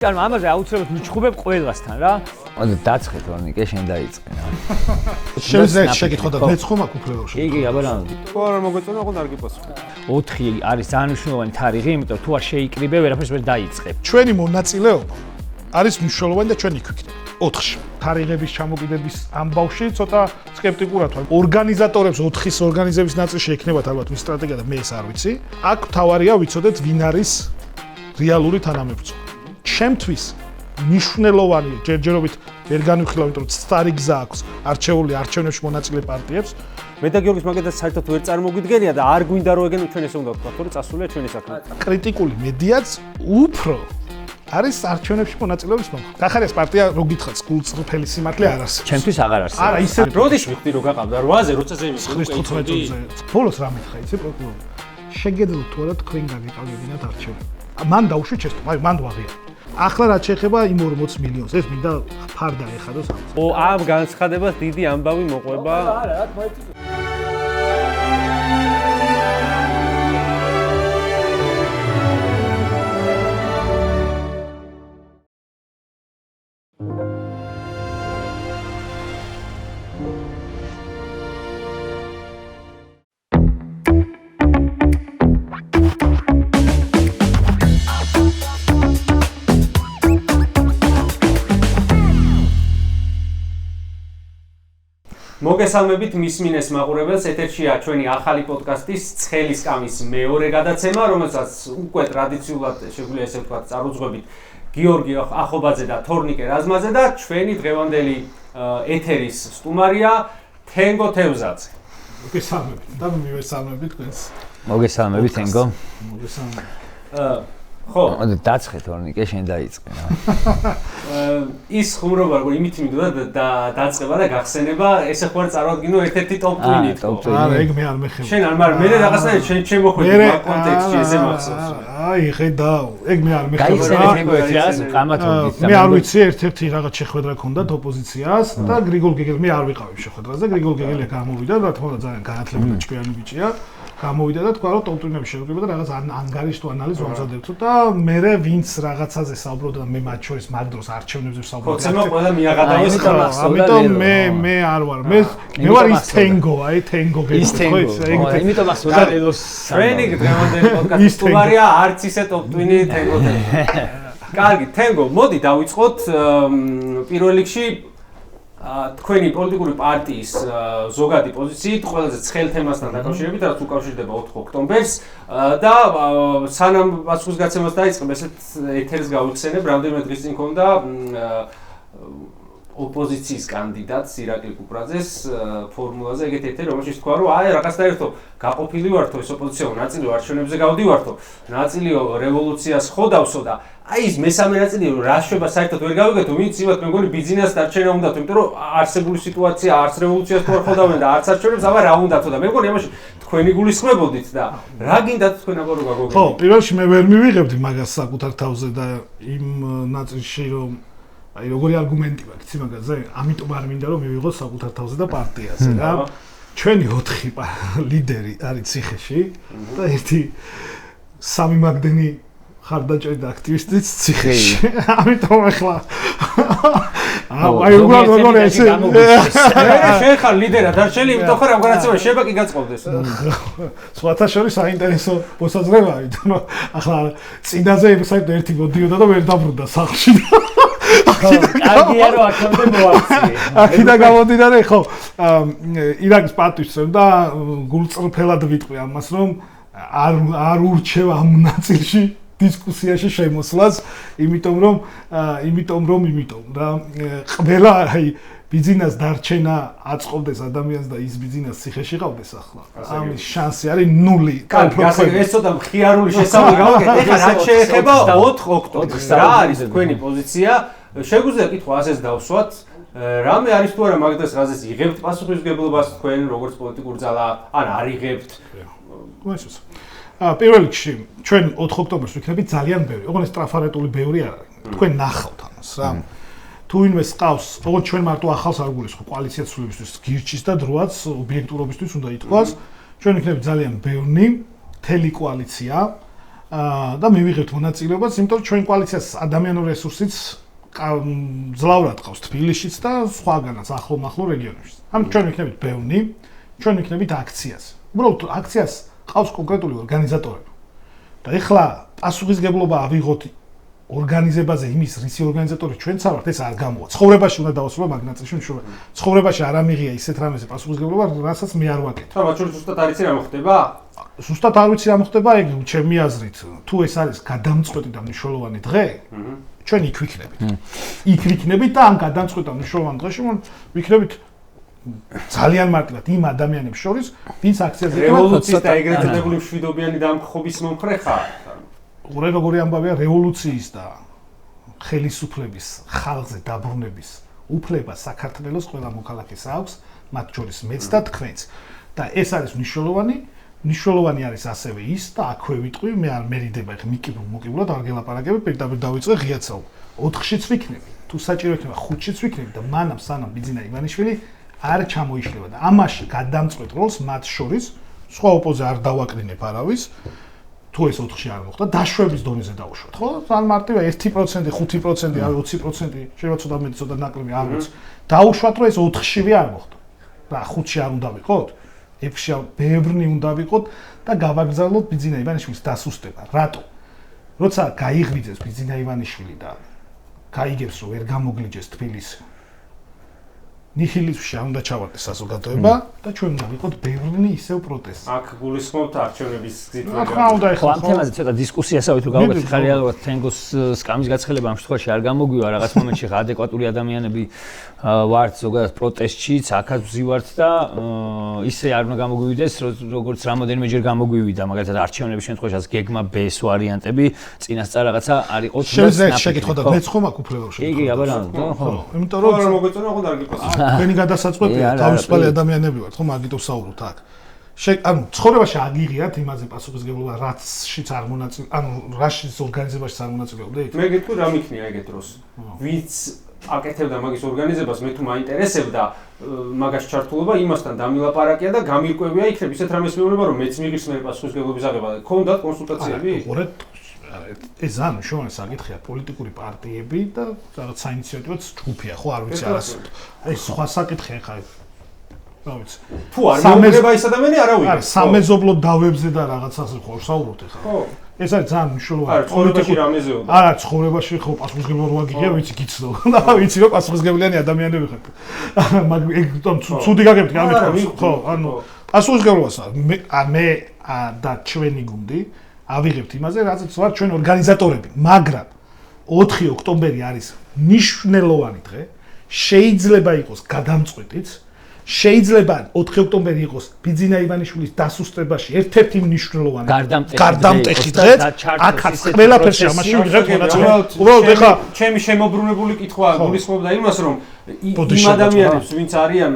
Can amაზე აუცილებლად ვიჩხუბებ ყველასთან რა. ანუ დაწყეთ ვარნიკე შენ დაიწყე რა. შევძლებთ შეკითხვა და მეც ხომ აქ უფლებაში. კი, აბა. თუ არ მოგეწონა, ოღონდ არ გიპასუხებ. 4 არის ძალიან მნიშვნელოვანი თარიღი, იმიტომ თუ არ შეიკრიბე, ვერაფერს ვერ დაიწყებ. ჩვენი მონაწილეობა არის მნიშვნელოვანი და ჩვენ იქ ვიქნებით. 4-ში. თარიღების ჩამოკიდების ამბავში ცოტა სკეპტიკურად ვარ. ორგანიზატორებს 4-ის ორგანიზების ნაწილში ექნებათ ალბათ მის სტრატეგია და მე ეს არ ვიცი. აქ თავარია ვიცოდეთ ვინ არის რეალური თანამებრძოლი. ჩემთვის მნიშვნელოვანი ჯერჯერობით ვერ განვიხილავ, იმიტომ რომ სტარი გზა აქვს არჩეული არჩევნებში მონაწილე პარტიებს. მე და გიორგის მაგათაც საერთოდ ვერ წარმოგვიდგენია და არ გვინდა რომ ეგენ ჩვენ ესე უნდა ვთქვა, თორე წასულია ჩვენი საქმე. კრიტიკული მედიაც უფრო არის არჩევნებში მონაწილეობის მომხდარი. კახარიას პარტია რო გითხრათ გულწრფელი სიმართლე არ არსებობს. ჩემთვის აღარ არსებობს. არა, ისე როდის ვიხდი რომ გაყავდა 8-ზე, როცა ზემი 15-ზე. ბოლოს რა მითხრა იცი პროკურორი? შეგეძლო თუ არა თქვენ გაგეყავებინათ არჩევნები. მან დაუშვით ეს, აი მან ვაღია. ახლა რაც შეეხება იმ 40 მილიონს, ეს მინდა ფარდა ეხადოს ამას. ამ განცხადებას დიდი ამბავი მოყვება. არა, რა თქმა უნდა. მოგესალმებით მისმინეს მაყურებელს, ეთერშია ჩვენი ახალი პოდკასტის ცხელის კამის მეორე გადაცემა, რომელსაც უკვე ტრადიციულად შეგვიძლია ესე ვთქვათ, წარუძღვებით გიორგი ახობაძე და თორნიკე რაზმაძე და ჩვენი დღევანდელი ეთერის სტუმარია თენგო თევზაძე. მოგესალმებით და მივესალმებით თქვენს. მოგესალმებით თენგო. მოგესალმებით. ხო, ანუ დაწყეთ ვარნიკე შენ დაიწყე რა. ის ხუმრობა როგორ იმით მიდოდა და დაწყება და გახსენება, ესე ხوار წარმოადგინო ერთ-ერთი top twin-ით. არა, ეგ მე არ მეხება. შენ არ მაგრამ მე რაღაცნაირად შენ შემოხვედი მაგ კონტექსტში ესე მახსოვს. აი, ხედავ, ეგ მე არ მეხება. გაიხსენე თენგო ეს რას ყამათ ვიდით. მე არ ვიცი, ერთ-ერთი რაღაც შეხვედრა ქონდათ ოპოზიციას და გრიგოლ გეგელი, მე არ ვიყავი შეხვედრაზე, გრიგოლ გეგელი გამოვიდა და რა თქმა უნდა ძალიან განათლებული და ჭკვიანი ბიჭია. გამოვიდა და თქვა რომ top twin-ები შევკრიბა და რაღაც ანგარიშ თუ ანალიზს ვამზადებთ და მე ვინც რაღაცაზე საუბრობდა და მე მათ შორის მაგ დროს არჩევნებზე საუბრობდა. ხოცემა ყველა მიაღადავეს ამიტომ მე არ ვარ. მე ვარ ის თენგო, აი თენგო გეკითხა ხო ის ეგ. იმიტომ ახსოვდა ლელოს ტრეინინგ დღევანდელი პოდკასტის სტუმარია არც ისე top twin-ი თენგო. კარგი, თენგო, მოდი დავიწყოთ პირველ რიგში თქვენი პოლიტიკური პარტიის ზოგადი პოზიციით ყველაზე ცხელ თემასთან დაკავშირებით, რაც უკავშირდება 4 ოქტომბერს და სანამ პასუხისგაცემას დაიწყებ, ესეთ ეთერს გავიხსენებ, რამდენიმე დღის წინ ქონდა ოპოზიციის კანდიდატს ირაკლი კუპრაძეს ფორმულაზე ეგეთ ეთერი, რომელშიც თქვა, რომ აი რაღაცნაირად გაყოფილი ვართო ეს ოპოზიციო, ნაწილი არჩევნებზე გავდივართო, ნაწილიო რევოლუციას ხვდავსო და აი ეს მესამე ნაწილი რა შვება საერთოდ ვერ გავიგეთო, ვინც იმათ მე მგონი ბიზნესს დარჩენა უნდათო, იმიტომ რომ არსებული სიტუაცია არც რევოლუციას თუ არ ხვდავენ და არც არჩევნებს, აბა რა უნდათო და მე მგონი ამაში თქვენი გულისხმებოდით და რა გინდათ თქვენ აბა რო გაგოგებინეთ. ხო, პირველში მე ვერ მივიღებდი მაგას საკუთარ თავზე და იმ ნაწილში რომ აი როგორი არგუმენტი მაქვს იცი მაგაზე? ამიტომ არ მინდა რომ მივიღო საკუთარ თავზე და პარტიაზე რა. ჩვენი 4 ლიდერი არის ციხეში და ერთი სამი მაგდენი ხარდაჭერი და აქტივისტიც ციხეში. ამიტომ ახლა აი როგორია ეს? შენ ხარ ლიდერად არჩელი, იმიტომ ხარ ამ განაცემა შეიძლება კი გაწყობდეს. სხვათა შორის საინტერესო მოსაზრებაა, იმიტომ რომ ახლა წინაზე საერთოდ ერთი მოდიოდა და ვერ დაბრუნდა სახლში. კარგია რომ აქამდე მოაქციე. აქედან გამოდიოდა ხო ირაკის პატივს და გულწრფელად ვიტყვი ამას რომ არ ურჩევ ამ ნაწილში დისკუსიაში შემოსვლას, იმიტომ რომ რა ყველა აი ბიზნეს დარჩენა აწყობდეს ადამიანს და ის ბიზნეს ციხეში ყავდეს ახლა. ამის შანსი არის 0. კარგი, ასე ეს ცოტა მხიარული შესაძლებელი გავაკეთე. ეხლა რაც შეეხება 4 ოქტომბერს, რა არის თქვენი პოზიცია? შეგვიძლია კითხვა ასეც დავსვათ. რამე არის თუ არა მაგ დღეს რაზეც იღებთ პასუხისმგებლობას თქვენ როგორც პოლიტიკური ძალა, ან არ იღებთ? მოიშვას. პირველ რიგში ჩვენ 4 ოქტომბერს ვიქნებით ძალიან ბევრი. ოღონდ ეს ტრაფარეტული ბევრი არ არის. თქვენ ნახავთ ამას რა. თუ ვინმე ყავს, ოღონდ ჩვენ მარტო ახალს არ გულისხმობ კოალიციას ცვლილებისთვის, გირჩის და დროაც ობიექტურობისთვის უნდა ითქვას. ჩვენ ვიქნებით ძალიან ბევრი, მთელი კოალიცია და მივიღებთ მონაწილეობას, იმიტომ რომ ჩვენ კოალიციას ადამიანური რესურსიც ძლავრად ყავს თბილისშიც და სხვაგანაც ახლო-მახლო რეგიონებშიც. ამ ჩვენ ვიქნებით ბევრი, ჩვენ ვიქნებით აქციას. უბრალოდ აქციას ყავს კონკრეტული ორგანიზატორები. და ეხლა პასუხისგებლობა ავიღოთ ორგანიზებაზე იმის, რისი ორგანიზატორი ჩვენც ვართ, ეს არ გამოვა. ცხოვრებაში უნდა დავასრულო მაგ ნაწილში მშვენივრად. ცხოვრებაში არ ამიღია ისეთ რამეზე პასუხისგებლობა, რასაც მე არ ვაკეთებ. თორემ ჩვენ ზუსტად არ იცი რა მოხდება? ზუსტად არ ვიცი რა მოხდება, ეგ ჩემი აზრით, თუ ეს არის გადამწყვეტი და მნიშვნელოვანი დღე, ჩვენ იქ ვიქნებით. იქ ვიქნებით და ამ გადამწყვეტ და მნიშვნელოვან დღეში ვიქნებით ძალიან მარტივად იმ ადამიანებს შორის, ვინც აქციაზე რევოლუციის და ეგრეთ წოდებული მშვიდობიანი დამხობის მომხრე ხარ. ყურე როგორი ამბავია რევოლუციის და ხელისუფლების ხალხზე დაბრუნების უფლება საქართველოს ყველა მოქალაქეს აქვს, მათ შორის მეც და თქვენც. და ეს არის მნიშვნელოვანი არის ასევე ის და აქვე ვიტყვი, მე არ მერიდება ხე მოკიბრულად არ გელაპარაკები, პირდაპირ დავიწყე ღია საუბარი. 4-შიც ვიქნები, თუ საჭირო იქნება 5-შიც ვიქნები და მანამ სანამ ბიძინა ივანიშვილი არ ჩამოიშლება და ამაში გადამწყვეტ როლს მათ შორის სხვა ოპოზიცია არ დავაკრინებ არავის. თუ ეს 4-ში არ მოხდა, დაშვების დონეზე დავუშვათ, ხო? ძალიან მარტივია 1%, 5%, 20%, შეიძლება ცოტა მეტი, ცოტა ნაკლები, არ ვიცი. დავუშვათ, რომ ეს 4-შივე არ მოხდა. რა 5-ში არ უნდა ვიყოთ? 6-ში ბევრნი უნდა ვიყოთ და გავაგზავნოთ ბიძინა ივანიშვილის დასუსტება. რატო? როცა გაიღვიძეს ბიძინა ივანიშვილი და გაიგებს, რომ ვერ გამოგლიჯეს თბილისი. ნიჰილიზმში არ უნდა ჩავარდეს საზოგადოება და ჩვენ უნდა ვიყოთ ბევრნი ისევ პროტესტი. აქ გულისხმობთ არჩევნების გზით. რა უნდა ეხლა ამ თემაზე ცოტა დისკუსიასავით თუ გავაკეთე, ხა რეალურად თენგოს სკამის გაცხელება ამ შემთხვევაში არ გამოგვივა, რაღაც მომენტში ხა ადეკვატური ადამიანები ვართ ზოგადად პროტესტშიც, აქაც ვზივართ და ისე არ უნდა გამოგვივიდეს, როგორც რამოდენიმეჯერ გამოგვივიდა, მაგალითად არჩევნების შემთხვევაშიც გეგმა B-ს ვარიანტები, წინასწარ რაღაცა არ იყო თუნდაც შეიძლება შეკითხვა და მეც ხომ აქ უფლება რომ იგი აბანო, ხო. იმიტომ რომ რა მოგეწონა, ოღონდ არ გიყვეს. თქვენი გადასაწყვეტია, თავისუფალი ადამიანები ვართ, ხომ აგიტო საუბრობთ აქ. ანუ ცხოვრებაში აგიღიათ იმაზე პასუხისგებლობა, რაცშიც არ მონაწილე, ანუ რაშიც ორგანიზებაშიც არ მონაწილეობდით? მე გეტყვი რა მიქნია ეგეთ დროს. ვინც აკეთებდა მაგის ორგანიზებას, მე თუ მაინტერესებდა მაგას ჩართულობა, იმასთან დამილაპარაკია და გამირკვევია იქნებ ისეთ რამეს მეუბნება, რომ მეც მიღის მე პასუხისგებლობის აღება. ქონდათ კონსულტაციები? ეს ან შოუს საკითხია პოლიტიკური პარტიები და რაღაც საინიციატივო ჯგუფია, ხო არ ვიცი არასდროს. ეს სხვა საკითხია ხა. რა ვიცი. თუ არ მეუბნება ის ადამიანი არავინ. არა, სამეზობლო დავებზე და რაღაცაზე ხო საუბრობთ ხა. ხო. ეს არის ძალიან მნიშვნელოვანი. არა, ცხოვრებაში რამეზეო. არა, ცხოვრებაში ხო პასუხისგებლობა რო აგიღია, ვიცი გიცნო. და ვიცი რომ პასუხისგებლიანი ადამიანები ხართ. მაგ ეგ ცუდი გაგებთ გამეთქვა. ხო, ანუ პასუხისგებლობას მე და ჩვენი გუნდი ავიღებთ იმაზე, რაც ვარ ჩვენ ორგანიზატორები, მაგრამ 4 ოქტომბერი არის მნიშვნელოვანი დღე, შეიძლება იყოს გადამწყვეტიც, შეიძლება 4 ოქტომბერი იყოს ბიძინა ივანიშვილის დასუსტებაში ერთ-ერთი მნიშვნელოვანი გარდამტეხი დღე, აქაც ყველაფერში ამაში ვიღებთ მონაწილეობა. უბრალოდ ეხლა ჩემი შემოbrunებული კითხვა გულისხმობდა იმას, რომ იმ ადამიანებს, ვინც არიან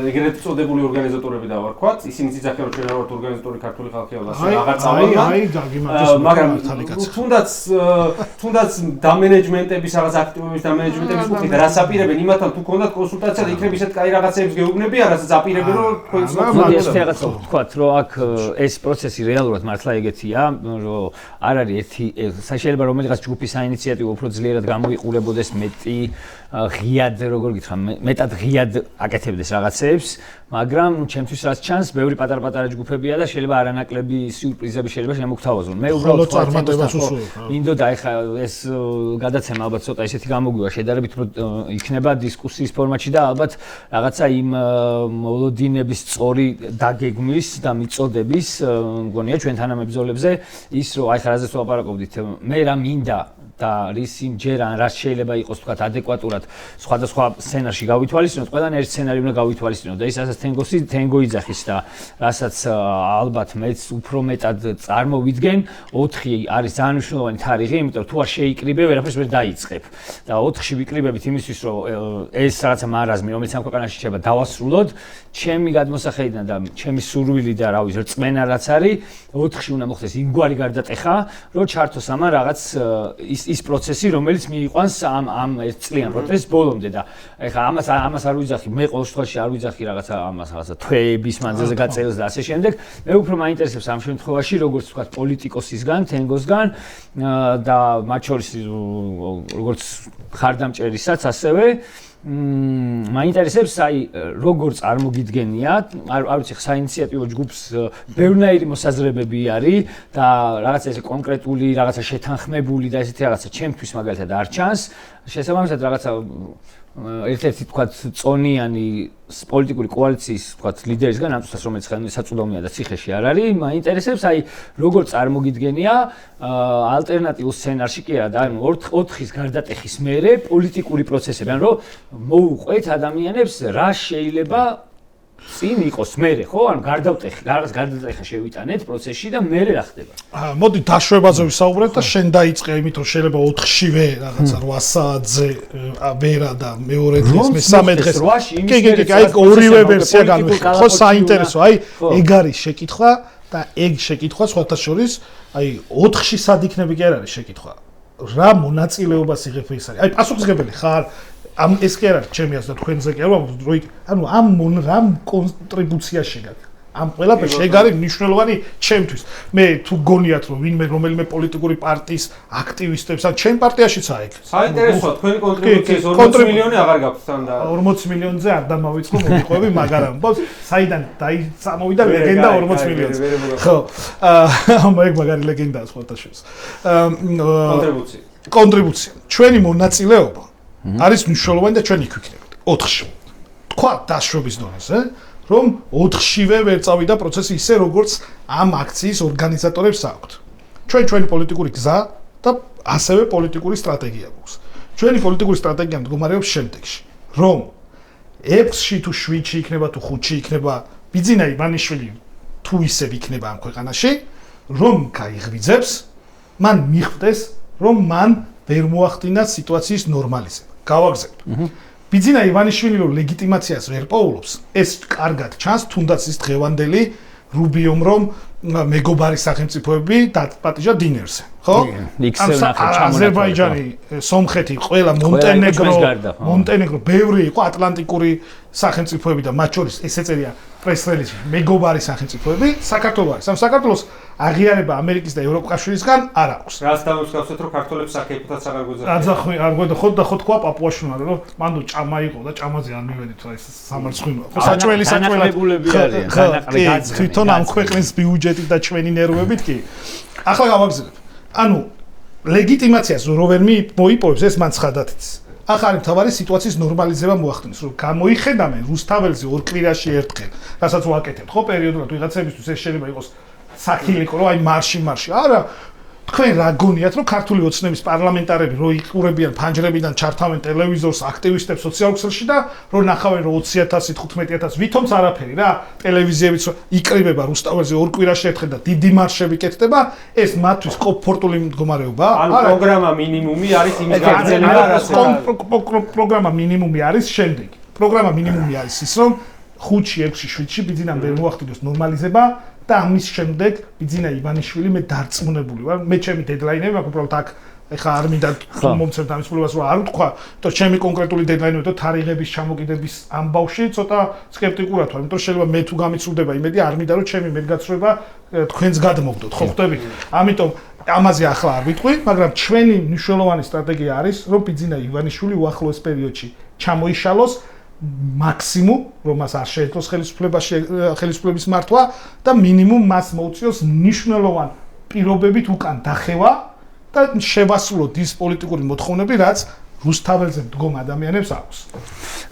ეგრეთ წოდებული ორგანიზატორები და ვარქვათ, ისინი ძახიან რომ ჩვენ არ ვართ ორგანიზატორი ქართული ხალხია და აღარ წავალთ. მაგრამ თუნდაც დამენეჯმენტების რაღაც აქტივობის დამენეჯმენტების კუთხით რას აპირებენ იმათთან თუ კონდათ კონსულტაცია და იქნებ ისეთ კაი რაღაცებს გეუბნებიან, რასაც აპირებენ რომ თქვენს ეს რაღაცა ვთქვათ, რომ აქ ეს პროცესი რეალურად მართლა ეგეთია, რომ არ არის ერთი შეიძლება რომელიღაც ჯგუფის საინიციატივო უფრო ძლიერად გამოიყურებოდეს მეტი ღიად როგორ გითხრა მეტად ღიად აკეთებდეს რაღაცებს, მაგრამ ჩემთვის რაც ჩანს, ბევრი პატარ-პატარა ჯგუფებია და შეიძლება არანაკლები სიურპრიზები შეიძლება შემოგთავაზონ. მე უბრალოდ წარმატებას უსურვებ. მინდოდა ეხლა ეს გადაცემა ალბათ ცოტა ისეთი გამოგვივა შედარებით რომ იქნება დისკუსიის ფორმატში და ალბათ რაღაცა იმ მოლოდინების სწორი დაგეგმვის და მიწოდების მგონია ჩვენ თანამებრძოლებზე ის რომ აი ხა რაზეც ვაპარაკობდით მე რა მინდა და რისი მჯერა ან რაც შეიძლება იყოს თქვათ ადეკვატურად სხვადასხვა სცენარში გავითვალისწინოთ, ყველანი ერთ სცენარი უნდა გავითვალისწინოთ და ის რასაც თენგო იძახის და რასაც ალბათ მეც უფრო მეტად წარმოვიდგენ, 4 არის ძალიან მნიშვნელოვანი თარიღი, იმიტომ რომ თუ არ შეიკრიბე, ვერაფერს ვერ დაიწყებ. და 4-ში ვიკრიბებით იმისთვის, რომ ეს რაღაცა მარაზმი, რომელიც ამ ქვეყანაში შეიძლება დავასრულოთ, ჩემი გადმოსახედიდან და ჩემი სურვილი და რა ვიცი, რწმენა რაც არის, 4-ში უნდა მოხდეს იმგვარი გარდატეხა, რომ ჩართოს ამან რაღაც ის ის პროცესი, რომელიც მიიყვანს ამ ერთწლიან პროცესს ბოლომდე და ეხლა ამას არ ვიძახი, მე ყოველ შემთხვევაში არ ვიძახი რაღაცა თვეების მანძილზე გაწევლს და ასე შემდეგ. მე უფრო მაინტერესებს ამ შემთხვევაში, როგორც თქვა პოლიტიკოსისგან, თენგოსგან და მათ შორის როგორც ხარდამჭერისაც ასევე მაინტერესებს აი როგორ წარმოგიდგენია, არ ვიცი, საინიციატივო ჯგუფს ბევრნაირი მოსაზრებები არის და რაღაცა ესე კონკრეტული, რაღაცა შეთანხმებული და ესეთი რაღაცა ჩემთვის მაგალითად არ ჩანს. შესაბამისად რაღაცა ერთ-ერთი თქვათ წონიანი პოლიტიკური კოალიციის თქვათ ლიდერისგან ამ წუთას რომელიც ხელმისაწვდომია და ციხეში არ არის, მაინტერესებს აი როგორ წარმოგიდგენია ალტერნატიულ სცენარში კი არა და ანუ 4-ის გარდატეხის მერე პოლიტიკური პროცესები, ანუ რომ მოუყვეთ ადამიანებს რა შეიძლება წინ იყოს მერე, ხო? ანუ გარდატეხა შევიტანეთ პროცესში და მერე რა ხდება? მოდი დაშვებაზე ვისაუბრეთ და შენ დაიწყე იმით რომ შეიძლება 4-შივე რაღაცა 8 საათზე ვერა და მეორე დღეს მესამე დღეს. კი, აი ორივე ვერსია განვიხილეთ. ხო, საინტერესო. აი ეგ არის შეკითხვა და ეგ შეკითხვა სხვათა შორის აი 4-ში სად იქნები კი არ არის შეკითხვა. რა მონაწილეობას იღებ ის არის? აი პასუხისმგებელი ხარ ამ ეს კი არ არის ჩემი აზრით და თქვენზე კი არ ვამბობ, რომ ანუ ამ კონტრიბუცია შეგაგ. ამ ყველაფერს შეგარი მნიშვნელოვანი ჩემთვის. მე თუ გონიათ რომ ვინმე რომელიმე პოლიტიკური პარტიის აქტივისტებს ან ჩემ პარტიაშიც აიქ. საინტერესოა თქვენი კონტრიბუციის 40 მილიონი აღარ გაქვთ თან და 40 მილიონზე არ დამავიწყო მოდიყვები, მაგრამ ბოს საიდან წამოვიდა ლეგენდა 40 მილიონზე. ხო. მაგ მაგარი ლეგენდაა სხვათაშორის. კონტრიბუცია. ჩვენი მონაწილეობა არის მნიშვნელოვანი და ჩვენ იქ ვიქნებით 4-ში. თქვა დაშვების დონეზე, რომ 4-შივე ვერ წავიდა პროცესი ისე როგორც ამ აქციის ორგანიზატორებს აქვთ. ჩვენი პოლიტიკური გზა და ასევე პოლიტიკური სტრატეგია გვაქვს. ჩვენი პოლიტიკური სტრატეგია მდგომარეობს შემდეგში, რომ 6-ში თუ 7-ში იქნება თუ 5-ში იქნება ბიძინა ივანიშვილი თუ ისევ იქნება ამ ქვეყანაში, რომ გაიღვიძებს, მან მიხვდეს, რომ მან ვერ მოახდინა სიტუაციის ნორმალიზება. გავაგზავნე. ბიძინა ივანიშვილი რომ ლეგიტიმაციას ვერ პოულობს, ეს კარგად ჩანს, თუნდაც ის დღევანდელი რუბიომ რომ მეგობარი სახელმწიფოები დაპატიჟა დინერზე, ხო? აზერბაიჯანი, სომხეთი, ყველა მონტენეგრო, ბევრი იყო ატლანტიკური სახელმწიფოები და მათ შორის ეს ეწერია პრეს-რელიზში, მეგობარი სახელმწიფოები, საქართველო არის. ამ საქართველოს აღიარება ამერიკის და ევროპკავშირისგან არ აქვს. რას დამოსკავსეთ რომ ქართველებს საქეფოთაც აღარ გვეძახიან? აძახი არ გვეძახოთ და ხო თქვა პაპუაშვილმა რომ მანდ ჭამა იყო და ჭამაზე არ მივედით რა ეს სამარცხვინოა. ხო საჭველი თვითონ ამ ქვეყნის ბიუჯეტით და ჩვენი ნერვებით კი. ახლა გავაგზავნებ. ანუ ლეგიტიმაციას რო ვერ მოიპოვებს ეს მან ცხადად იცის. ახლა არის მთავარი სიტუაციის ნორმალიზება მოახდინოს, რომ გამოიხედავენ რუსთაველზე ორ კვირაში ერთხელ, რასაც ვაკეთებთ, ხო პერიოდულად ვიღაცებისთვის ეს შეიძლება იყოს საქილიკო, რომ აი მარში. არა, თქვენ რა გონიათ, რომ ქართული ოცნების პარლამენტარები რო იყურებიან ფანჯრებიდან ჩართავენ ტელევიზორს, აქტივისტებს სოციალურ ქსელში და რო ნახავენ რომ 20,000, 15,000 ვითომც არაფერი რა, ტელევიზიებიც იკრიბება რუსთაველზე ორ კვირაში ერთხელ და დიდი მარშები კეთდება, ეს მათთვის კომფორტული მდგომარეობაა. ანუ პროგრამა მინიმუმი არის იმის გაგრძელება, პროგრამა მინიმუმი არის შემდეგი. პროგრამა მინიმუმი არის ის, რომ 5-ში, 6-ში, 7-ში ბიძინამ ვერ მოახდინოს ნორმალიზება და ამის შემდეგ ბიძინა ივანიშვილი მე დარწმუნებული ვარ, მე ჩემი დედლაინები მაქვს უბრალოდ აქ ეხა არ მინდა მომცემთ ამის ფულებას რომ არ ვთქვა, და ჩემი კონკრეტული დედლაინები და თარიღების ჩამოკიდების ამბავში ცოტა სკეპტიკურად ვარ, იმიტომ რომ შეიძლება მე თუ გამიცვლდება იმედი, არ მინდა რომ ჩემი მეგაცრუება თქვენს გადმოგდოთ, ხო ხვდებით? ამიტომ ამაზე ახლა არ ვიტყვი, მაგრამ ჩვენი მნიშვნელოვანი სტრატეგია არის, რომ ბიძინა ივანიშვილი უახლოეს პერიოდში ჩამოიშალოს მაქსიმუმ რომ მას არ შეეძლოს ხელისუფლების მართვა და მინიმუმ მას მოუწიოს მნიშვნელოვან პირობებით უკან დახევა და შევასრულოთ ის პოლიტიკური მოთხოვნები, რაც რუსთაველზე მდგომ ადამიანებს აქვს.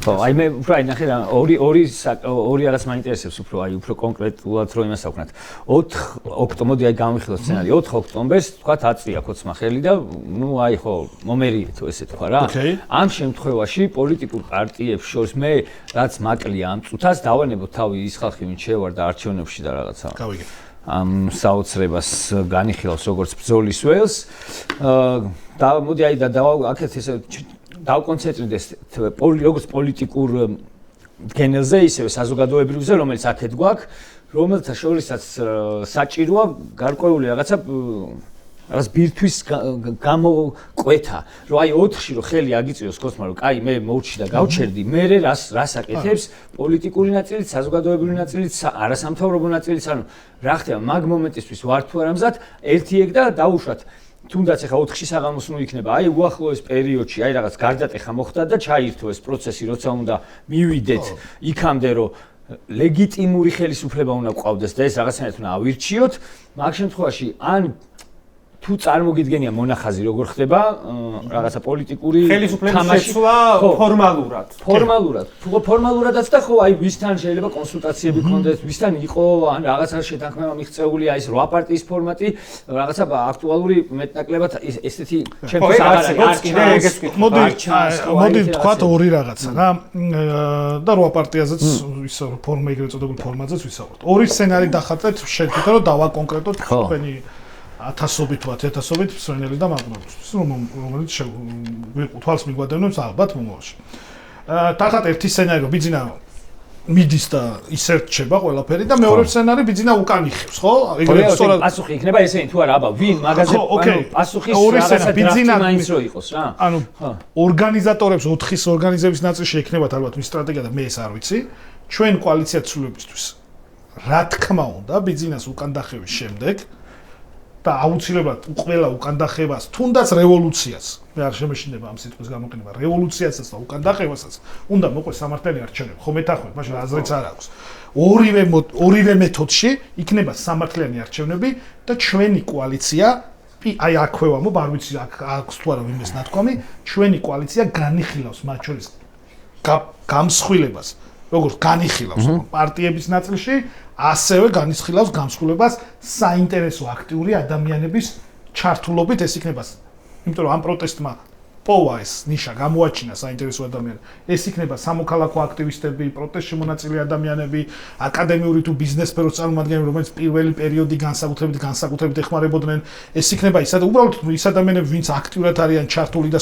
ხო, აი მე უფრო აი ნახე რა ორი რაღაც მაინტერესებს უფრო აი უფრო კონკრეტულად რომ იმას აქვთ. 4 ოქტომბერს აი გამიხილოთ სცენარი 4 ოქტომბერს თქვა აწია ქოცმა ხელი და ნუ აი ხო მომერიეთ ესე თქვა რა. ამ შემთხვევაში პოლიტიკურ პარტიებს შორის მე რაც მაკლია ამ წუთას დავანებოთ თავი ის ხალხი ვინც შევარ და არჩევნებში და რაღაცა. გავიგე. ამ საოცრებას განიხილავს როგორც ბრძოლის ველს. და მოდი აი და აქეთ ესე დავკონცენტრირდეს როგორც პოლიტიკურ გენელზე, ისევე საზოგადოებრივზე, რომელიც აქეთ გვაქვს, რომელთა შორისაც საჭიროა გარკვეული რაღაცა რაღაც ბირთვის გამოკვეთა, რომ აი 4-ში რომ ხელი აგიწიოს კოსმა, რომ კაი მე მოვჩი და გავჩერდი, მე რას აკეთებს პოლიტიკური ნაწილით, საზოგადოებრივი ნაწილით, არასამთავრობო ნაწილით, ანუ რა ხდება მაგ მომენტისთვის ვარ თუ არა მზად, ერთი ეგ და დაუშვათ. თუნდაც ახლა 4-ში საღამოსნო იქნება, აი უახლოეს პერიოდში, აი რაღაც გარდატეხა მოხდა და ჩაირთო ეს პროცესი, როცა უნდა მივიდეთ იქამდე, რომ ლეგიტიმური ხელისუფლება უნდა გვყავდეს და ეს რაღაცნაირად უნდა ავირჩიოთ, მაგ შემთხვევაში ან თუ წარმოგიდგენია მონახაზი როგორ ხდება რაღაცა პოლიტიკური ხელისუფლების შეცვლა ფორმალურად. თუ ფორმალურადაც და ხო აი ვისთან შეიძლება კონსულტაციები გქონდეს, ვისთან იყო ან რაღაცა შეთანხმება მიღწეული, აი ეს 8 პარტიის ფორმატი, რაღაცა აქტუალური მეტნაკლებად ესეთი ჩემთვის მოდი ვთქვათ ორი რაღაცა რა და 8 პარტიაზეც ის ფორმა ეგრეთ წოდებული ფორმაზეც ვისაუბროთ. ორი სცენარი დახატეთ შეგვიძლია რომ დავაკონკრეტოთ თქვენი 1000-ობით თუ 10000-ობით მსვენელი და მაგნოლისთვის, რომელიც თვალს მიგვადევნებს ალბათ მომავალში. თახათ ერთი სცენარი რომ ბიძინა მიდის და ისერჩება ყველაფერი და მეორე სცენარი ბიძინა უკან იხევს, ხო? ეგრეთ სწორად პასუხი იქნება ესენი თუ არა, აბა ვინ მაგაზე პასუხის რაღაცა ბიძინა მაინც რო იყოს რა. ანუ ორგანიზატორებს 4-ის ორგანიზების ნაწილში ექნებათ ალბათ მის სტრატეგია და მე ეს არ ვიცი. ჩვენ კოალიცია ცვლილებისთვის რა თქმა უნდა ბიძინას უკან დახევის შემდეგ და აუცილებლად ყველა უკან დახევას, თუნდაც რევოლუციას, მე არ შემეშინდება ამ სიტყვის გამოყენება, რევოლუციასაც და უკან დახევასაც უნდა მოყვეს სამართლიანი არჩევნები. ხო მეთანხმეთ, მაშინ აზრიც არ აქვს. ორივე მეთოდში იქნება სამართლიანი არჩევნები და ჩვენი კოალიცია, აი აქვე ვამბობ, არ ვიცი აქვს თუ არა ვინმეს ნათქვამი, ჩვენი კოალიცია განიხილავს მათ შორის გამსხვილებას, როგორც განიხილავს პარტიების ნაწილში, ასევე განიხილავს გამსხვილებას საინტერესო აქტიური ადამიანების ჩართულობით ეს იქნება. იმიტომ რომ ამ პროტესტმა პოვა ეს ნიშა გამოაჩინა საინტერესო ადამიანები. ეს იქნება სამოქალაქო აქტივისტები, პროტესტში მონაწილე ადამიანები, აკადემიური თუ ბიზნეს სფეროს წარმომადგენლები, რომელიც პირველი პერიოდი განსაკუთრებით ეხმარებოდნენ. ეს იქნება უბრალოდ ის ადამიანები, ვინც აქტიურად არიან ჩართული და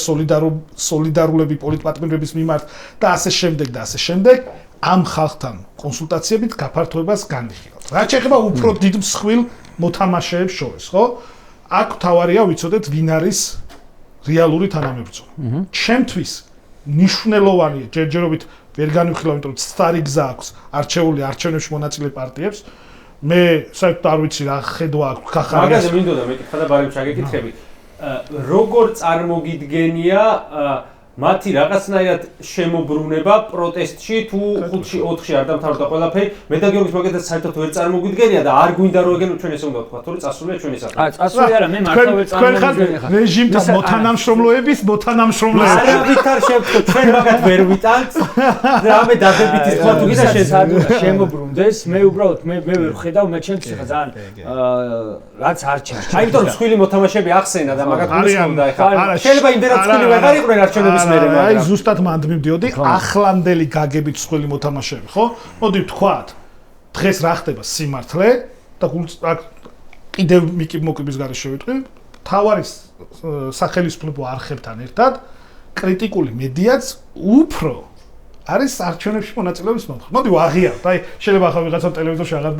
სოლიდარულები პოლიტპატიმრების მიმართ და ასე შემდეგ. ამ ხალხთან კონსულტაციებით გაფართოებას განიხილავთ. რაც შეეხება უფრო დიდ მსხვილ მოთამაშეებს შორის, ხო? აქ თავარია ვიცოდეთ ვინ არის რეალური თანამებრძოლი. ჩემთვის მნიშვნელოვანია ჯერჯერობით ვერ განვიხილავ, იმიტომ რომ სწარი გზა აქვს არჩეული არჩევნებში მონაწილე პარტიებს. მე საერთოდ არ ვიცი რა ხედვა აქვს ხახარიას. მაგაზე მინდოდა მეკითხა და ბარემ შეგეკითხები. როგორ წარმოგიდგენია მათი რაღაცნაირად შემოbrunება პროტესტში თუ 5-ში 4-ში არ დამთავრდა ყველაფერი. მე და გიორგის მაგათაც საერთოდ ვერ წარმოგვიდგენია და არ გვინდა რომ ეგენ ჩვენ ესე უნდა ვთქვათ, თორე წასულია ჩვენი საქმე. წასული არა, მე მართლა ვერ წარმოვიდგენია. რეჟიმთან მოთანამშრომლოების არავით არ შევთქვათ, ჩვენ მაგათ ვერ ვიტანთ. რამე დადებითი თქვა თუ გისა შემოbrunდეს, მე უბრალოდ მე ვერ ხედავ, მე ჩემთვის ხა ძალიან რაც არ ჩემს. აი იმიტომ რომ სხვილი მოთამაშეები ახსენა და მაგათ გულისხმობდა ეხლა. შეიძლება იმდენად სხვილი ვეღარ იყვნენ არჩევნების აი ზუსტად მანდ მივდიოდი ახლანდელი გაგებით სხვილი მოთამაშეები, ხო? მოდი ვთქვათ, დღეს რა ხდება სიმართლე და კიდევ მოკიბის გარეშე შევიტყვი, თავარის სახელმწიფო არხებთან ერთად კრიტიკული მედიაც უფრო არის არჩევნებში მონაწილეობის მომხრე. მოდი ვაღიაროთ. აი შეიძლება ახლა ვიღაცა ტელევიზორში აღარ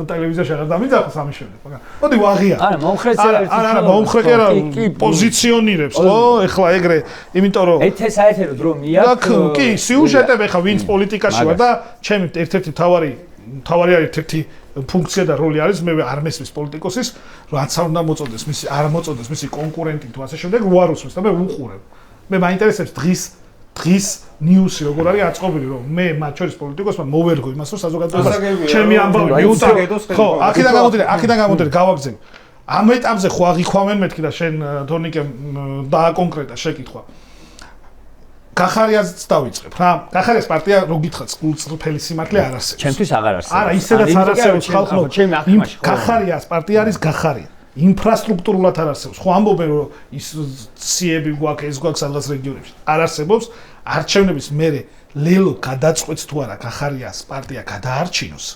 დამიძახოს ამის შემდეგ, მაგრამ მოდი ვაღიაროთ. არა, მომხრეც არა, მომხრე კი არა, პოზიციონირებს, ხო? ეხლა ეგრე, იმიტომ რომ საეთერო დრო მიაქვს. კი, სიუჟეტები ახლა ვინც პოლიტიკაში ვარ და ჩემი ერთ-ერთი თავარი არის ერთ-ერთი ფუნქცია და როლი არის, მე არ მესმის პოლიტიკოსის, რაც არ უნდა მოწოდეს, არ მოწოდეს მისი კონკურენტი თუ ასე შემდეგ, რო არ უსმის და მე უყურებ. მე მაინტერესებს დღის ნიუსი როგორ არის აწყობილი, რომ მე მათ შორის პოლიტიკოსმა მოვერგო იმას, რომ საზოგადოებას ჩემი ამბავი მიუწევ. ხო, აქედან გამოდე გავაგზავნე. ამ ეტაპზე ხო აღიქვამენ მეთქი და შენ თორნიკემ დააკონკრეტა შეკითხვა. გახარიაზეც დავიწყებ რა. გახარიას პარტია რო გითხრათ წყულწრფელი სიმართლე არ არსებობს. ჩემთვის აღარ არსებობს. არა, ისედაც არ არსებობს ხალხო. გახარიას პარტია არის გახარია. ინფრასტრუქტურულად არ არსებობს. ხო ამბობენ რომ ის სიები გვაქვს, ეს გვაქვს სადღაც რეგიონებში. არ არსებობს. არჩევნების მერე ლელო გადაწყვეტს თუ არა გახარიას პარტია გადაარჩინოს.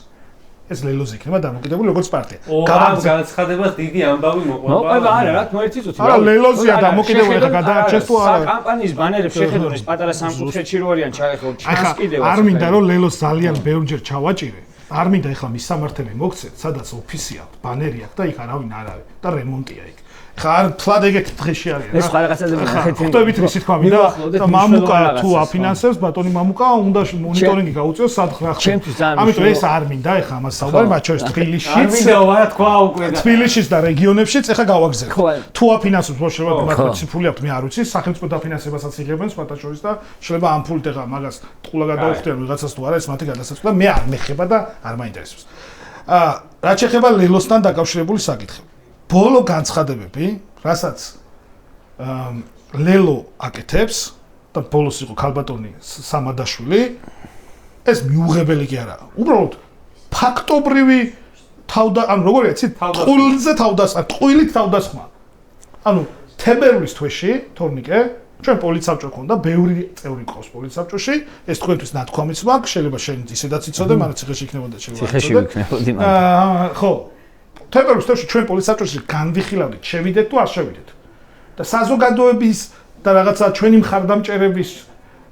ეს ლელოზე იქნება დამოკიდებული როგორც პარტია. ამ განცხადებას დიდი ამბავი მოყვება არა, რა თქმა უნდა იცით. არა, ლელოზია დამოკიდებული ხა გადაარჩენს თუ არა. კამპანიის ბანერებს შეხედონ ეს პატარა სამკუთხედში რო არიან ჩაეხო ჩანს კიდევ. არ მინდა რომ ლელოს ძალიან ბევრჯერ ჩავაჭირე. არ მინდა ეხლა მის სამართლები მოგცეთ, სადაც ოფისი აქვს, ბანერი აქვს და იქ არავინ არ არის და რემონტია იქ. ხარ თლად ეგეთი დღეში არის ეს სხვა რაღაცაზე ვნახეთ. ხვდებით რისი თქვა მინდა და მამუკა თუ აფინანსებს ბატონი მამუკა უნდა მონიტორინგი გაუწიოს სად რა ხდება. ჩემთვის ძალიან ამიტომ ეს არ მინდა ეხა ამას საუბარი მათ შორის თბილისშიც მინდა ვარა თქვა უკვე და თბილისშიც და რეგიონებშიც ეხა გავაგზავნე. ხო. თუ აფინანსებს რო შეიძლება მათ ციფრული აქვს მე არ ვიცი სახელმწიფო დაფინანსებასაც იღებენ სხვათა შორის და შეიძლება ამ ფულით ეხა მაგას ტყულა გადაუხდიან ვიღაცას თუ არა ეს მათი გადასაწყვეტა და მე არ მეხება და არ მაინტერესებს. რაც ეხება ლელოსთან დაკავშირებული საკითხი. ბოლო განცხადებები, რასაც ლელო აკეთებს და ბოლოს იყო ქალბატონი სამადაშვილი, ეს მიუღებელი კი არაა. უბრალოდ ფაქტობრივი ანუ როგორია, იცით, ტყუილზე თავდასხმა, ტყუილით თავდასხმა. ანუ თებერვლის თვეში, თორნიკე, ჩვენ პოლიცსაბჭო ქონდა, ბევრი წევრი ყავს პოლიცსაბჭოში, ეს თქვენთვის ნათქვამიც მაქვს, შეიძლება შენ ისედაც იცოდე, მაგრამ ციხეში იქნებოდა შეიძლება. ციხეში ვიქნებოდი მაგრამ. ხო. თებერვლის თვეში ჩვენ პოლიცსაბჭოში განვიხილავდით, შევიდეთ თუ არ შევიდეთ. და საზოგადოების და რაღაცა ჩვენი მხარდამჭერების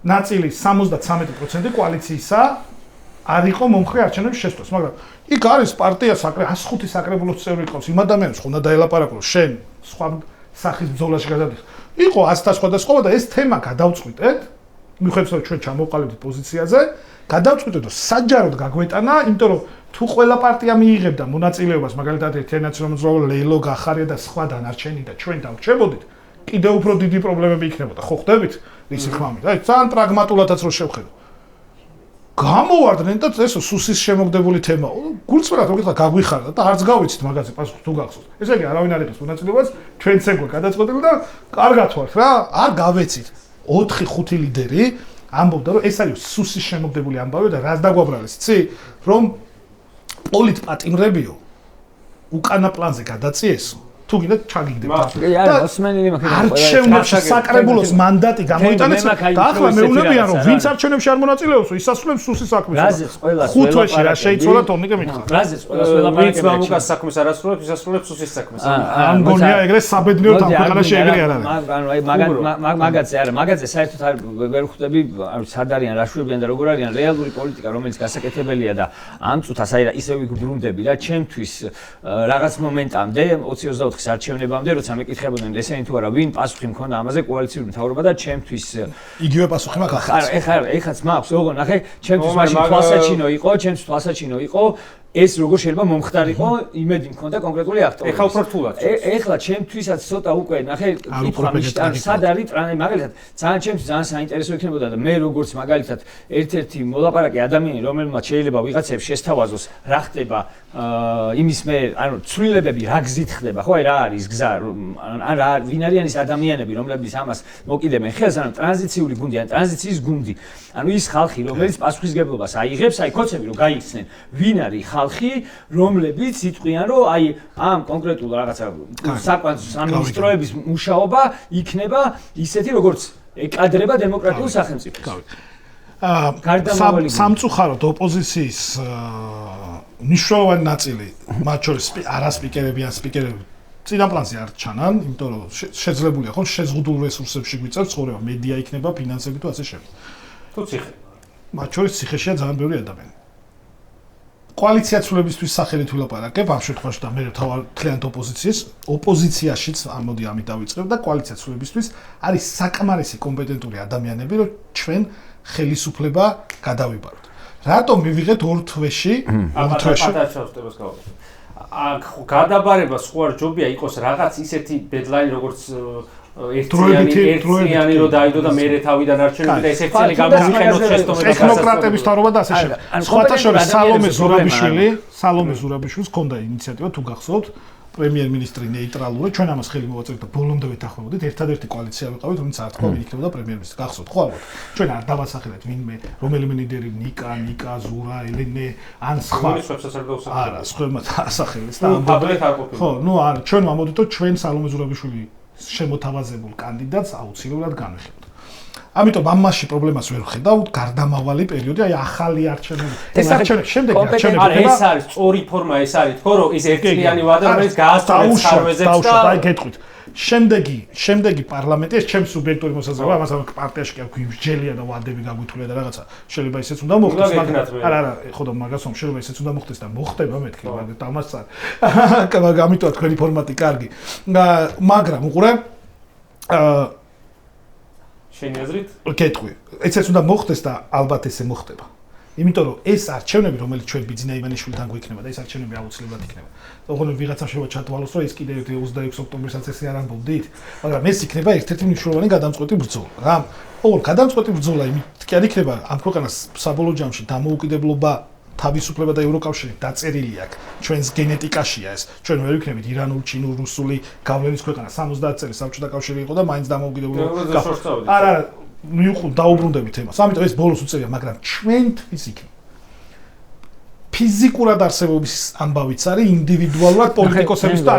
ნაწილი 73% კოალიციისა არ იყო მომხრე არჩევნების შესწრას, მაგრამ იქ არის პარტია 105 საკრებულოს წევრი ყავს, იმ ადამიანებს ხონდა დაელაპარაკო, შენ სხვა სახის ბრძოლაში გადადიხ. იყო 100 სხვადასხვა და ეს თემა გადავწყვიტეთ, მიხედავთ რომ ჩვენ ჩამოვყალიბდით პოზიციაზე, გადავწყვიტეთ რომ საჯაროდ გაგვეტანა, იმიტომ რომ თუ ყველა პარტია მიიღებდა მონაწილეობას, მაგალითად ერთიანი ნაციონალ-მოძრაობა, ლეილო, გახარია და სხვა დანარჩენი და ჩვენ დავრჩებოდით, კიდევ უფრო დიდი პრობლემები იქნებოდა. ხო ხვდებით? რისი ხმამით? აი, ძალიან პრაგმატულადაც რო შევხედო. გამოვარდნენ და ეს სუსის შემოგდებული თემა. გულწრფელად მოგიხარ გაგვიხარდა და არც გავიცით მაგაზე პასუხი თუ გახსოვთ. ესე იგი, არავინ არ იღებს მონაწილეობას, ჩვენც ეგ გადაწყვეტილი და კარგად ვართ რა, არ გავეცით. 4-5 ლიდერი ამბობდა რომ ეს არის სუსის შემოგდებული ამბავი და რას დაგვაბრალეს, იცი? რომ პოლიტპატიმრებიო უკანა პლანზე გადაწიესო. თუ გინდა ჩაგიგდება. არა, მოსმენილი მაქვს. არჩევნებში საკრებულოს მანდატი გამოიტანეს და ახლა მეუბნებიან რომ ვინც არჩევნებში არ მონაწილეობს, ისასრულებს სუსის საქმეს. რაზეც ყველას ხუთვეში რა შეიცვალა თორნიკე მითხრა. რაზეც ყველას ვინც ველაპარაკებია. მამუკას საქმეს არ ასრულებს, ისასრულებს სუსის საქმეს. ამ გონია ეგრე საბედნიეროდ ამ ქვეყანაში ეგრე არ არის. ანუ აი მაგაზე არა, მაგაზე საერთოდ არ ვერ ხვდები, სად არიან, რა შვებიან და როგორ არიან რეალური პოლიტიკა, რომელიც გასაკეთებელია და ამ წუთას აი ისე ვიგბრუნდები რა, ჩემთვის რაღაც მომენტამდე 20-24 არჩევნებამდე როცა მეკითხებოდნენ ესენი თუ არა ვინ პასუხი მქონდა ამაზე კოალიციური მთავრობა და ჩემთვის იგივე პასუხი მაქვს ახლა. ეხაც მაქვს როგორ ნახე ჩემთვის მაშინ თვალსაჩინო იყო ეს როგორ შეიძლება მომხდარიყო იმედი მქონდა კონკრეტული აქტორი. ეხლა უფრო რთულად. ეხლა ჩემთვისაც ცოტა უკვე ნახე კითხვა მიშტარ სად არის ტრანე მაგალითად ძალიან ჩემთვის ძალიან საინტერესო იქნებოდა და მე როგორც მაგალითად ერთ-ერთი მოლაპარაკე ადამიანი რომელმაც შეიძლება ვიღაცებს შესთავაზოს რა ხდება იმის მე ანუ ცვლილებები რა გზით ხდება ხო აი რა არის გზა ან რა ვინ არიან ის ადამიანები რომლებიც ამას მოკიდებენ ხელს ანუ ტრანზიციული გუნდი ან ტრანზიციის გუნდი ანუ ის ხალხი რომელიც პასუხისგებლობას აიღებს აი კოცები რომ გაიხსნენ ვინ არის ხალხი რომლებიც იტყვიან რომ აი ამ კონკრეტულ რაღაცა საკვანძო სამინისტროების მუშაობა იქნება ისეთი როგორც ეკადრება დემოკრატიულ სახელმწიფოს სამწუხაროდ ოპოზიციის მნიშვნელოვანი ნაწილი მათ შორის არასპიკერები ან სპიკერები წინა პლანზე არ ჩანან იმიტომ რომ შეძლებულია ხო შეზღუდულ რესურსებში გვიწევს ცხოვრება მედია იქნება ფინანსები თუ ასე შემდეგ თუ ციხე მათ შორის ციხეშია ძალიან ბევრი ადამიანი კოალიცია ცვლილებისთვის სახელით ვილაპარაკებ ამ შემთხვევაში და მე თლიანად ოპოზიციაშიც ამოდი ამით დავიწყებ და კოალიცია ცვლილებისთვის არის საკმარისი კომპეტენტური ადამიანები რომ ჩვენ ხელისუფლება გადავიბაროთ. რატომ მივიღეთ 2 თვეში? გადაბარება სხვა ჯობია იყოს რაღაც ისეთი დედლაინი როგორც ერთიანი რო დაიდო და მერე თავიდან არჩევნები და ეს ერთ წელი გამოვიყენოთ შეცდომები ტექნოკრატების თავრობა და ასე შემდეგ. სხვათა შორის სალომე ზურაბიშვილს ჰქონდა ინიციატივა თუ გახსოვთ პრემიერ-მინისტრი ნეიტრალური ჩვენ ამას ხელი მოვაწერთ და ბოლომდე ვეთანხმებოდით ერთადერთი კოალიცია ვიყავით რომელიც არ თქვა ვინ იქნებოდა პრემიერ-მინისტრი გახსოვთ ხო ალბათ ჩვენ არ დავასახელეთ ვინმე რომელიმე ლიდერი ნიკა ზურა ელენე ან სხვა არა სხვებმა ასახელეს და ამბობენ ხო ნუ არა ჩვენ ვამოდით რომ ჩვენ სალომე ზურაბიშვილი შემოთავაზებულ კანდიდატს აუცილებლად განვიხილოთ ამიტომ ამაში პრობლემას ვერ ვხედავთ გარდამავალი პერიოდი აი ახალი არჩევნები ეს არჩევნები შემდეგ არჩევნები არა ეს არის სწორი ფორმა ეს არის თქო რომ ის ერთიანი ვადა რომელიც გაასწორებს ხარვეზებს და აი გეტყვით შემდეგი პარლამენტი ეს ჩემს სუბიექტური მოსაზრება, ამას პარტიაში კი აქვს იმსჯელია და ვადები გაგვithულია და რაღაცა შეიძლება ისეც უნდა მოხდეს, მაგრამ ხო და მაგას რომ შეიძლება ისეც უნდა მოხდეს და მოხდება მეთქი, მაგრამ დამასწარ. ამიტომ თქვენი ფორმატი კარგი. მაგრამ უყურე შენი აზრით? კეთხვი. ეცეც უნდა მოხდეს და ალბათ ესე მოხდება. იმიტომ რომ ეს არჩევნები, რომელიც ჩვენ ბიძინა ივანიშვილთან გვიქნება და ეს არჩევნები აუცილებლად იქნება. ოღონდ ვიღაცამ შეიძლება ჩათვალოს, რომ ეს კიდე 26 ოქტომბერსაც ესე არ ამბობდით, მაგრამ ეს იქნება ერთ-ერთი მნიშვნელოვანი გადამწყვეტი ბრძოლა. რა? ოღონდ გადამწყვეტი ბრძოლა იმით კი არ იქნება ამ ქვეყანას საბოლოო ჯამში დამოუკიდებლობა თავისუფლება და ევროკავშირი დაწერილი აქვს. ჩვენს გენეტიკაშია ეს. ჩვენ ვერ ვიქნებით ირანული, ჩინური, რუსული გავლენის ქვეყანა. 70 წელი საბჭოთა კავშირი იყო და მაინც დამოუკიდებლობა. არა, დაუბრუნდებით ემას. ამიტომ ეს ბოლოს უწევია, მაგრამ ჩვენთვის იქნება. ფიზიკურად არსებობის ამბავიც არის ინდივიდუალურად პოლიტიკოსების და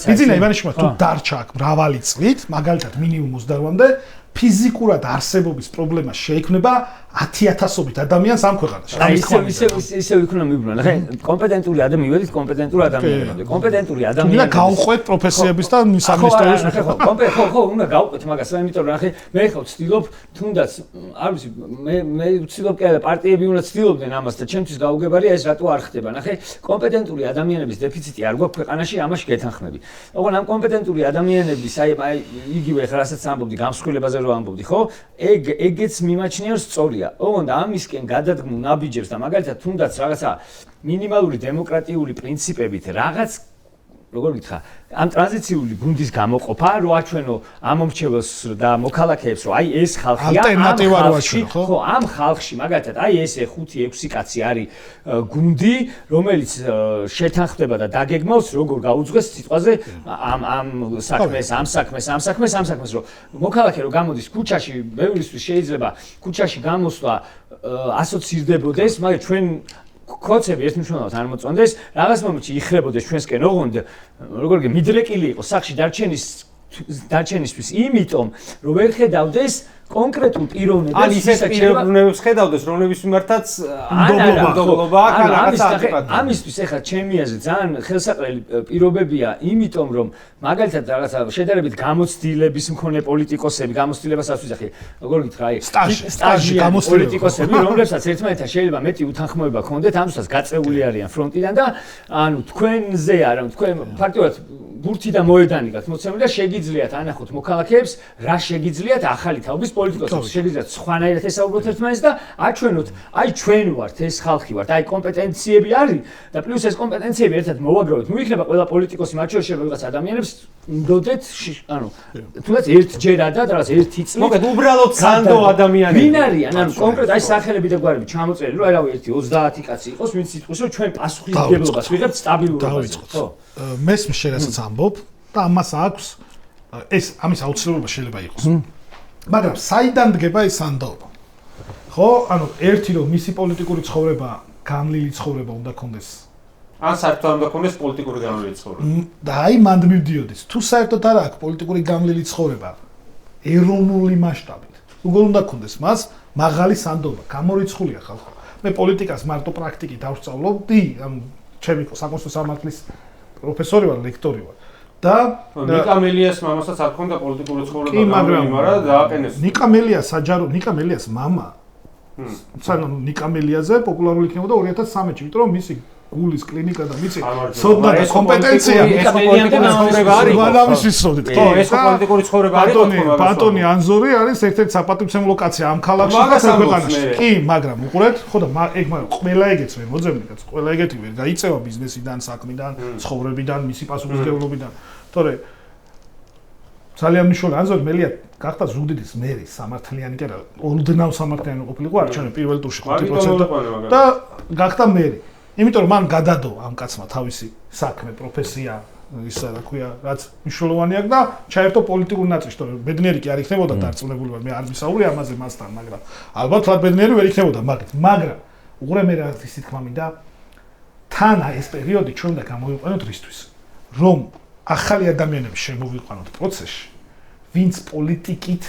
ბიძინა ივანიშვილმა თუ დარჩა აქ მრავალი წლით, მაგალითად მინიმუმ 28-მდე ფიზიკურად არსებობის პრობლემა შეექმნება 10,000-ობით ადამიანს ამ ქვეყანაში. ისე იქნება მიბრუნა. ნახე, კომპეტენტური ადამიანი, მივედით კომპეტენტურ ადამიანებზე. კომპეტენტური ადამიანი. უნდა გავყვეთ პროფესიების და სამინისტროს. ხო, უნდა გავყვეთ მაგას, იმიტომ რომ ნახე, მე ხო ვცდილობ თუნდაც, არ ვიცი, მე ვცდილობ კი არა, პარტიები უნდა ცდილობდნენ ამას და ჩემთვის გაუგებარია ეს რატო არ ხდება. ნახე, კომპეტენტური ადამიანების დეფიციტი არ გვაქვს ქვეყანაში, ამაში გეთანხმები. ოღონდ ამ კომპეტენტური ადამიანების, აი იგივე ხა რასაც ამბობდი, გამსხვილებაზე რომ ამბობდი, ხო? ეგეც მიმაჩნია სწორია. ოღონდ ამისკენ გადადგმულ ნაბიჯებს და მაგალითად თუნდაც რაღაცა მინიმალური დემოკრატიული პრინციპებით რაღაც როგორ გითხრა ამ ტრანზიციული გუნდის გამოყოფა რო აჩვენო ამომრჩეველს და მოქალაქეებს რომ აი ეს ხალხია ალტერნატივა რო აჩვენო ხო ამ ხალხში მაგალითად აი ესე 5-6 კაცი არის გუნდი რომელიც შეთანხმდება და დაგეგმავს როგორ გაუძღვეს სიტყვაზე ამ საქმეს რომ მოქალაქე რო გამოდის ქუჩაში ბევრისთვის შეიძლება ქუჩაში გამოსვლა ასოცირდებოდეს მაგრამ ჩვენ კოცები ერთ მნიშვნელოვნად არ მოწონდეს რაღაც მომენტში იხრებოდეს ჩვენსკენ ოღონდ როგორ იგი მიდრეკილი იყო სახში დარჩენისთვის იმიტომ რომ ვერ ხედავდეს კონკრეტულ პიროვნებას ან ისეთ პიროვნებებს ხედავდეს რომლებიც მიმართაც ნდობლობა აქვს რაღაც ანტიპათია ამისთვის ეხლა ჩემი აზრით ძალიან ხელსაყრელი პირობებია იმიტომ რომ მაგალითად რაღაცა შედარებით გამოცდილების მქონე პოლიტიკოსები გამოცდილებასაც ვიზახი როგორ გითხრა აი სტაჟი პოლიტიკოსები რომლებსაც ერთმანეთთან შეიძლება მეტი უთანხმოება ქონდეთ ამასაც გაწეული არიან ფრონტიდან და ანუ თქვენზე არა თქვენ ფაქტობრივად ბურთი და მოედანი გაქვთ მოცემული და შეგიძლიათ ანახოთ მოქალაქეებს რა შეგიძლიათ ახალი თაობის პოლიტიკოსებს შეგიძლიათ სხვანაირად ესაუბროთ ერთმანეთს და აჩვენოთ აი ჩვენ ვართ ეს ხალხი ვართ აი კომპეტენციები არის და პლუს ეს კომპეტენციები ერთად მოვაგროვეთ ნუ იქნება ყველა პოლიტიკოსი მათ შორის რაღაც ადამიანებს ნდოდეთ ანუ თუნდაც ერთჯერადად რაღაც ერთი წლით მოგეთ უბრალოდ სანდო ადამიანები ვინ არიან ანუ კონკრეტ აი სახელები და გვარები ჩამოწერილი რომ აი რავი ერთი 30 კაცი იყოს ვინც იტყვის რომ ჩვენ პასუხისმგებლობას ვიღებთ სტაბილურობას ხო მესმის შეგასაც ამბობ და ამას აქვს ეს ამის აუცილებლობა შეიძლება იყოს მაგრამ საიდან დგება ეს სანდოობა ხო ანუ ერთი რომ მისი პოლიტიკური ცხოვრება გამლილი ცხოვრება უნდა კონდეს ან საერთოდ უნდა კონდეს პოლიტიკური გამლილი ცხოვრება და აი მანდ მივდიოდეს თუ საერთოდ არ აქვს პოლიტიკური გამლილი ცხოვრება ეროვნული მასშტაბით როგორ უნდა კონდეს მას მაღალი სანდოობა გამორიცხულია ხალხო მე პოლიტიკას მარტო პრაქტიკით არ ვსწავლობდი ანუ ჩემი საკონსულტო სამართლის პროფესორი ვარ ლექტორი ვარ და ნიკამელიას მამასაც არ ქონდა პოლიტიკური ცხოვრება მაგრამ დააყენეს ნიკამელიას მამა სანამ ნიკამელიაზე პოპულარული იქნებოდა 2013-ში იმიტომ რომ მისი გულის კლინიკა და მიცი სოდნა და კომპეტენცია ვანამის ისოდით ხო ეს პოლიტიკური ცხოვრება არის თქო ბატონი ანზორი არის ერთ-ერთი საპატივცემულო კაცი ამ ქალაქში და ქვეყანაში კი მაგრამ უყურეთ ხო და ეგ მაგრამ ყველა ეგეც ვერ მოძებნი კაც ყველა ეგეთი ვერ გაიწევა ბიზნესიდან საქმიდან ცხოვრებიდან მისი პასუხისმგებლობიდან თორე ძალიან მნიშვნელოვანი ანზორი მელია გახდა ზუგდიდის მერი სამართლიანი კი არა ოდნავ სამართლიანი ყოფილიყო არჩევნები პირველ ტურში 5% და გახდა მერი იმიტომ რომ მან გადადო ამ კაცმა თავისი საქმე პროფესია ისა რა ქვია რაც მნიშვნელოვანი აქვს და ჩაერთო პოლიტიკურ ნაწილში თორე ბედნიერი კი არ იქნებოდა დარწმუნებული ვარ მე არ ვისაუბრე ამაზე მასთან მაგრამ ალბათ რა ბედნიერი ვერ იქნებოდა მაგრამ უყურე მე რა ისე თქმა მინდა თან ეს პერიოდი ჩვენ უნდა გამოვიყვანოთ რისთვის რომ ახალი ადამიანები შემოვიყვანოთ პროცესში ვინც პოლიტიკით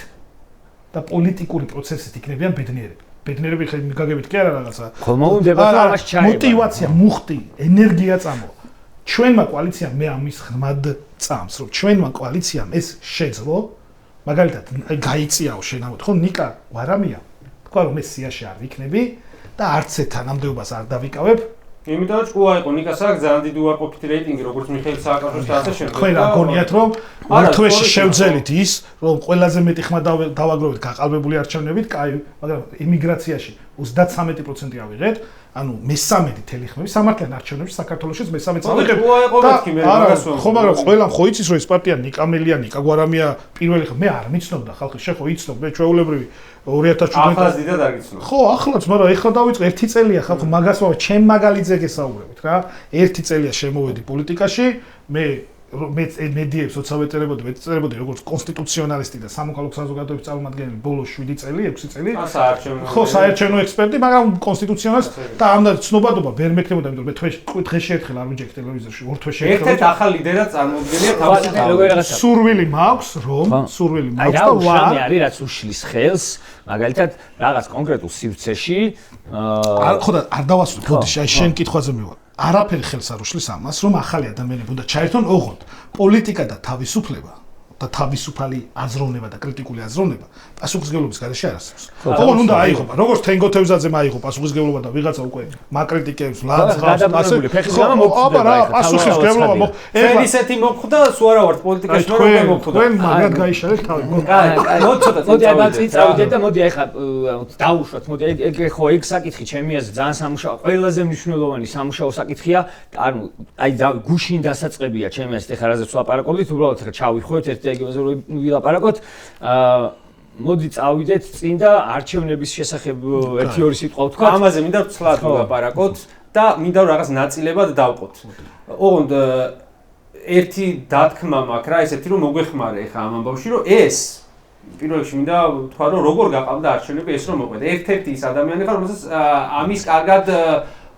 და პოლიტიკური პროცესით იქნებიან ბედნიერები გაგებით კი არა რაღაცა ხომ მოუნდება ამას ჩაება მოტივაცია მუხტი ენერგია წამოვა ჩვენმა კოალიციამ მე ამის ღრმად წამს, რომ ჩვენმა კოალიციამ ეს შეძლო, მაგალითად, გაიწიაო შენავთ, ხო, ნიკა ვარამია, თქვა რომ ეს სიაში არ ვიქნები და არც ერთ თანამდებობას არ დავიკავებ. იმიტომ რომ ჭკუა იყო ნიკას აქ ძალიან დიდი უარყოფითი რეიტინგი, როგორც მიხეილ სააკაშვილს და ასე შემდეგ. თქვენ რა გონიათ რომ ურთვეში შევძელით ის, რომ ყველაზე მეტი ხმა დავაგროვეთ გაყალბებული არჩევნებით, კაი, მაგრამ იმიგრაციაში 33% ავიღეთ, ანუ მე-13 თელი ხმები სამართლიან არჩევნებში საქართველოშიც მე-13 წავიღეთ. ხო, მაგრამ ყველამ ხო იცის რომ ეს პარტია ნიკამელია, ნიკა გვარამია პირველი ხმა მე არ მიცნობდა ხალხი, შეხო იცნობ, მე ჩვეულებრივი 2017 ახლაც დიდად არ გიცნობ. ხო, ახლაც, მაგრამ ეხლა დავიწყე 1 წელია ხალხო მაგას ვარ, ჩემ მაგალითზე გესაუბრებით რა. 1 წელია შემოვედი პოლიტიკაში, მე მედიებს ოცავეწერებოდი, მეწერებოდი როგორც კონსტიტუციონალისტი და სამოქალაქო საზოგადოების წარმომადგენელი ბოლო 7 წელი, 6 წელი. ხო, საერჩევნო ექსპერტი, მაგრამ კონსტიტუციონალისტი და ამდენ ცნობადობა ვერ მექნებოდა, იმიტომ რომ მე დღეში ერთხელ არ ვიჯექ ტელევიზორში, ორ თვეში ერთხელ. ერთ-ერთ ახალ ლიდერად წარმოუდგენია თავისი სურვილი მაქვს, რომ სურვილი მაქვს და ვარ. აი, არის რაც უშლის ხელს, მაგალითად, რაღაც კონკრეტულ სივრცეში, ხო და არ დავასრულე, ბოდიში, აი შენ კითხვაზე მივა. არაფერი ხელს არ უშლის ამას, რომ ახალი ადამიანები უნდა ჩაერთონ, ოღონდ პოლიტიკა და თავისუფლება და თავისუფალი აზროვნება და კრიტიკული აზროვნება პასუხისმგებლობის გარეშე არ არსებობს. ოღონდ უნდა აიღობა, როგორც თენგო თევზაძემ აიღო პასუხისმგებლობა და ვიღაცა უკვე მაკრიტიკებს, ლაძღავს, ასე. აბა რა, პასუხისმგებლობა ესეთი მოხდა, სულ არა ვარ პოლიტიკაში, მაგრამ მოხდა. თქვენ მაგათ გაიშალეთ თავი. მოდი აბა წავიდეთ და მოდი ახლა დავუშვათ, მოდი ეგ ხო ეგ საკითხი ჩემი აზრით ძალიან სამუშაო, ყველაზე მნიშვნელოვანი სამუშაო საკითხია, ანუ აი გუშინ დასაწყებია ჩემი აზრით ახლა რაზეც ვლაპარაკობთ, უბრალოდ ახლა ჩავიხოთ ერთ ეგრევე ვილაპარაკოთ. მოდი წავიდეთ წინ და არჩევნების შესახებ 1-2 სიტყვა ვთქვა. ამაზე მინდა ვცლად ვილაპარაკოთ და მინდა რაღაც ნაწილებად დავყოთ. ოღონდ ერთი დათქმა მაქვს რა, ესეთი რომ მოგვეხმარე ახლა ამ ამბავში, რომ ეს პირველ რიგში მინდა ვთქვა, რომ როგორ გაყავდა არჩევნები ეს რომ მოყვეთ. ერთ-ერთი ის ადამიანი ხარ, რომელსაც ამის კარგად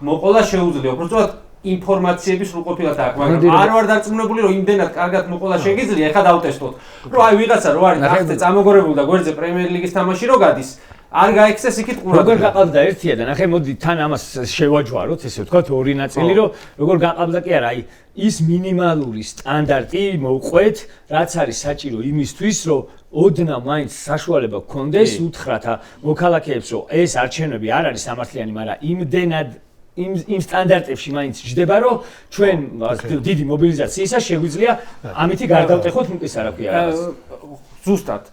მოყოლა შეუძლია. უბრალოდ ინფორმაციების სრულყოფილად აქვს, მაგრამ არ ვარ დარწმუნებული, რომ იმდენად კარგად მოყოლა შეგიძლია, ეხლა დავტესტოთ. რომ აი ვიღაცა რო არის ტახტზე წამოგორებული და გვერდზე პრემიერ ლიგის თამაში რო გადის, არ გაიქცეს იქით ყურად. როგორ გაყავდა ერთია და ნახე მოდი თან ამას შევაჯვაროთ, ესე ვთქვათ, ორი ნაწილი, რომ როგორ გაყავდა კი არა, აი ის მინიმალური სტანდარტი მოვყვეთ, რაც არის საჭირო იმისთვის, რომ ოდნა მაინც საშუალება გქონდეს უთხრათ მოქალაქეებს, რომ ეს არჩევნები არ არის სამართლიანი, მაგრამ იმდენად იმ სტანდარტებში მაინც ჯდება, რომ ჩვენ დიდი მობილიზაციისა შეგვიძლია ამითი გარდავტეხოთ მტკის არაფერი არის. ზუსტად.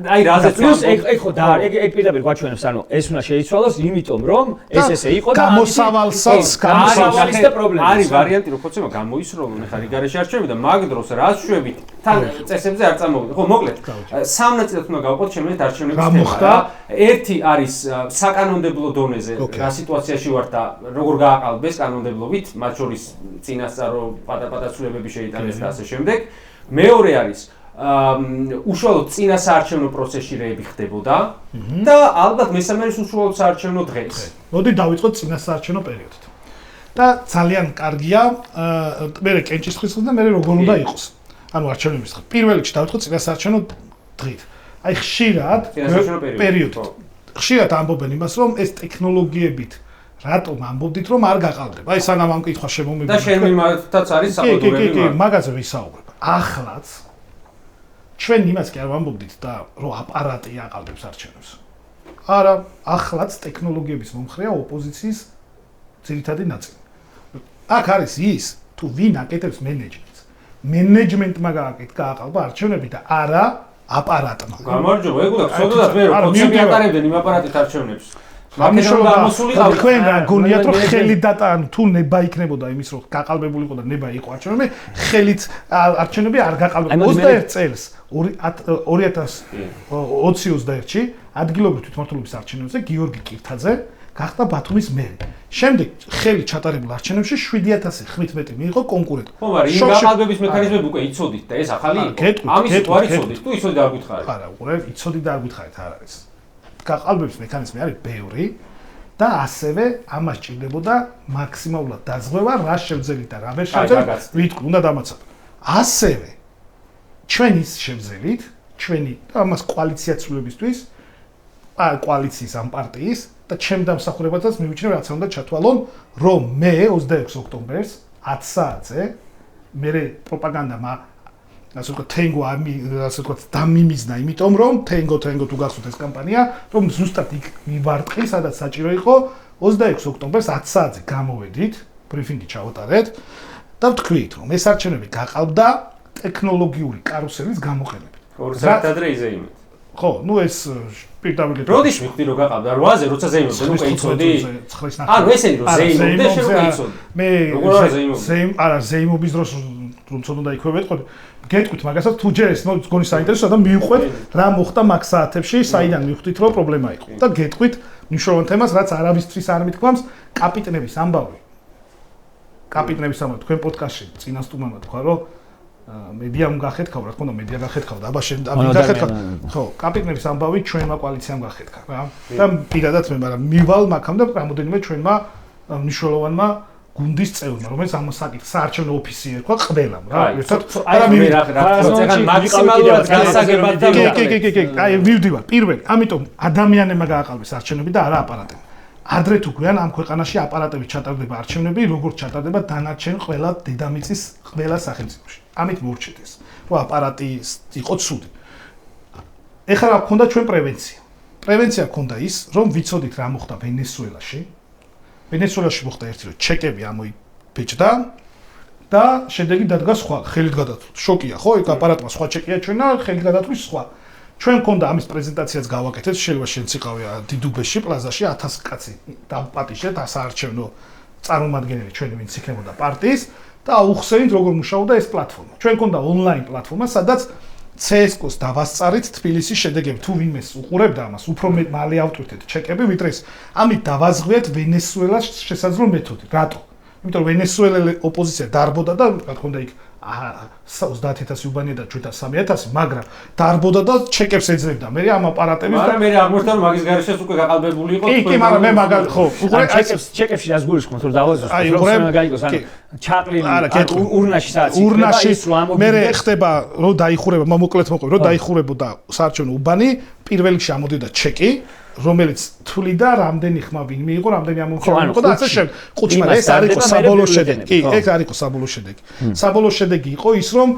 აი რაზეც პლუს ეგ ხო და ეგ პირდაპირ გვაჩვენებს, ანუ ეს უნდა შეიცვალოს, იმიტომ რომ ეს ესე იყო და გამოსავალსაც გამოსავალის და პრობლემის. არის ვარიანტი, რომ ხოცება გამოისროლონ ხარ იგარეში არჩევნები და მაგ დროს რაც შვებით თან წესებზე არ წამოვიდა. ხო, მოკლედ. სამ ნაწილად უნდა გავყოთ ჩემი არჩევნების თემა. ერთი არის საკანონმდებლო დონეზე, რა სიტუაციაში ვართ და როგორ გააყალბეს კანონმდებლობით, მათ შორის წინასწარო პატარ-პატარ ცვლილებები შეიტანეს და ასე შემდეგ. მეორე არის უშუალოდ წინა საარჩევნო პროცესში რეები ხდებოდა და ალბათ მესამე არის უშუალოდ საარჩევნო დღეს. მოდი დავიწყოთ წინა საარჩევნო პერიოდით. და ძალიან კარგია, მე კენჭისყრის და მე როგორ უნდა იყოს. ანუ არჩევნების დღე. პირველ რიგში დავიწყოთ წინა საარჩევნო დღით. აი ხშირად პერიოდით. ხშირად ამბობენ იმას, რომ ეს ტექნოლოგიებით რატომ ამბობდით, რომ არ გაყალბდება. აი სანამ ამ კითხვა შემომიდგება. და შენ მიმართაც არის საყურებელი. კი, მაგაზე ვისაუბრებ. ახლაც ჩვენ იმას კი არ ვამბობდით და რომ აპარატი აყალბებს არჩევნებს. არა, ახლაც ტექნოლოგიების მომხრეა ოპოზიციის ძირითადი ნაწილი. აქ არის ის, თუ ვინ აკეთებს მენეჯმენტს. მენეჯმენტმა გააყალბა არჩევნები და არა აპარატმა. გამარჯობა, ეგ უნდა ხსოვდათ მე რომ პროცესი ატარებდნენ იმ აპარატით არჩევნებს. თქვენ რა გონიათ რომ ხელი დატან თუ ნება იქნებოდა იმის რომ გაყალბებულიყო და ნება იყო არჩევნები, ხელით არჩევნები არ გაყალბებულა 21 წელს 2021-ში ადგილობრივ თვითმმართველობის არჩევნებზე გიორგი კირთაძე გახდა ბათუმის მერი. შემდეგ ხელი ჩატარებულ არჩევნებში 7015 მიიღო კონკურენტი. ხო, მაგრამ იმ გაყალბების მექანიზმები უკვე იცოდით და ეს ახალი იყო. ამის თუ არ იცოდით, თუ იცოდით არ გითხარით. არა, უყურე, იცოდით და არ გითხარით, არ არის. გაყალბების მექანიზმი არის ბევრი და ასევე ამას ჭირდებოდა მაქსიმალურად დაზღვევა, რა შევძელით და რა ვერ შევძელით, ვიტყვი, უნდა დამაცადო. ასევე ჩვენი შევძელით, ჩვენი ამას კოალიციაცულებისთვის, კოალიციის ამ პარტიის და ჩემ დამსახურებასაც მივიჩნევ, რაც უნდა ჩათვალონ, რომ მე 26 ოქტომბერს 10 საათზე მე პროპაგანდამ ასე ვთქვათ, თენგო ასე ვთქვათ, დამიმიზნა, იმიტომ რომ თენგო თუ გახსოვთ ეს კამპანია, რომ ზუსტად იქ მივარტყი, სადაც საჭირო იყო 26 ოქტომბერს 10 საათზე გამოვედით, ბრიფინგი ჩავატარეთ და ვთქვით, რომ ეს არჩევნები გაყავდა ტექნოლოგიური კარუსელის გამოყენებით. 2 საათი ადრე იზეიმეთ. ხო, ნუ ეს პირდაპირ როდის მივხვდი რომ გაყავდა 8-ზე, როცა ზეიმობდი, უკვე იცოდი. ანუ ესენი რომ ზეიმობდი, შენ უკვე იცოდი. მე ზეიმობის დროს რომ ცოტა იქვე ვეთყოდი. გეტყვით მაგასაც თუ ჯერ ეს გონი საინტერესოა და მივხვდეთ რა მოხდა მაგ საათებში, საიდან მივხვდით რომ პრობლემა იყო. და გეტყვით მნიშვნელოვან თემას, რაც არავისთვის არ მithქვამს, კაპიტნების ამბავი. კაპიტნების ამბავი თქვენ პოდკასტში წინასწარმეტყველმა თქვა რომ მედიამ გახეთქავ, რა თქმა უნდა მედია გახეთქავდა, აბა შენ გახეთქავ. ხო, კაპიტნების ამბავი ჩვენმა კოალიციამ გახეთქა რა. და პირადად მე, მაგრამ მივალ მაგამ და რამოდენიმე ჩვენმა მნიშვნელოვანმა გუნდის წევრმა, რომელიც ამ საკითხს საარჩევნო ოფისი ერქვა ყველამ რა. ერთად არა მე რა წეგან მაქსიმალურად გასაგებად და აი მივდივარ პირველი, ამიტომ ადამიანებმა გააყალბეს არჩევნები და არა აპარატები. ადრე თუ გვიან ამ ქვეყანაში აპარატები ჩატარდება არჩევნები, როგორც ჩატარდება დანარჩენ ყველა დედამიწის ყველა სახელმწიფოში. ამით მოვრჩეთ ეს, რომ აპარატი იყო ცუდი. ეხლა რა გქონდა ჩვენ პრევენცია. პრევენცია გქონდა ის, რომ ვიცოდით რა მოხდა ვენესუელაში. ვენესუელაში მოხდა ერთი რომ ჩეკები ამოიბეჭდა და შედეგი დადგა სხვა, ხელით გადათვლა. შოკია, ხო? იქ აპარატმა სხვა ჩეკია ჩვენა, ხელით გადათვლის სხვა. ჩვენ მქონდა ამის პრეზენტაციაც გავაკეთეთ, შეიძლება შენც იყავი დიდუბეში, პლაზაში 1000 კაცი დავპატიჟეთ ასაარჩევნო წარმომადგენელი ჩვენი ვინც იქნებოდა პარტიის და აუხსენით როგორ მუშაობდა ეს პლატფორმა. ჩვენ მქონდა ონლაინ პლატფორმა, სადაც CSGO-ს დავასწარით თბილისის შედეგები, თუ ვინმეს უყურებდა ამას, უფრო მალე ავტვირთეთ ჩეკები, ვიდრე ეს. ამით დავაზღვიეთ ვენესუელას შესაძლო მეთოდი. რატო? იმიტომ რომ ვენესუელელი ოპოზიცია დარბოდა და რა თქმა უნდა იქ 30000 უბანია და ჩვენთან 3000, მაგრამ დარბოდა და ჩეკებს ეძებდა. მე ამ აპარატების და მე აღმოჩნდა რომ მაგის გარშეც უკვე გაყალბებული იყო. კი, მაგრამ მე მაგალ ხო, უყურე ჩეკებში რას გულისხმობთ რომ დავაზუსტოთ, რომ გაიგოს, ანუ ჩაყლილი ურნაში სადაც ურნაში მე ხდება რომ დაიხურება, მოკლედ მოყვი, რომ დაიხურებოდა საარჩევნო უბანი, პირველ რიგში ამოდიოდა ჩეკი რომელიც თვლიდა რამდენი ხმა ვინ მიიღო, რამდენი ამომრჩეველი იყო და ასე შემდეგ. ყუჩმა ეს არ იყო საბოლოო შედეგი. კი, ეს არ იყო საბოლოო შედეგი. საბოლოო შედეგი იყო ის, რომ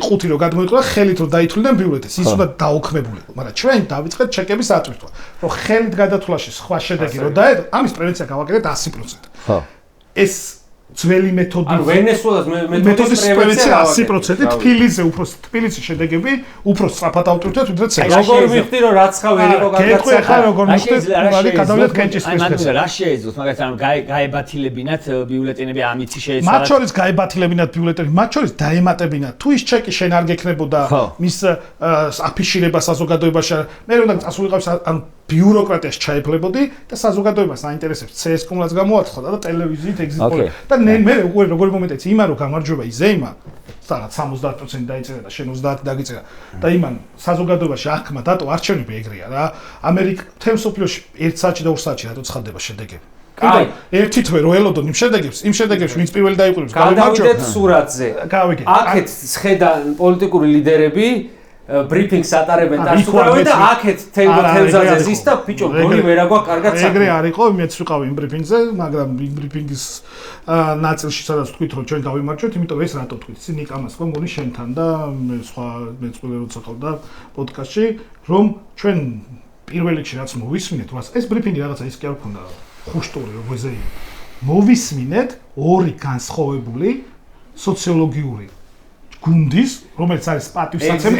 ყუთი რომ გადმოიყრა, ხელით რომ დაითვლიდნენ ბიულეტენს, ის უნდა დაუქმებულიყო. მაგრამ ჩვენ დავიწყეთ ჩეკების ატვირთვა. რომ ხელით გადათვლაში სხვა შედეგი რომ დაედო, ამის პრევენცია გავაკეთეთ 100%. ხო. ეს ძველი მეთოდი. ანუ ვენესუელას მეთოდის პრევენცია 100%, თბილისზე უფრო თბილისის შედეგები უფრო სწრაფად ავტვირთეთ, ვიდრე CSGO. როგორ ვიხდი რომ რაც ხა ვერ იყო გაკეთე. ხა როგორ ვიხდი, მაგალითად გადავლეთ კენჭის პრესს. რა შეეძლოთ, მაგალითად ანუ გაებათილებინათ ბიულეტენები ამითი შეეცვალათ. მათ შორის გაებათილებინათ ბიულეტენები, მათ შორის დაემატებინათ. თუ ის ჩეკი შენ არ გექნებოდა მის აფიშირება საზოგადოებაში, მე უნდა წასულიყავს ანუ ბიუროკრატიას ჩაეფლებოდი და საზოგადოებას აინტერესებს CSGO-მაც გამოაცხადა და ტელევიზიით ეგზიტ-პოლი. და მე უკვე როგორი მომენტიც იმან რომ გამარჯვება იზეიმა, სადაც 70% დაიწერა და შენ 30 დაგიწერა და იმან საზოგადოებაში აღქმა დატო არჩევნები ეგრეა რა. ამერიკა თემ სოფლიოში 1 საათში და 2 საათში რატო ცხადდება შედეგები. აი, ერთი თვე რო ელოდონ იმ შედეგებს ვინც პირველი დაიყურებს, გავიმარჯვებთ სურათზე. გავიგე. აქეთ ხედან პოლიტიკური ლიდერები ბრიფინგს ატარებენ დასწრებენ და აქეთ თევზაზე ზის და ბიჭო გონი ვერა გვაქვს კარგად საქმე. ეგრე არ იყო, მეც ვიყავი იმ ბრიფინგზე, მაგრამ იმ ბრიფინგის ნაწილში სადაც თქვით რომ ჩვენ გავიმარჯვეთ, იმიტომ ეს რატო თქვით? ნიკამას ხო მგონი შენთან და მე სხვა მეწყვილე როცა ყავდა პოდკასტში, რომ ჩვენ პირველ რიგში რაც მოვისმინეთ, ეს ბრიფინგი რაღაცა ის კი არ ქონდა ხუშტური როგორზე მოვისმინეთ ორი განსხვავებული სოციოლოგიური გუნდის, რომელიც არის პატივსაცემი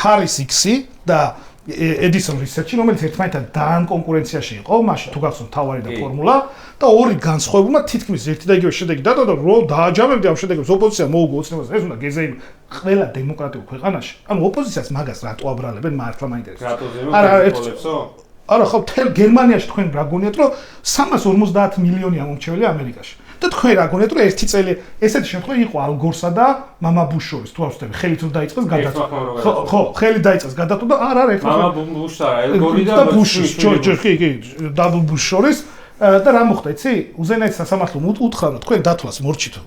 ჰარის იქსი და ედისონ რისერჩი, რომელიც ერთმანეთთან ძალიან კონკურენციაში იყო, მაშინ თუ გახსოვთ თავარი და ფორმულა და ორი განსხვავებულმა თითქმის ერთი და იგივე შედეგი დადო და რო დააჯამებდი ამ შედეგებს ოპოზიცია მოუგო ოცნებას, ეს უნდა გეზეიმ ყველა დემოკრატიულ ქვეყანაში. ანუ ოპოზიციას მაგას რატო აბრალებენ მართლა მაინტერესებს. არა, ხო, თელ გერმანიაში თქვენ რა გონიათ, რომ 350 მილიონი ამომრჩეველი ამერიკაში. და თქვენ რა გონიათ, რომ ერთი წელი ესეთი შემთხვევა იყო ალგორსა და მამა ბუშ შორის, თუ ავსწრები, ხელით რომ დაიწყეს გადათვლა. ხო, ხელით დაიწყეს გადათვლა და არა, ერთხელ მამა ბუშ არა, ელგორი და ბუშის, კი, დაბლ ბუშ შორის და რა მოხდა, იცი? უზენაეს სასამართლომ უთხრა, რომ თქვენ დათვლას მორჩითო.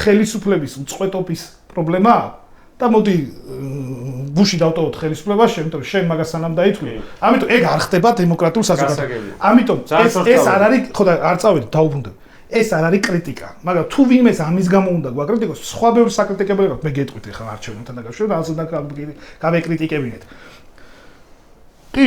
ხელისუფლების უწყვეტობის პრობლემაა და მოდი ბუში დავტოვოთ ხელისუფლებაში, იმიტომ რომ შენ მაგას სანამ დაითვლი. ამიტომ ეგ არ ხდება დემოკრატიულ საზოგადოებაში. ამიტომ ეს არ არის, ხო და არ წავედი, დაუბრუნდები. ეს არ არის კრიტიკა, მაგრამ თუ ვინმეს ამის გამო უნდა გვაკრიტიკოს, სხვა ბევრი საკრიტიკებელი აქვს, მე გეტყვით ახლა არჩევნებთან დაკავშირებით, რაღაცა გავეკრიტიკებინეთ. კი,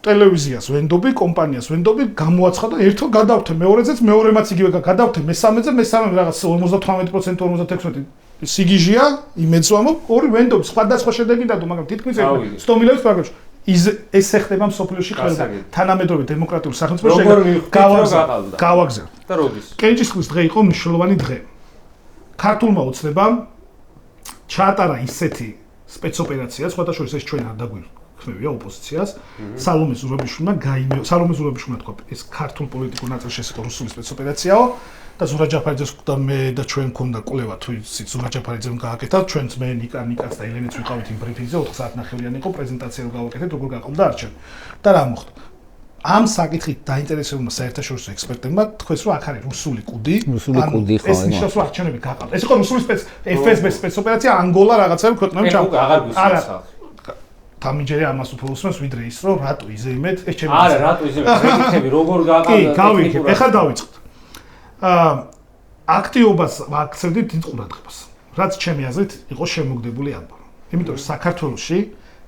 ტელევიზიას ვენდობი, კომპანიას ვენდობი, გამოაცხადა ერთო გადავთე მეორეზეც, მეორემაც იგივე გადავთე მესამეზე, მესამე რაღაც 58% 56 სიგიჟია, იმედს ვამბობ, ორი ვენდობი, სხვადასხვა შედეგი დადო, მაგრამ თითქმის 100 მილიონის პროგრამაში. ეს ეხება მსოფლიოში ყველა თანამედროვე დემოკრატიული სახელმწიფოში გავაგზავნე. და როდის? კენჭისყრის დღე იყო მნიშვნელოვანი დღე. ქართულმა ოცნებამ ჩაატარა ისეთი სპეცოპერაცია, სხვათა შორის ეს ჩვენ არ დაგვირქმევია ოპოზიციას. სალომე ზურაბიშვილმა თქვა, ეს ქართულ პოლიტიკურ ნაწილში ეს იყო რუსული სპეცოპერაციაო და ზურაბ ჯაფარიძეს და მე და ჩვენ გქონდა კვლევა თუ იცით ზურაბ ჯაფარიძემ გააკეთა ჩვენც მე ნიკაც და ელენეც ვიყავით იმ ბრიფინგზე 4 საათნახევრიანი იყო პრეზენტაცია რომ გავაკეთეთ როგორ გაყოლდა არჩევნი და რა მოხდა ამ საკითხით დაინტერესებულმა საერთაშორისო ექსპერტებმა თქვეს რომ აქ არის რუსული კუდი ეს ნიშნავს რომ არჩევნები გაყალდა ეს იყო რუსული FSB სპეცოპერაცია ანგოლა რაღაცები ქვეყნები ჩავარდა თამიჯერე ამას უფრო უსმენს ვიდრე ის რომ რატო იზეიმეთ ეს ჩემი არა რატო იზეიმეთ კრიტიკები როგორ გაყალდა კი გავიქებ ეხლა დავიწყოთ აქტიობას აქცევდით დიდ ყურადღებას. რაც ჩემი აზრით იყო შემოგდებული ამბავი. იმიტომ რომ საქართველოში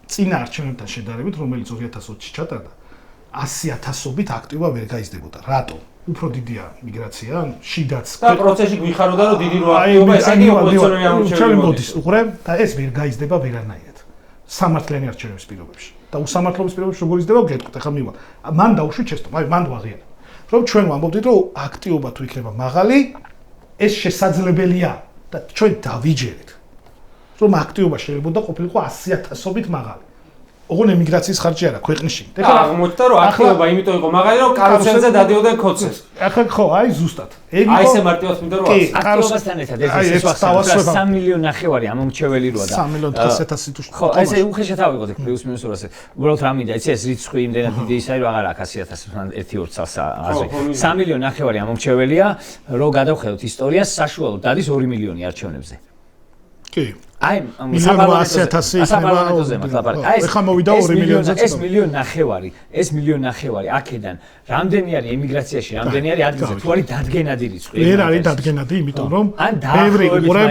წინა არჩევნებთან შედარებით, რომელიც 2020-ში ჩატარდა, 100,000-ობით აქტიობა ვერ გაიზრდებოდა. რატო? უფრო დიდია მიგრაცია, შიდაც. და პროცესში გვიხაროდა რომ დიდი აქტიობა ესე იგი ოპოზიციონერი ამორჩეველი მოდის. უყურე და ეს ვერ გაიზრდება ვერანაირად. სამართლიანი არჩევნების პირობებში. და უსამართლობის პირობებში როგორ იზრდება, გეტყვით, ახლა მივა. მან დაუშვით ჩესტო, მან ვაღიარებ. რომ ჩვენ ვამბობდით რომ აქტიობა თუ იქნება მაღალი ეს შესაძლებელია და ჩვენ დავიჯერეთ რომ აქტიობა შეიძლება ყოფილიყო 100,000-ობით მაღალი. ოღონდ ემიგრაციის ხარჯი არა ქვეყნში. ეხლა აღმოჩნდა რომ აქტიობა იმიტომ იყო მაღალი რომ კარუსელზე დადიოდნენ ქოცეს. ახლა ხო, აი ზუსტად. აი ესე მარტივად მინდა რომ აქტიობასთან ერთად ეს 3 მილიონი ნახევარი ამომრჩეველი როა და 3 მილიონი 900 თუ ხო, ესე უხეშად ავიღოთ ეგ პლუს მინუს 200. უბრალოდ რა მინდა, იცი ეს რიცხვი იმდენად დიდი ისაა რომ აღარ აქვს 100,000 1-2 წელს აზრი. 3 მილიონი ნახევარი ამომრჩეველია, რო გადავხედოთ ისტორიას, საშუალოდ დადის 2 მილიონი არჩევნებზე. კი. აი, საპარლამენტოზე მოგლაპარაკე. ეხლა მოვიდა 2 მილიონზე. ეს მილიონი ნახევარი აქედან რამდენი არის ემიგრაციაში, რამდენი არის ადგილზე, თუ არის დადგენადი რიცხვი. ვერ არის დადგენადი, იმიტომ რომ ბევრი უყურებ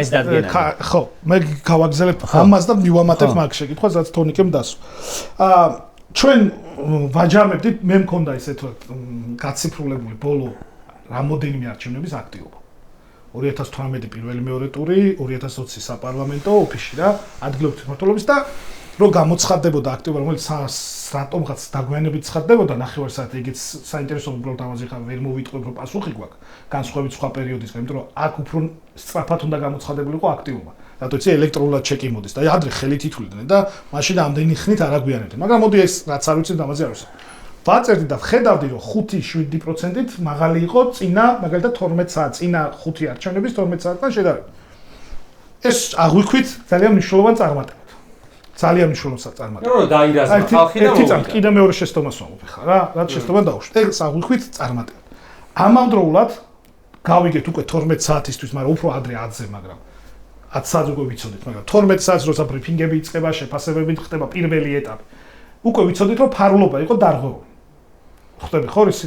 ხო, მე გავაგზავნებ ამას და მივამატებ მაგ შეკითხვას, რაც თონიკემ დასვა. ჩვენ ვაჯამებდით, მე მქონდა ესე თუ გაციფრულებული ბოლო რამოდენიმე არჩევნების აქტიობა. 2018 პირველი მეორე ტური, 2020 საპარლამენტო ოფისში რა, ადგილობრივი მმართველობის და რო გამოცხადდებოდა აქტიობა, რომელიც რატომღაც დაგვიანებით ცხადდებოდა, ნახევარ საათი ეგეც საინტერესო უბრალოდ ამაზე ხარ ვერ მოვიტყვებ რომ პასუხი გვაქვს, განსხვავებით სხვა პერიოდისგან, იმიტომ რომ აქ უფრო სწრაფად უნდა გამოცხადებულიყო აქტიობა. რატო იცი ელექტრონულად ჩეკი მოდის და ადრე ხელით ითვლიდნენ და მაშინ ამდენი ხნით არ აგვიანებდნენ. მაგრამ მოდი ეს რაც არ ვიცით ამაზე არ ვიცი. ვაწერდი და ხედავდი რომ 5-7%-ით მაღალი იყო წინა, მაგალითად 12 საათ წინა 5 არჩევნების 12 საათთან შედარებით. ეს აღვიქვით ძალიან მნიშვნელოვან წარმატებად. ძალიან მნიშვნელოვან წარმატებად. რომ დაირაზმა ხალხი და მოვიდა. კიდე მეორე შეცდომას ვამბობ ხა რა, რაც შეცდომა დაუშვით. ეს აღვიქვით წარმატებად. ამავდროულად გავიგეთ უკვე 12 საათისთვის, მაგრამ უფრო ადრე 10-ზე, მაგრამ 10 საათს უკვე ვიცოდით, მაგრამ 12 საათს როცა ბრიფინგები იწყება, შეფასებები ხდება პირველი ეტაპი. უკვე ვიცოდით რომ ფარულობა იყო დარღვეული. ხვდები ხო ის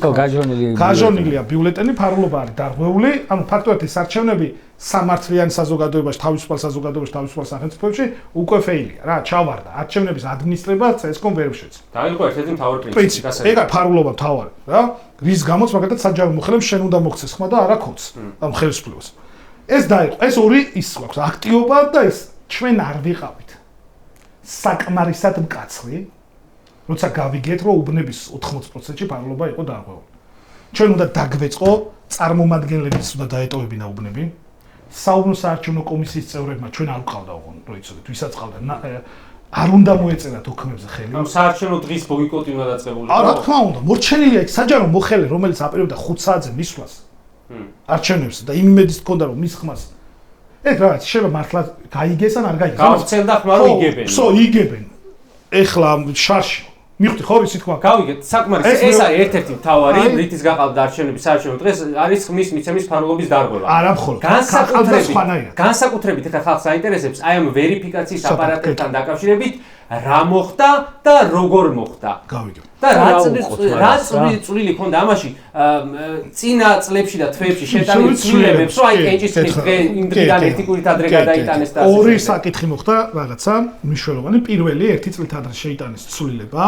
გაჟონილია ბიულეტენი ფარულობა არის დარღვეული, ანუ ფაქტობრივად ეს არჩევნები სამართლიან საზოგადოებაში, თავისუფალ საზოგადოებაში, თავისუფალ სახელმწიფოებში უკვე ფეილია რა, ჩავარდა. არჩევნების ადმინისტრება CSGO-მ ვერ შეეძლო. დაიღო ერთ-ერთი მთავარი პრინციპი, ასე. ეგ ფარულობა მთავარი, რა. რის გამოც მაგალითად საჯარო მოხელემ შენ უნდა მოხდეს ხმა და არა ქოც. ამ ხელისუფლებას. ეს დაიყო, ეს ორი ის გვაქვს, აქტიობა და ეს ჩვენ არ ვიყავით. საკმარისად მკაცრი როცა გავიგეთ, რომ უბნების 80%-ში ფარულობა იყო დარღვეული. ჩვენ უნდა დაგვეწყო წარმომადგენლებიც უნდა დაეტოვებინა უბნები. საუბნო საარჩევნო კომისიის წევრებმა ჩვენ არ ვყავდა ოღონდ, რო იცოდეთ, ვისაც ყავდა. არ უნდა მოეწერათ ოქმებზე ხელი. ამ საარჩევნო დღის ბოიკოტი უნდა დაწყებულიყო. რა თქმა უნდა, მორჩენილია იქ საჯარო მოხელე, რომელიც აპირებდა 5 საათზე მისვლას. არჩევნებს და იმ იმედით ჰქონდა, რომ მის ხმას ეგ რაღაც შეიძლება მართლა გაიგეს ან არ გაიგეს. გავცელდა ხმა რომ იგებენ. ხო, იგებენ. ეხლა შარში მიხდი ხო ისი თქვა გავიგეთ საკმარის ეს არის ერთ-ერთი მთავარი რითიც გაყალბდა არჩევნების საარჩევნო დღეს არის ხმის მიცემის ფარულობის დარღვევა არა მხოლოდ განსაკუთრებით ეხლა ხალხს აინტერესებს აი ამ ვერიფიკაციის აპარატებთან დაკავშირებით რა მოხდა და როგორ მოხდა. გავიგე. და რა წვლილი ქონდა ამაში წინა წლებში და თვეებში შეტანილი ცვლილებებს, რომ აი კენჭის დღე იმ დღიდან ერთი კვირით ადრე გადაიტანეს და ორი საკითხი მოხდა რაღაცა მნიშვნელოვანი. პირველი ერთი წლით ადრე შეიტანეს ცვლილება,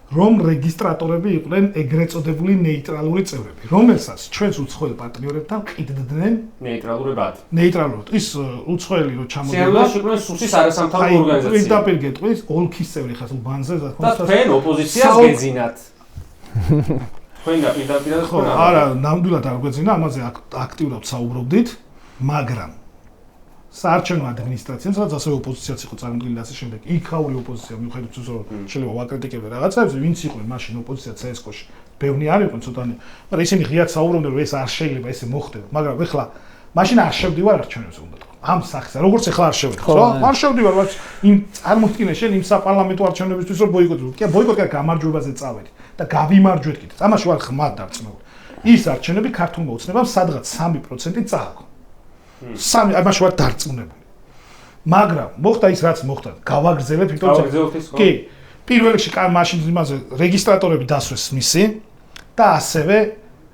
რომ რეგისტრატორები იყვნენ ეგრეთ წოდებული ნეიტრალური წევრები, რომელსაც ჩვენს უცხოელ პარტნიორებთან ყიდდნენ ნეიტრალურებად. ნეიტრალურად. ის უცხოელი რო ჩამოდება. სერიოზულად იყვნენ სუსის არასამთავრობო ორგანიზაცია. პირდაპირ გეტყვის ოლქის წევრი ხარ უბანზე და თქვენ ოპოზიციას გეძინათ. თქვენ პირდაპირ ხო, არა, ნამდვილად არ გვეძინა, ამაზე აქტიურად საუბრობდით, მაგრამ საარჩევნო ადმინისტრაციამ, სადაც ასევე ოპოზიციაც იყო წარმოდგენილი და ასე შემდეგ, იქაური ოპოზიცია მიუხედავად იმისა, რომ შეიძლება ვაკრიტიკებდე რაღაცებს, ვინც იყვნენ მაშინ ოპოზიცია CSKO-ში, ბევრი არ იყვნენ ცოტანი, მაგრამ ისინი ღიად საუბრობდნენ, რომ ეს არ შეიძლება ესე მოხდება, მაგრამ ეხლა მაშინ არ შევდივარ არჩევნებზე უნდა თქვა. ამ სახეზე, როგორც ეხლა არ შევდივარ, ხო? არ შევდივარ, բայց იმ წარმოსკინე შენ იმ საპარლამენტო არჩევნებისთვის რომ ბოიკოტი. კი, ბოიკოტი არ გამარჯვებაზე წავედი და გავიმარჯვეთ კიდე. ამაში ვარ ხმად დარწმუნებული. ის არჩევნები ქართულმა ოცნებამ სადღაც 3% წააგო. ამაში ვარ დარწმუნებული. მაგრამ მოხდა ის რაც მოხდა. გავაგრძელებ თვითონ. კი. პირველ რიგში მაშინ იმაზე რეგისტრატორები დასვეს მისი და ასევე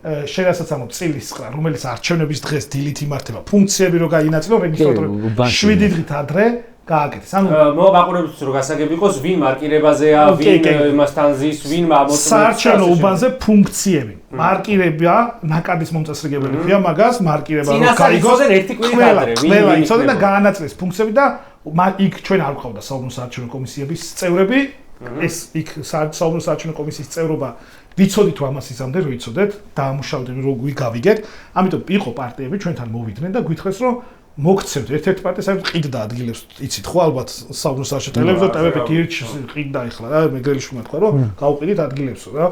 შენასაც ამო წილისყრა, რომელიც არჩევნების დღეს დილით იმართება, ფუნქციები რო გაინაწილო რეგისტრატორები 7 დღით ადრე გააკეთეს. ანუ მოვაყურებთ რომ გასაგები იყოს, ვინ მარკირებაზეა, ვინ იმასთან ზის, ვინ ამოწმებს. საარჩევნო უბანზე ფუნქციები. მარკირება, ნაკადის მომწესრიგებელი ქვია მაგას, მარკირება რო გაიგოს ერთი კვირით ადრე, ყველა იცოდა და გაანაწილეს ფუნქციები და იქ ჩვენ არ გვყავდა საუბრობ საარჩევნო კომისიების წევრები. ეს იქ საუბრობ საარჩევნო კომისიის წევრობა ვიცოდით რომ ამას იზამდე რო იცოდეთ, დაამუშავდით რომ გავიგეთ. ამიტომ იყო პარტიები ჩვენთან მოვიდნენ და გვითხრეს რომ მოგცემთ ერთ-ერთი პარტია საერთოდ ყიდდა ადგილებს, იცით ხო ალბათ საუბრობ საარჩევნო ტელევიზორ TV გირჩი ყიდდა ეხლა რა მეგრელიშვილმა თქვა რომ გავყიდით ადგილებსო რა.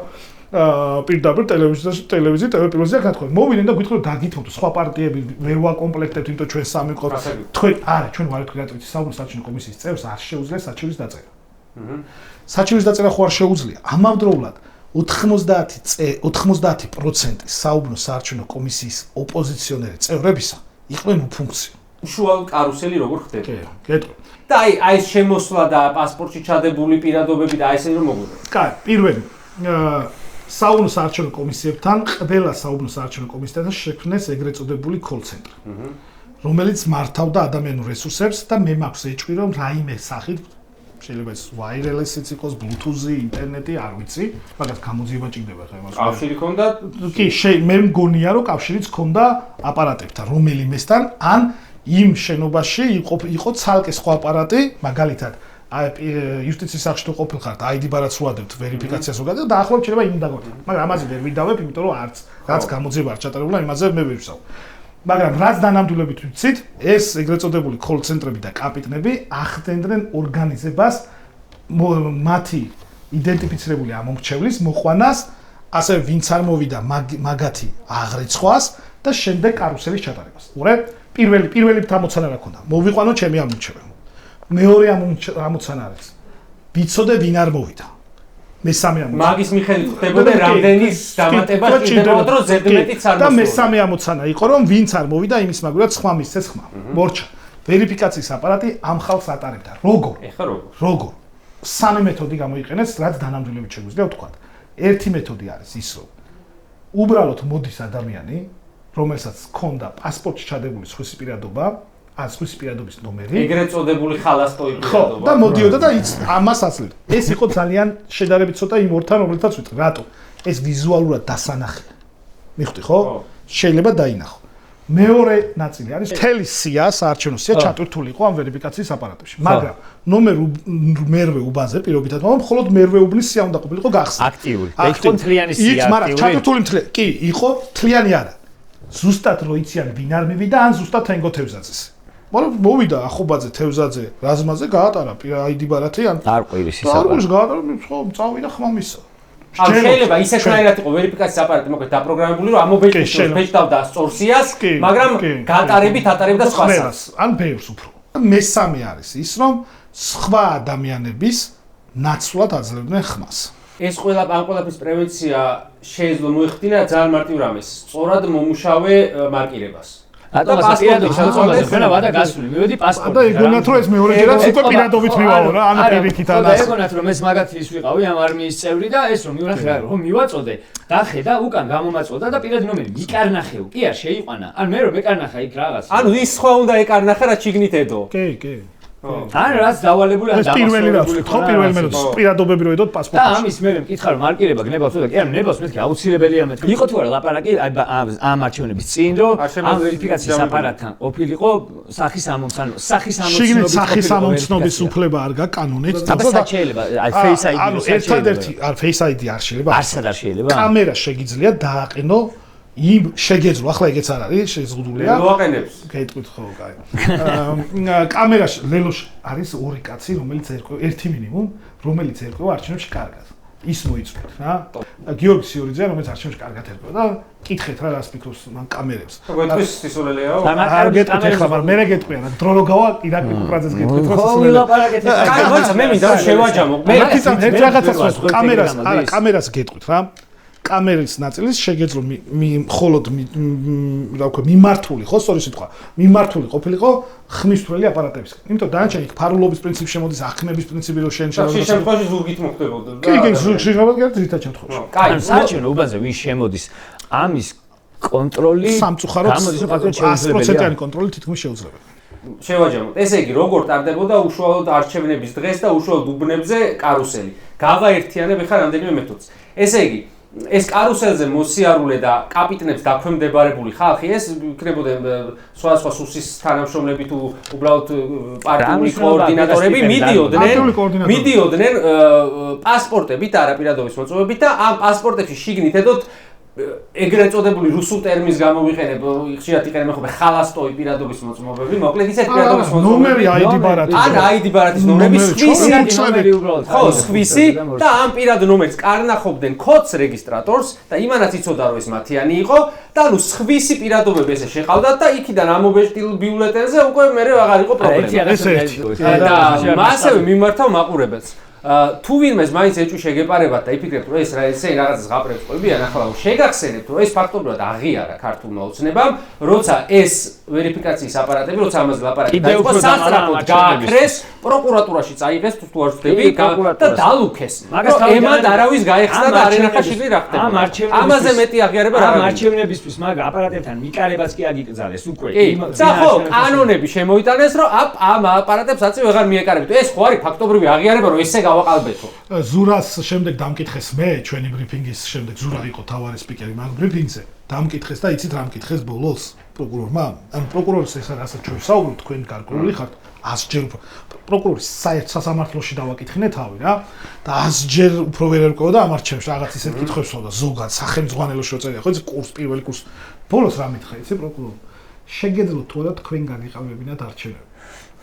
პირდაპირ ტელევიზიაში TV პირველზე აქ თქვა მოვიდნენ და გვითხრა რომ დაგითხოვთ სხვა პარტიები ვერ ვაკომპლექტებთ იმიტომ ჩვენ სამი ყოთ თქვენ არა ჩვენ ვართ გადაწყვეტი საუბრობ საარჩევნო კომისიის წევრს არ შეუძლია საჩივრის დაწერა. საჩივრის დაწერა ხო არ შეუძლია. ამავდროულად 90% საუბრობ საარჩევნო კომისიის ოპოზიციონერი წევრებისა იყვნენ უფუნქცია. უშუალო კარუსელი როგორ ხდება? კი, გეტყვი. და აი ეს შემოსვლა და პასპორტში ჩადებული პირადობები და ესე რომ მოგვიყვება. კაი, პირველი საუბრობ საარჩევნო კომისიებთან, ყველა საუბრობ საარჩევნო კომისიასთან შექმნეს ეგრეთ წოდებული call center, რომელიც მართავდა ადამიანურ რესურსებს და მე მაქვს ეჭვი რომ რაიმე სახით შეიძლება ეს wireless-იც იყოს, Bluetooth-ი, ინტერნეტი, არ ვიცი, მაგას გამოძიება ჭირდება ხა იმას. კავშირი ქონდა? კი, მე მგონია რომ კავშირიც ქონდა აპარატებთან, რომელიმესთან, ან იმ შენობაში იყო ცალკე სხვა აპარატი, მაგალითად, იუსტიციის სახლში თუ ყოფილხართ, ID ბარათს ვადებთ ვერიფიკაციას უგადეთ და ახლავე შეიძლება იმ დაგორდეთ. მაგრამ ამაზე ვერ ვიდავებ, იმიტომ რომ რაც გამოძიება არ ჩატარებულა, იმაზე მე ვერ ვსაუბრობ. მაგრამ რაც დანამდვილებით ვიცით, ეს ეგრეთ წოდებული call ცენტრები და კაპიტნები ახდენდნენ ორგანიზებას მათი იდენტიფიცირებული ამომრჩევლის მოყვანას, ასევე ვინც არ მოვიდა მაგათი აღრიცხვას და შემდეგ კარუსელის ჩატარებას. უყურებ, პირველი ამოცანა რა ქონდა? მოვიყვანო ჩემი ამომრჩეველი. მეორე ამოცანა არის. ვიცოდე ვინ არ მოვიდა. მესამე ამოცანა. მაგის მიხედვით ხდებოდა რამდენის დამატება ჭირდებოდა რომ ზედმეტიც არ მოსულა. და მესამე ამოცანა იყო რომ ვინც არ მოვიდა იმის მაგურად სხვა მისცეს ხმა. მორჩა. ვერიფიკაციის აპარატი ამ ხალხს ატარებდა. როგორ? ეხლა როგორ? სამი მეთოდი გამოიყენეს, რაც დანამდვილებით შეგვიძლია ვთქვათ. ერთი მეთოდი არის ის რომ უბრალოდ მოდის ადამიანი, რომელსაც ჰქონდა პასპორტში ჩადებული სხვისი პირადობა, სხვისი პირადობის ნომერი. ეგრეთ წოდებული ხალასტოი პირადობა. და მოდიოდა და ამას აცლებდა. ეს იყო ძალიან შედარებით ცოტა იმ ორთან, რომელთაც ვიტყვი. რატო? ეს ვიზუალურად დასანახია. მიხვდი ხო? შეიძლება დაინახო. მეორე ნაწილი არის მთელი სია, საარჩევნო სია ჩატვირთული იყო ამ ვერიფიკაციის აპარატებში. მაგრამ ნომერ მერვე უბანზე პირობითად, მაგრამ მხოლოდ მერვე უბნის სია უნდა ყოფილიყო გახსნა. აქტიური. და იყო მთლიანი სია აქტიური. მაგრამ ჩატვირთული კი, იყო მთლიანი არა. ზუსტად რო იციან ვინ არ მივიდა, ან ზუსტად თენგო თევზაძეს. მაგრამ მოვიდა ახობაძე თევზაძე რაზმაზე გაატარა ID ბარათი ან არყვირის ისაბა. არყვირის გაატარა, ხო, წავიდა ხმამისა. შეიძლება ისეთნაირად იყო ვერიფიკაციის აპარატი მოკლედ დაპროგრამებული რომ ამობეჭდავს ბეჭდავდა სწორსიას, მაგრამ გატარებით ატარებდა სხვასაც. ან ბევრს უფრო. მესამე არის ის რომ სხვა ადამიანების ნაცვლად აძლევდნენ ხმას. ეს ყველაფრის პრევენცია შეიძლება მოეხდინა ძალიან მარტივ რამეს, სწორად მომუშავე მარკირებას. რატომ ასე პირადობის მოწმობაზე ხენა ვადა გასული მივედი პასპორტი და ეგონათ რომ ეს მეორეჯერაც უკვე პირადობით მივაო რა ანუ პირიქით და ეგონათ რომ ეს მაგათი ის ვიყავი ამ არმიის წევრი და ეს რომ მივახერა რომ მივაწოდე დახედა უკან გამომაწოდა და პირადი ნომერი მიკარნახეო კი არ შეიყვანა ან მე რომ მეკარნახა იქ რაღაც ანუ ის სხვა უნდა ეკარნახა რა შიგნით ედო კი ან რაც დავალებული ან პირველი რაც ხო პირველი მე პირადობები რო ედოთ პასპორტში და ამის მე მკითხა რომ მარკირება გნებავს და კი არ ნებას მეთქი აუცილებელია მეთქი იყო თუ არა ლაპარაკი ამ არჩევნების წინ რომ ამ ვერიფიკაციის აპარატთან ყოფილიყო სახის ამომცნობის უფლება არ გაკანონეთ და შეიძლება აი face ID ანუ ერთადერთი არ face ID არ შეიძლება არსად არ შეიძლება კამერა შეგიძლია დააყენო იმ შეგეძლო ახლა ეგეც არ არის შეზღუდულია ლელოაყენებს გეტყვით ხო კაი კამერაში ლელოში არის ორი კაცი რომელიც ერკვევა ერთი მინიმუმ რომელიც ერკვევა არჩევნებში კარგად ის მოიწვიეთ რა გიორგი სიორიძე რომელიც არჩევნებში კარგად ერკვევა და კითხეთ რა რას ფიქრობს მან კამერებს გეტყვის სისულელეო არ გეტყვით ახლა მაგრამ მე გეტყვია რა დრო რო გავა ირაკლი კუპრაძეს გეტყვით რომ სისულელეო კაი მოიცა მე მინდა რომ შევაჯამო მე ერთ რაღაცას კამერას არა კამერას გეტყვით რა კამერის ნაწილის შეგეძლო მხოლოდ რა ვქო მიმართული ხო სწორი სიტყვა მიმართული ყოფილიყო ხმისთვრელი აპარატების. იმიტომ დანარჩენი ფარულობის პრინციპი შემოდის, ახმების პრინციპი რო შეენჩარო. შენ შემთხვევაში ზურგით მოხდებოდა და კი, ზურგით ერთად შემთხვევაში. კაი, საჩვენო უბანზე ვინ შემოდის ამის კონტროლი სამწუხაროდ 100%-იანი კონტროლი თითქმის შეუძლებელი. შევაჯამოთ. ესე იგი, როგორ ტარდებოდა უშუალოდ არჩევნების დღეს და უშუალოდ უბნებზე კარუსელი. გავაერთიანებ ხა რამდენიმე მეთოდს. ესე იგი, ეს კარუსელზე მოსიარულე და კაპიტნებს დაქვემდებარებული ხალხი ეს იქნებოდა სხვა სუსის თანამშრომლები თუ უბრალოდ პარტიული კოორდინატორები მიდიოდნენ პასპორტებით არაპირადობის მოწმობებით და ამ პასპორტებში შიგნით ედოთ ეგრეთ წოდებული რუსულ ტერმინს გამოვიყენებ, ხშირად იყენებენ ხოლმე ხალასტოი პირადობის მოწმობები, მოკლედ ისეთ პირადობის მოწმობები. ნომერი ID ბარათი. ან ID ბარათის ნომრები სხვისი ნომერი უბრალოდ. ხო, სხვისი და ამ პირად ნომერს კარნახობდნენ კოდს რეგისტრატორს და იმანაც იცოდა რომ ეს მათიანი იყო და ანუ სხვისი პირადობები ესე შეყავდათ და იქიდან ამობეჭდილ ბიულეტენზე უკვე მერე აღარ იყო პრობლემა. და მასევე მიმართავ მაყურებელს. თუ ვინმეს მაინც ეჭვი შეგეპარებათ და იფიქრებთ რომ ეს რაღაცას ღაპრებს ყვებიან ახლა შეგახსენებთ რომ ეს ფაქტობრივად აღიარა ქართულმა ოცნებამ როცა ეს ვერიფიკაციის აპარატები როცა ამაზე ლაპარაკი დაიწყო სასწრაფოდ გააკრეს პროკურატურაში წაიღეს თუ არ ვთქვი და დალუქეს ემად არავის გაეხსნა და არ ენახა შიგნი რა ხდება ამაზე მეტი აღიარება რა ამ არჩევნებისთვის მაგ აპარატებთან მიკარებაც კი აგიკრძალეს უკვე და ხო კანონები შემოიტანეს რომ ამ აპარატებს აწი ვეღარ მიეკარებთ ეს ხო არის ფაქტობრივი აღიარება რომ ესე გავაყალბეთო. ზურას შემდეგ დამკითხეს მე ჩვენი ბრიფინგის შემდეგ ზურა იყო თავარი სპიკერი მაგ ბრიფინგზე. დამკითხეს და იცით რა მკითხეს ბოლოს პროკურორმა? ანუ პროკურორს ეს რასაც ჩვენ საუბრობთ თქვენ გარკვეული ხართ 100-ჯერ უფრო პროკურორის საერთ სასამართლოში დავაკითხინე თავი რა და 100-ჯერ უფრო ვერ ერკვეოდა ამ არჩევნებს რაღაც ისეთ კითხვებს და ზოგად სახელმძღვანელოში წერია ხო ეს კურს პირველი კურს ბოლოს რა მითხრა იცი პროკურორი შეგეძლოთ თუ არა თქვენ განიყავებინათ არჩევნები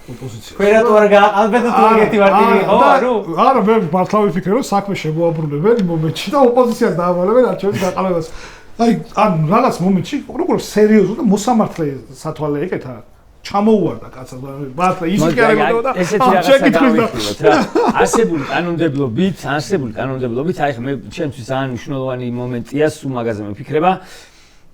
ოპოზიცია. ქვერატო არ ალბეთო თუ ეგეთი ვარტივი ხო არა? არა მე მართლა ვიფიქრე რომ საქმე შემოაბრუნებენ იმ მომენტში და ოპოზიციას დაავალებენ არჩევნების გაყალბებას. აი ან რაღაც მომენტში პროკურორი სერიოზულად მოსამართლე სათვალე ეკეთა ჩამოუვარდა კაცად მართლა ისიც კი არ ეგონა ესეთი რაღაცა გავიხილოთ რა არსებული კანონმდებლობით აი მე ჩემთვის ძალიან მნიშვნელოვანი მომენტია სულ მაგაზე მიფიქრება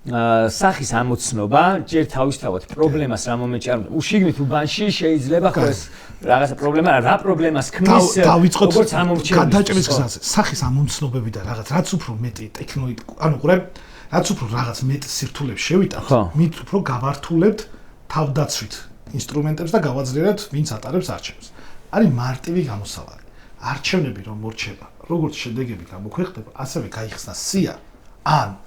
სახის ამოცნობა ჯერ თავისთავად პრობლემას რა მომენტში არ უშიგნით უბანში შეიძლება ხო ეს რაღაცა პრობლემა რა პრობლემას ქმნის როგორც ამომრჩეველი გადაჭრის გზაზე სახის ამოცნობები და რაღაც რაც უფრო მეტი ტექნოლოგია ანუ ყურე რაც უფრო რაღაც მეტ სირთულებს შევიტანთ მით უფრო გავართულებთ თავდაცვით ინსტრუმენტებს და გავაძლიერებთ ვინც ატარებს არჩევნებს არის მარტივი გამოსავალი არჩევნები რომ მორჩება როგორც შედეგები გამოქვეყნდება ასევე გაიხსნა სია ან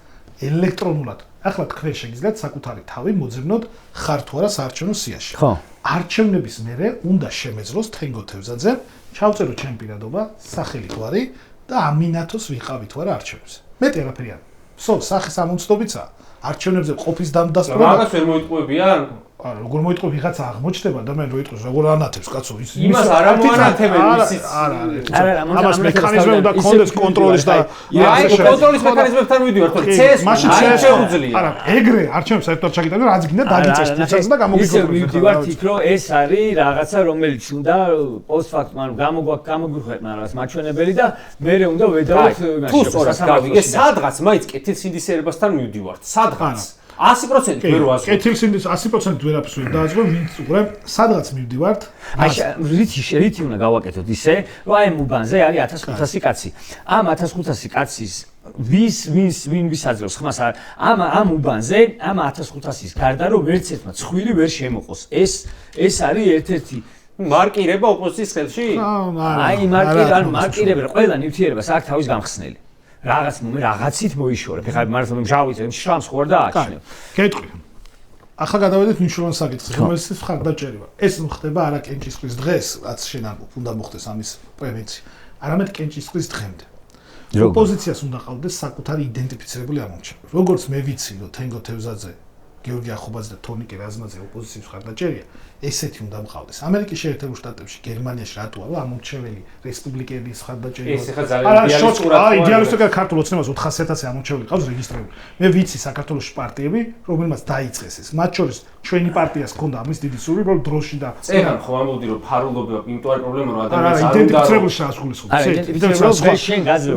ელექტრონულად. ახლა თქვენ შეგიძლიათ საკუთარი თავი მოძებნოთ ხარ თუ არა საარჩევნო სიაში. ხო. არჩევნების მერე უნდა შემეძლოს თენგო თევზაძე, ჩავწერო ჩემი პირადობა, სახელი თუ არის და ამინათოს ვიყავი თუ არა არჩევნებზე. მეტი არაფერი არ. სო, სახის ამომცნობიცა არჩევნებზე ყოფის დამდასწრება. მაგას ვერ მოიტყუებიან? არა, როგორ მოიტყუებ ვიღაცა აღმოჩნდება და მე რო იტყვის როგორ ანათებს კაცო ის იმას არ ამოანათებენ ისიც არა ამას მექანიზმი უნდა კონდეს კონტროლის და აი კონტროლის მექანიზმებთან მივიდივართ თორე CS მაშინ შეუძლია არა ეგრე არჩევნებს საერთოდ ჩაგიტანო რაც გინდა დაგიწეს თვითონაც და გამოგიკვირდეს მივიდივართ იქ რომ ეს არის რაღაცა რომელიც უნდა პოსტფაქტუმ ანუ გამოგვიხვეყნა რაღაც მაჩვენებელი და მე უნდა ვედავოთ თუ სწორად გავიგე სადღაც მაინც კეთილსინდისიერებასთან მივიდივართ სადღაც 100% ვერ ვასწავლებ. კეთილსინდის 100% ვერაფერს ვერ დააწყო, ვინც უკვე სადღაც მივდივართ. აი რითი უნდა გავაკეთოთ ისე, რომ აი უბანზე არის 1500 კაცი. ამ 1500 კაცის ვინ აძლევს ხმას ამ უბანზე, ამ 1500-ის გარდა რომ ვერც ერთმა ცხვირი ვერ შემოყოს. ეს არის ერთ-ერთი მარკირება ოპოზიციის ხელში? აი მარკირება ყველა ნივთიერებას აქვს თავის გამხსნელი. რაღაცით მოიშორებ. ეხლა მართლა მჟავით, შრამს ხوار და აჩნევ. გეტყვი. ახლა გადავედით მნიშვნელოვან საკითხზე, რომელიც ხარდაჭერია. ეს ხდება არა კენჭისყრის დღეს, რაც შენ უნდა მოხდეს ამის პრევენცია. არამედ კენჭისყრის დღემდე. ოპოზიციას უნდა ყავდეს საკუთარი იდენტიფიცირებული ამომრჩეველი. როგორც მე ვიცი, რომ თენგო თევზაძე, გიორგი ახობაძე და თორნიკე რაზმაძე ოპოზიციის ხარდაჭერია, ესეთი უნდა მყავდეს. ამერიკის შეერთებულ შტატებში, გერმანიაში რატოა, რომ ამომრჩეველი რესპუბლიკელის ხარდაჭერია. ეს ახლა ძალიან იდეალისტურად ქართულ ოცნებას 400.000 ამომრჩეველი ყავს რეგისტრირებული. მე ვიცი საქართველოს პარტიები, რომელმაც დაიწყეს ეს. მათ შორის ჩვენი პარტიას ჰქონდა ამის დიდი სურვილი, რომ დროში და წერან ხო ამბობდი რომ ფარულობა, იმიტომ არის პრობლემა რომ ადამიანს არ უნდა იდენტიფიცირებული შეასრულოს.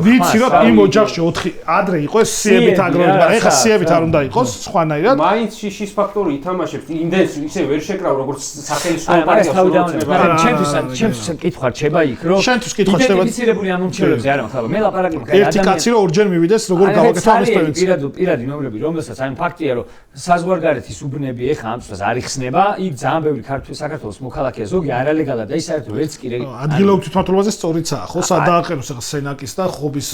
ვიცი რომ იმ ოჯახში 4 ადრე იყო სიებით აგროვდა, მაგრამ ეხლა სიებით არ უნდა იყოს, სხვანაირად. მაინც შიშის ფაქტორი ითამაშებს, იმდენს ისე ვერ შეკრავ როგორც სახელმწიფო პარტიას. ჩემთვის კითხვა რჩება იქ, რომ შენთვის კითხვა რჩება იდენტიფიცირებული ამომრჩეველებზე არა ხარ, მე ლაპარაკი მქონდა ერთი კაცი რომ ორჯერ მივიდეს, როგორ გავაკეთო ამის პრევენცია. პირადი ნომრები, რომელსაც აი ფაქტია, რომ საზღვარგარეთის უბნები ეხა ამ წუთას არ იხსნება, იქ ძალიან ბევრი საქართველოს მოქალაქეა, ზოგი არალეგალად და ის საერთოდ ვერც კი ადგილობრივ თვითმმართველობაზე სწორიცაა, ხო, სადააყენოს ახლა სენაკის და ხობის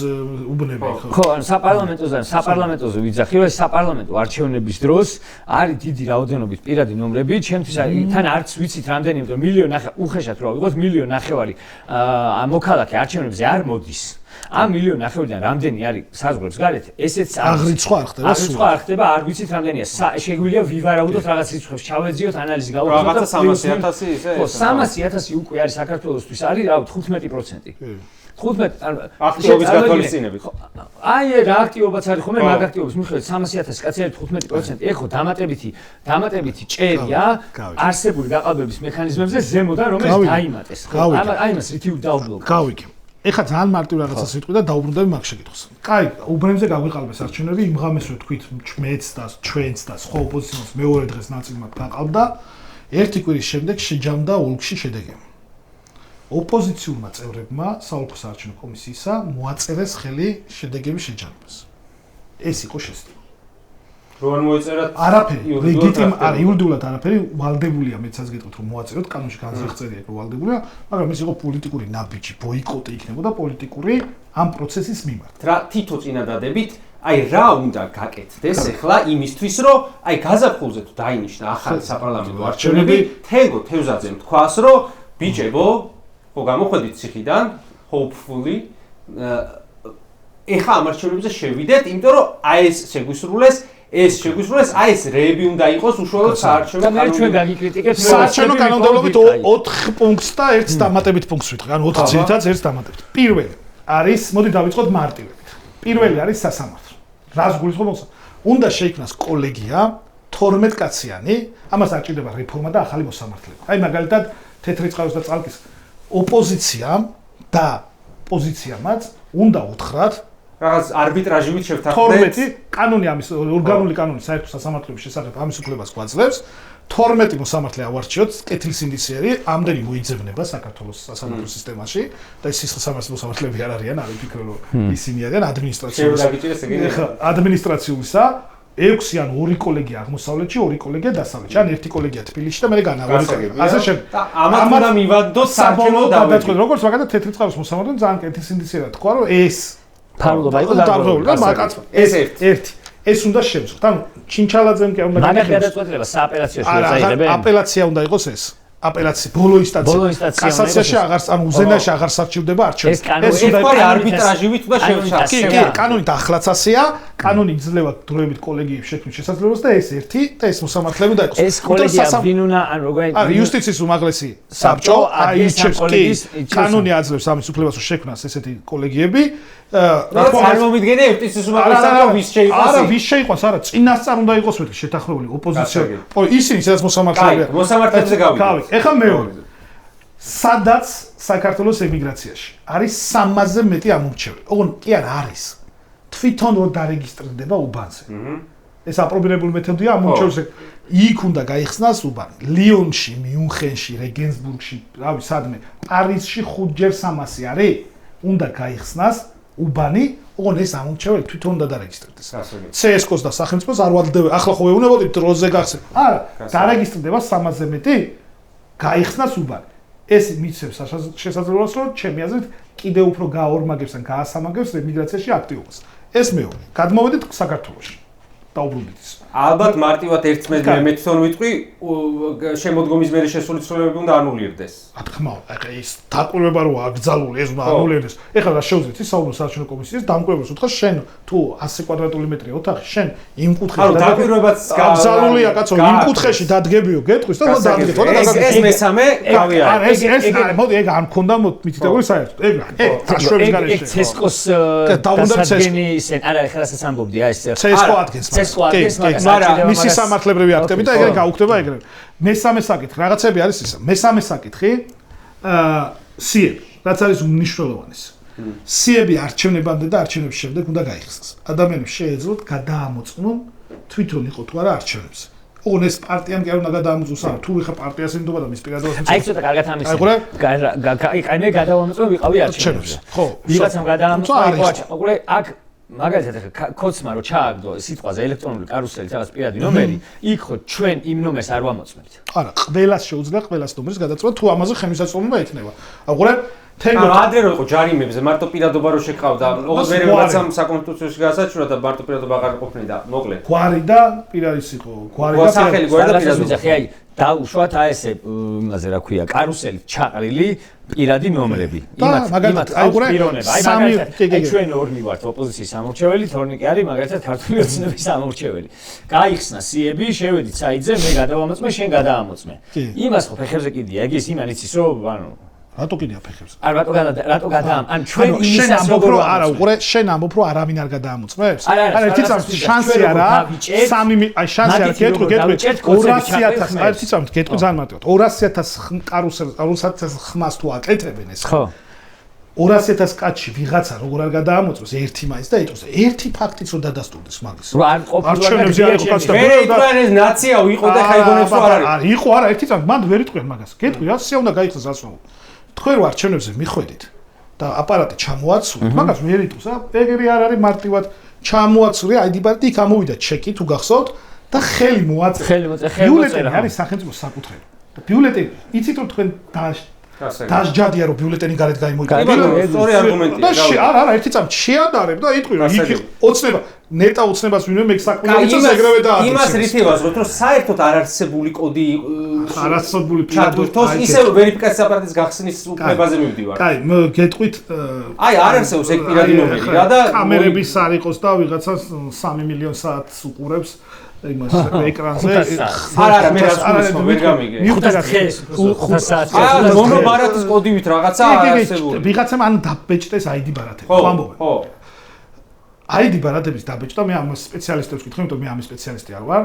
უბნები, ხო. ხო, ანუ საპარლამენტოზე ვიძახი, რომ საპარლამენტო არჩევნების დროს არის დიდი რაოდენობით პირადი ნომრები, ჩემთვის თან არც ვიცით რამდენი, იმიტომ მილიონ უხეშად რო ავიღოთ, მილიონ ნახევარი მოქალაქე არჩევნებზე არ მოდის. ამ მილიონ ნახევრიდან რამდენი არის საზღვრებს გარეთ, ესეც აღრიცხვა არ ხდება, აღრიცხვა არ ხდება, არ ვიცით რამდენია. შეგვიძლია ვივარაუდოთ რაღაც რიცხვებს, ჩავეძიოთ, ანალიზი გავაკეთოთ. რაღაცა 300.000 ისე? ხო, 300.000 უკვე არის საქართველოსთვის, არის რა 15%. 15 აქტიობის გათვალისწინებით. აი რა აქტიობაც არის ხოლმე, მაგ აქტიობის მიხედვით 300.000 კაცი არის 15%. ეხო დამატებითი ჭერია არსებული გაყალბების მექანიზმებზე ზემოდან, რომელიც დაიმატეს. აი მას რითი დაუბრუნდა. გავიგე. ეხლა ძალიან მარტივ რაღაცას ვიტყვი და დაუბრუნდები მაგ შეკითხვას. კაი, უბრალოდ გავიყალბეს არჩევნები, იმ ღამეს რო თქვით მეც და ჩვენც და სხვა ოპოზიციას მეორე დღეს ნაწილმა გაყალბდა, ერთი კვირის შემდეგ შეჯამდა ოლქში შედეგები. ოპოზიციურმა წევრებმა საოლქო საარჩევნო კომისიისა მოაწერეს ხელი შედეგების შეჯამებას. ეს იყო შესწავლა. რო არ მოეწერათ არაფერი, არა, იურიდიულად არაფერი, ვალდებულია, მეც ასე გეტყვით, რომ მოაწეროთ, კანონში განსახწერია, რომ ვალდებულია, მაგრამ ეს იყო პოლიტიკური ნაბიჯი, ბოიკოტი იქნებოდა პოლიტიკური ამ პროცესის მიმართ. რა თითო წინადადებით, აი რა უნდა გაკეთდეს ახლა იმისთვის, რომ აი გაზაფხულზე თუ დაინიშნა ახალი საპარლამენტო არჩევნები, თენგო თევზაძემ თქვას, რომ ბიჭებო, ხო გამოხედით ციხიდან, hopefully ეხლა ამ არჩევნებზე შევიდეთ, იმიტომ რომ აი ეს შეგვისრულეს აი ეს რეები უნდა იყოს უშუალოდ საარჩევნო და მე ჩვენ გაგიკრიტიკებთ საარჩევნო კანონმდებლობით 4 პუნქტს და 1 დამატებით პუნქტს ვიტყვი, ანუ 4 ძირითადად 1 დამატებით. პირველი არის, მოდი დავიწყოთ მარტივებით. პირველი არის სასამართლო. რას გულისხმობს? უნდა შეიქმნას კოლეგია 12 კაციანი, ამას არ ჭირდება რეფორმა და ახალი მოსამართლეობა. აი მაგალითად თეთრი წყაროს და წალკის ოპოზიციამ და პოზიციამაც უნდა უთხრათ რაღაც არბიტრაჟივით შევთანხმდეთ 12 კანონი ამის ორგანული კანონი საერთო სასამართლოების შესახებ ამის უფლებას გვაძლევს 12 მოსამართლე ავარჩიოთ კეთილსინდისიერი ამდენი მოიძებნება საქართველოს სასამართლო სისტემაში და ეს მოსამართლეები არ არიან არ ვიფიქრო რომ ისინი არიან ადმინისტრაციულისა 6 ან 2 კოლეგია აღმოსავლეთში 2 კოლეგია დასავლეთში ან 1 კოლეგია თბილისში და მე განავარდა ასე შემდეგ ამათ უნდა მივადოთ საარჩევნო გადაწყვეტილება როგორც მაგალითად თეთრი წყაროს მოსამართლემ ძალიან კეთილსინდისიერად თქვა რომ ეს ფარულობა იყო დარღვეული და მაგაც ეს ერთი ეს უნდა შევსხოთ. ანუ ჩინჩალაძემ კი უნდა მაგათ გადაწყვეტილება სააპელაციოში დაიწყებენ. აპელაცია უნდა იყოს ეს. აპელაცია ბოლო ინსტანცია. კასაციაში აღარ ანუ უზენაში აღარ სარჩივდება არჩევნები. ეს უნდა იყოს არბიტრაჟივით და შევსახოთ. კი, კანონით ახლაც ასეა. კანონი იძლევა დროებით კოლეგიების შექმნის შესაძლებლობას და ეს ერთი და ეს მოსამართლეები უნდა იყოს. ეს კოლეგია ვინ უნდა ანუ როგორ არის იუსტიციის უმაღლესი საბჭო აირჩევს კი კანონი აძლევს ამის უფლებას რომ შექმნას ესეთი კოლეგიები რა წარმოვიდგენე იუსტიციის უმაღლესი საბჭო ვის შეიყვანს არა ვის შეიყვანს არა წინასწარ უნდა იყოს მეთქი შეთანხმებული ოპოზიცია ისინი სადაც მოსამართლეებია მოსამართლეებზე გავიგე ეხლა მეორე სადაც საქართველოს ემიგრაციაში არის 300-ზე მეტი ამორჩეველი. ოღონდ კი არ არის. თვითონ რომ დარეგისტრირდება უბანზე. ეს აპრობირებული მეთოდია ამ მუნჩევს იქ უნდა გაიხსნას უბანი ლიონში მიუნხენში რეგენსბურგში რავი სადმე პარიზში 5 ჯერ 300 არის უნდა გაიხსნას უბანი ოღონ ეს ამორჩეველი თვითონ უნდა დარეგისტრდეს CS:GO-ს და სახელმწიფოს არ ვალდებენ ახლა ხო ეუბნებოდით დროზე გახსენ არა დარეგისტრდება 300-ზე მეტი გაიხსნას უბანი ეს მიცემს შესაძლებლობას რომ ჩემი აზრით კიდე უფრო გააორმაგებს ან გაასამაგებს რემიგრაციაში აქტივობას ეს მეორე გადმოვედით საქართველოში დაუბრუნდით ის ალბათ მარტივად ერთმე მეთოდონ ვიტყვი შემოდგომის მერე შესული ცვლილებები უნდა ანულირდეს რა თქმა უნდა ეს დაკვირვება რო აკრძალული ეს უნდა ანულირდეს ეხლა რა შეუძლეთ ის საუბრო საარჩევნო კომისიის დამკვირვებელს უთხრა შენ თუ 100 კვადრატული მეტრი ოთახი შენ იმ კუთხეში დაკვირვებაც აკრძალულია კაცო იმ კუთხეში დადგებიო გეტყვის და დადგეთ ეს მესამე გავია ეს მოდი ეგ არ მქონდა მითითებული საერთოდ ეგ დაშვების გარეშე ეგ CS:GO-ს დასადგენი ისენ არა ეხლა რასაც ამბობდი ეს CS:GO ადგენს მაგრამ მისი სამართლებრივი აქტები და ეგრე გაუქმდება ეგრე. მესამე საკითხი, რაღაცები არის ისა. მესამე საკითხი, სიები, რაც არის უმნიშვნელოვანესი. სიები არჩევნებამდე და არჩევნების შემდეგ უნდა გაიხსნას. ადამიანებს შეეძლოთ გადაამოწმონ თვითონ იყო თუ არა არჩევნებს. ოღონ ეს პარტიამ კი არ უნდა გადაამოწმოს, არა, თუ ხა პარტიას ენდობა და მის პირადად აი ცოტა კარგად ამისწრე. აი მე გადავამოწმო ვიყავი არჩევნებს. ხო, ვიღაცამ გადაამოწმო, იყო არჩევნები. აქ მაგალითად ახლა კოდსმა რო ჩააგდო სიტყვაზე ელექტრონული კარუსელი რაღაც პირადი ნომერი, იქ ხო ჩვენ იმ ნომერს არ ვამოწმებთ. არა, ყველას შეუძლია ყველას ნომერს გადაწყვეტ, თუ ამაზე ხელმისაწვდომობა ექნება. აყურე, თემო ადრე რო იყო ჯარიმებზე, მარტო პირადობა რო შეკავდა, ოღონდ ვერ ვაცამ საკონსტიტუციაში გასაჩვენა და მარტო პირადობა აღარ ყოფნიდა, მოკლედ. გვარი და პირადის იყო, გვარი და სახელი, გვარი და პირადობა. აი, დაუშვათ აი ესე იმაზე რა ქვია, კარუსელი ჩაყრილი პირადი ნომრები. იმათ აიყურე სამი აი ჩვენ ორნი ვართ ოპოზიციის ამორჩეველი, თორნი კი არის მაგალითად ქართული ოცნების ამორჩეველი. გაიხსნა სიები, შევედით საიტზე, მე გადავამოწმე, შენ გადაამოწმე. იმას ხო ფეხებზე კიდია, ეგ ის იმან იცის რომ ანუ რატო კიდია ფეხებზე? არა რატო გადაამ ან ჩვენ შენ ამბობ რომ არა უყურე შენ ამბობ რომ არავინ არ გადაამოწმებს? არა ერთი წამს შანსი არა 3 აი შანსი არა გეტყვი 200,000 აი ერთი წამს გეტყვი ძალიან მარტივად 200,000 კარუსელს 200,000 ხმას თუ აკეთებენ ეს ხო 200,000 კაცში ვიღაცა როგორ არ გადაამოწმოს ერთი მაინც და იტყოს ერთი ფაქტიც რომ დადასტურდეს მაგის რომ არ ყოფილა არჩევნებზე არ იყო კაცი და ვერ იტყვიან ეს ნაცია ვიყო და ხა იგონებს რომ არ არის არა იყო არა ერთი წამს მანდ ვერ იტყვიან მაგას გეტყვი რა სია უნდა გაიხსნას ასწავლო თქვენ რო არჩევნებზე მიხვედით და აპარატი ჩამოაცურეთ მაგას ვერ იტყოს ეგრე არ არის მარტივად ჩამოაცურე ID ბარდი იქ ამოვიდა ჩეკი თუ გახსოვთ და ხელი მოაწერა ბიულეტენი არის სახელმწიფოს საკუთრება და ბიულეტენი იცით რომ თქვენ დასჯადია რომ ბიულეტენი გარეთ გამოიყვება. სწორი არგუმენტია. არა, ერთი წამი შეადარებ და იტყვი რომ იქ ოცნება, ნეტა ოცნებას ვინმე მე საკუთრებიც ეგრევე დააწყეს. იმას რითი ვაზრობთ რომ საერთოდ არარსებული კოდი არარსებული ჩადურთოს ისე ვერიფიკაციის აპარატის გახსნის უკნებაზე მივდივარ. კაი, გეტყვით აი არ არსებობს ეგ პირადი ნომერი რა და კამერების არ იყოს და ვიღაცას 3 მილიონ საათს უყურებს იმას ეკრანზე არა მე რას ვერ გამიგე 500 საათი მონობარათის კოდივით რაღაცა არსებული ვიღაცამ ან დაბეჭდეს ID ბარათები ხო ამბობენ ხო ID ბარათების დაბეჭდა მე ამ სპეციალისტებს ვკითხე იმიტომ მე ამის სპეციალისტი არ ვარ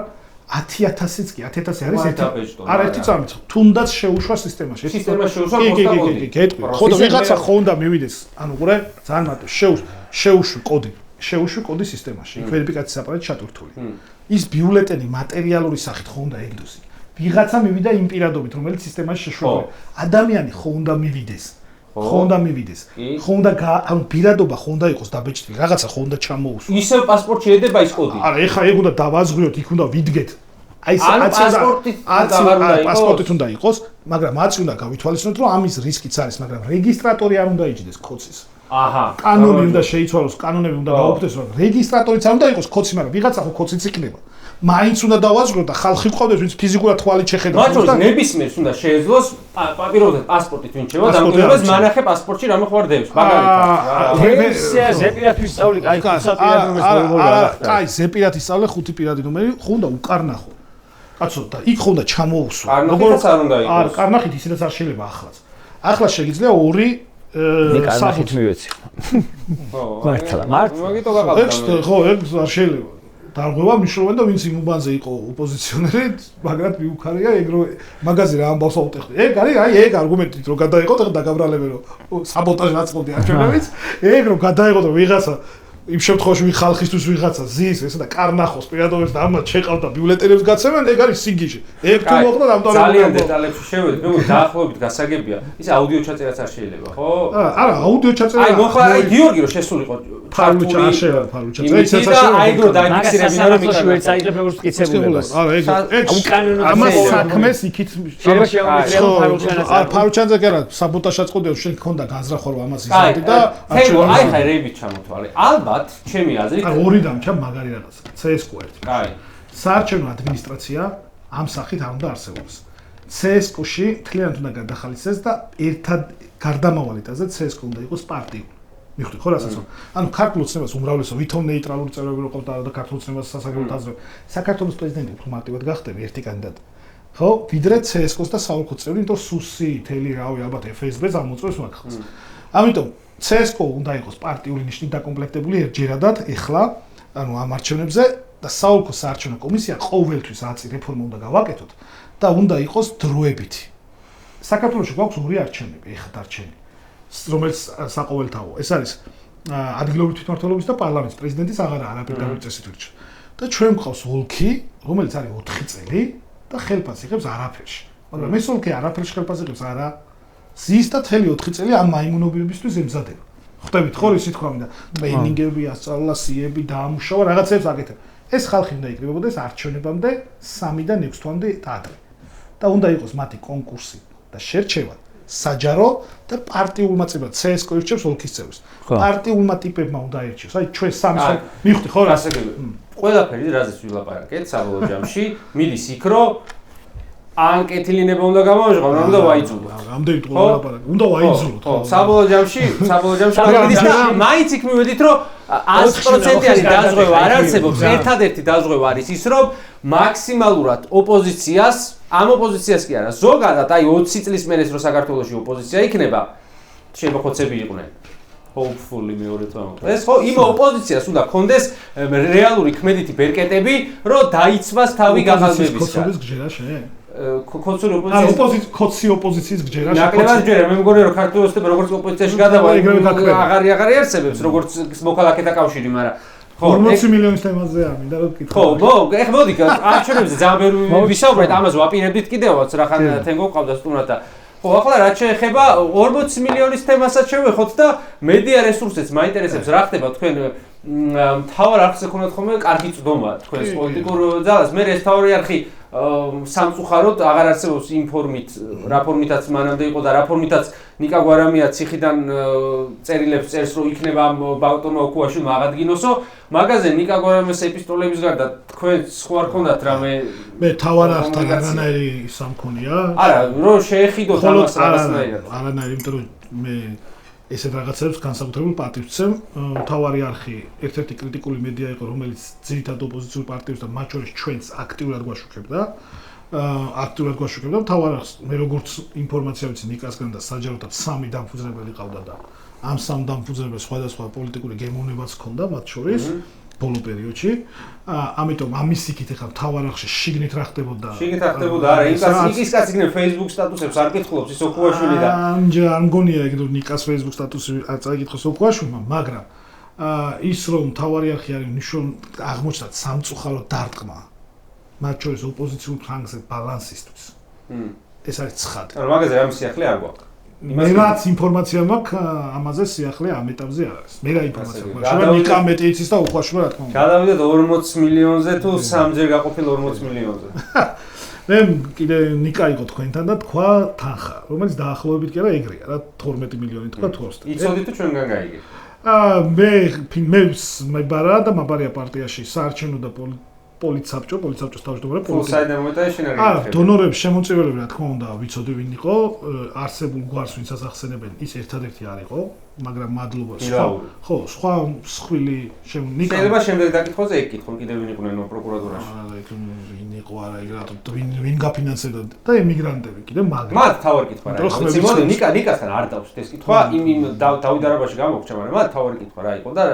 10,000-იც კი 10,000 არის ერთი წამით თუნდაც შეუშვა სისტემაში სისტემაში შეუშვა კოდი გეტყვი ხო და ვიღაცა ხო უნდა მივიდეს ანუ ყურე ძალიან მარტო შეუშვი კოდი სისტემაში ვერიფიკაციის აპარატი ჩატურთული ის ბიულეტენი მატერიალური სახით ხო უნდა ეგდოს. ვიღაცა მივიდა იმ პირადობით, რომელიც სისტემაში შეშვება. ადამიანი ხო უნდა მივიდეს. ხო უნდა მივიდეს. ხო უნდა ანუ პირადობა ხო უნდა იყოს დაბეჭდი, რაღაცა ხო უნდა ჩამოუსვა. ისევ პასპორტში ედება ის კოდი. არა, ეხა ეგ უნდა დავაზღვრიოთ, იქ უნდა ვიდგეთ. აი პასპორტით უნდა იყოს, მაგრამ აცი უნდა გავითვალისწინოთ, რომ ამის რისკიც არის, მაგრამ რეგისტრატორი არ უნდა იჯდეს კოდს. აჰა. კანონი უნდა შეიცვალოს, კანონები უნდა გაუქმდეს, რომ რეგისტრატორიც არ უნდა იყოს კოდსი, მაგრამ ვიღაცა ხო კოდსიც იქნება. მაინც უნდა დავაზღვროთ და ხალხი ყავდეს, ვინც ფიზიკურად თვალით შეხედავს. მაგრამ ნებისმიერს უნდა შეეძლოს პაპირობრივად პასპორტით ვინ შევა, დამკვირვებელს მანახე პასპორტში რამე ხوارდებს. მაგალითად. ზეპირად ვისწავლი, აი ხუთი პირადი ნომერი. კაი, ზეპირად ისწავლე 5 პირადი ნომერი, ხო უნდა უკარნახო. კაცო და იქ ხო უნდა ჩამოუსვა. როგორიც არ უნდა იყოს. არ, კარნახით ისედაც არ შეიძლება ახლაც. ახლა შეიძლება 2 საფუთ მივეცი. მართლა. მაგიტო გაყავდა. ხო, ეგ არ შეიძლება. დარღვევა მნიშვნელოვანი და ვინც იმ უბანზე იყო ოპოზიციონერი, მაგრამ მიუქარია ეგ რო მაგაზე რა ამბავს აუტეხდი. ეგ არის აი ეგ არგუმენტით რომ გადაიყოთ და დაგაბრალებენ რომ საბოტაჟი აწყობდი არჩევნებიც. ეგ რომ გადაიყოთ რომ ვიღაცა იმ შემთხვევაში ვინ ხალხისთვის ვიღაცა ზის ესა და კარნახოს პირადობის და ამათ შეყავდა ბიულეტენებს გაცემენ, ეგ არის სინგიში. ეგ თუ მოხდა ამიტომ ძალიან დეტალებში შევედი, მე დაახლოებით გასაგებია. ის აუდიო ჩაწერაც არ შეიძლება, ხო? არა, აუდიო ჩაწერა. აი, მოხდა აი გიორგი რო შესულიყო ფარული ჩაწერა. ეს აი რო დაიფიქსირებინა რომ იქ ვერ წაიღებ როგორც მტკიცებულებას. არა, ეგ უკანონო ამას საქმეს იქით ფარუჩანზე კი არა, საბოტაჟად წოდეო შენ გქონდა განზრახვა რომ ამას ისეთი და აი ხა რეიბით ჩამოთვალე. ალბათ, ჩემი აზრით, ორი დამჩა მაგარი რაღაცა. CS:GO ერთი. კაი. საარჩევნო ადმინისტრაცია ამ სახით არ უნდა არსებობს. CS:GO-ში თლიანად უნდა გადახალისდეს და ერთად გარდამავალი ტაზე CS:GO უნდა იყოს პარტიული. მიხვდი ხო რასაც? ანუ ქართულ ოცნებას უმრავლესო ვითომ ნეიტრალური წევრები რო ყოფდა და ქართულ ოცნებას სასაგებელო აზრები. საქართველოს პრეზიდენტი უფრო მარტივად გახდები ერთი კანდიდატი. ხო, ვიდრე CS:GO-ს და საოლქო წევრი, იმიტომ სუსი, თელი რავი, ალბათ FSB-ს ამოწევს მაგ ხალხს. ამიტომ CS:GO უნდა იყოს პარტიული ნიშნით დაკომპლექტებული ერთჯერადად, ეხლა, ანუ ამ არჩევნებზე და საოლქო საარჩევნო კომისია ყოველთვის აწი რეფორმა უნდა გავაკეთოთ და უნდა იყოს დროებითი. საქართველოში გვაქვს ორი არჩევნები, ეხლა დარჩენილი, რომელიც საყოველთაოა. ეს არის ადგილობრივი თვითმმართველობის და პარლამენტის პრეზიდენტის არაფერი დამიწესით ვირჩევ. და ჩვენ გვყავს ოლქი, რომელიც არის 4 წელი და ხელფასს იღებს არაფერში. მაგრამ ეს ოლქი არაფერში ხელფასს იღებს არა ზის და თელი 4 წელი ამ მაიმუნობებისთვის ემზადება. ხვდებით ხო ისი თქვა მინდა ტრეინინგები, ასწავლა, სიები, დაამუშავა, რაღაცებს აკეთებ. ეს ხალხი უნდა იკრიბებოდეს არჩევნებამდე 3-დან 6 თვამდე და ადრე. და უნდა იყოს მათი კონკურსი და შერჩევა საჯარო და პარტიულმა წევრებმა CS:GO ირჩევს ოლქის წევრს. პარტიულმა ტიპებმა უნდა ირჩევს. აი ჩვენ სამი მივხვდი ხო რა? ყველაფერი რაზეც ვილაპარაკეთ საბოლოო ჯამში მიდის იქ რომ ანკეტილი ნება უნდა გამოვაჟღავ, რომ უნდა ვაიძულოთ. რამდენი თუ ვილაპარაკეთ, უნდა ვაიძულოთ. ხო, საბოლოო ჯამში მიდის და მაინც იქ მივედით რომ 100%-იანი დაზღვევა არ არსებობს. ერთადერთი დაზღვევა არის ის, რომ მაქსიმალურად ოპოზიციას, ამ ოპოზიციას კი არა, ზოგადად აი 20 წლის მერე რო საქართველოში ოპოზიცია იქნება, შემოხოცები იყვნენ. hopefully მეორე თვე. ეს ხო იმ ოპოზიციას უნდა კონდეს რეალური ქმედითი ბერკეტები, რომ დაიცვას თავი გაღალბებისგან. კოცის გჯერა შენ? კოცური ოპოზიცია კოცი ოპოზიციის გჯერა შენ. ნაკლებად ჯერა, მე მგონი რომ ქართულოსტები როგორც ოპოზიციაში გადავა, აღარ არსებობს როგორც მოქალაქეთა კავშირი, მაგრამ 40 მილიონის თემაზე არ მინდა რომ გკითხო. ხო, ეხლა მოდი, არჩევნებზე ძალიან ბევრი ვისაუბრეთ, ამაზე ვაპირებდით კიდევაც, რახან თენგო ყავდა სტუმრად და ხო, ახლა რაც შეეხება 40 მილიონის თემასაც შევეხოთ და მედია რესურსებს მაინტერესებს რა ხდება თქვენ მთავარ არხზე ქონათ ხოლმე კარგი წვდომა თქვენს პოლიტიკურ ძალას. მე ეს მთავარი არხი სამწუხაროდ აღარ არსებობს იმ ფორმით, რა ფორმითაც მანამდე იყო და რა ფორმითაც ნიკა გვარამია ციხიდან წერილებს წერს, რომ იქნება ბატონმა ოქუაშვილმა აღადგინოსო. მაგაზე ნიკა გვარამიას ეპისტოლების გარდა თქვენ სხვა არ ქონდათ რამე? მე თავარ არხთან არანაირი სამქონია. არა, რომ შეეხიდოთ ამას რაღაცნაირად. არანაირი, იმიტომ რომ მე ესეთ რაღაცებს განსაკუთრებულ პატივს ვცემ. მთავარი არხი ერთ-ერთი კრიტიკული მედია იყო, რომელიც ძირითადად ოპოზიციურ პარტიებს და მათ შორის ჩვენს აქტიურად გვაშუქებდა. მთავარ არხს მე როგორც ინფორმაცია ვიცი ნიკასგან და საჯაროდად 3 დამფუძნებელი ყავდა და ამ 3 დამფუძნებელს სხვადასხვა პოლიტიკური გემოვნებაც ჰქონდა მათ შორის ბოლო პერიოდში. ამიტომ ამის იქით ახლა მთავარ არხში შიგნით რა ხდებოდა? შიგნით რა ხდებოდა? არა, ის კაცი იქნება Facebook სტატუსებს არ კითხულობს ის ოქუაშვილი და არ მგონია ეგ რომ ნიკას Facebook სტატუსი არ წაიკითხოს ოქუაშვილმა, მაგრამ ის რომ მთავარი არხი არის მნიშვნელოვნად აღმოჩნდა სამწუხარო დარტყმა მათ შორის ოპოზიციურ ფრანგზე ბალანსისთვის. ეს არის ცხადი. ანუ მაგაზე რამე სიახლე არ გვაქვს. მე რაც ინფორმაცია მაქვს ამაზე სიახლე ამ ეტაპზე არ არის. მე რა ინფორმაცია მაქვს? შეიძლება ნიკა მეტი იცის და უხუაშვილა რა თქმა უნდა. გადავიდეთ 40 მილიონზე თუ 3-ჯერ გაყოფილ 40 მილიონზე. მე კიდე ნიკა იყო თქვენთან და თქვა თანხა, რომელიც დაახლოებით კი არა ეგრეა რა 12 მილიონი თქვა თუ ostა. იცოდი თუ ჩვენგან გაიგე. მე ბარა და მაბარია პარტიაში საარჩევნო და პოლიცსაბჭოს თავმჯდომარე დონორებს შემოწირულები რა თქმა უნდა vicodi ვინ იყო არსებულ გვარს ვინც ასახსენებენ ის ერთადერთი არ იყო მაგრამ მადლობა ხო სხვა მსხვილი შეიძლება შემდეგ დაკითხვაზე ეკითხონ კიდევ ვინ იყვნენ პროკურატურაში ვინ იყო არა ეგ რატო ვინ გაფინანსებდა და ემიგრანტები კიდე მაგრამ მათ თავი კითხვა რა იყო მოდი ნიკასთან არ დავშთ ეს კითხვა იმ დავით არაბაში გამოგჩა მაგრამ მათ თავი კითხვა რა იყო და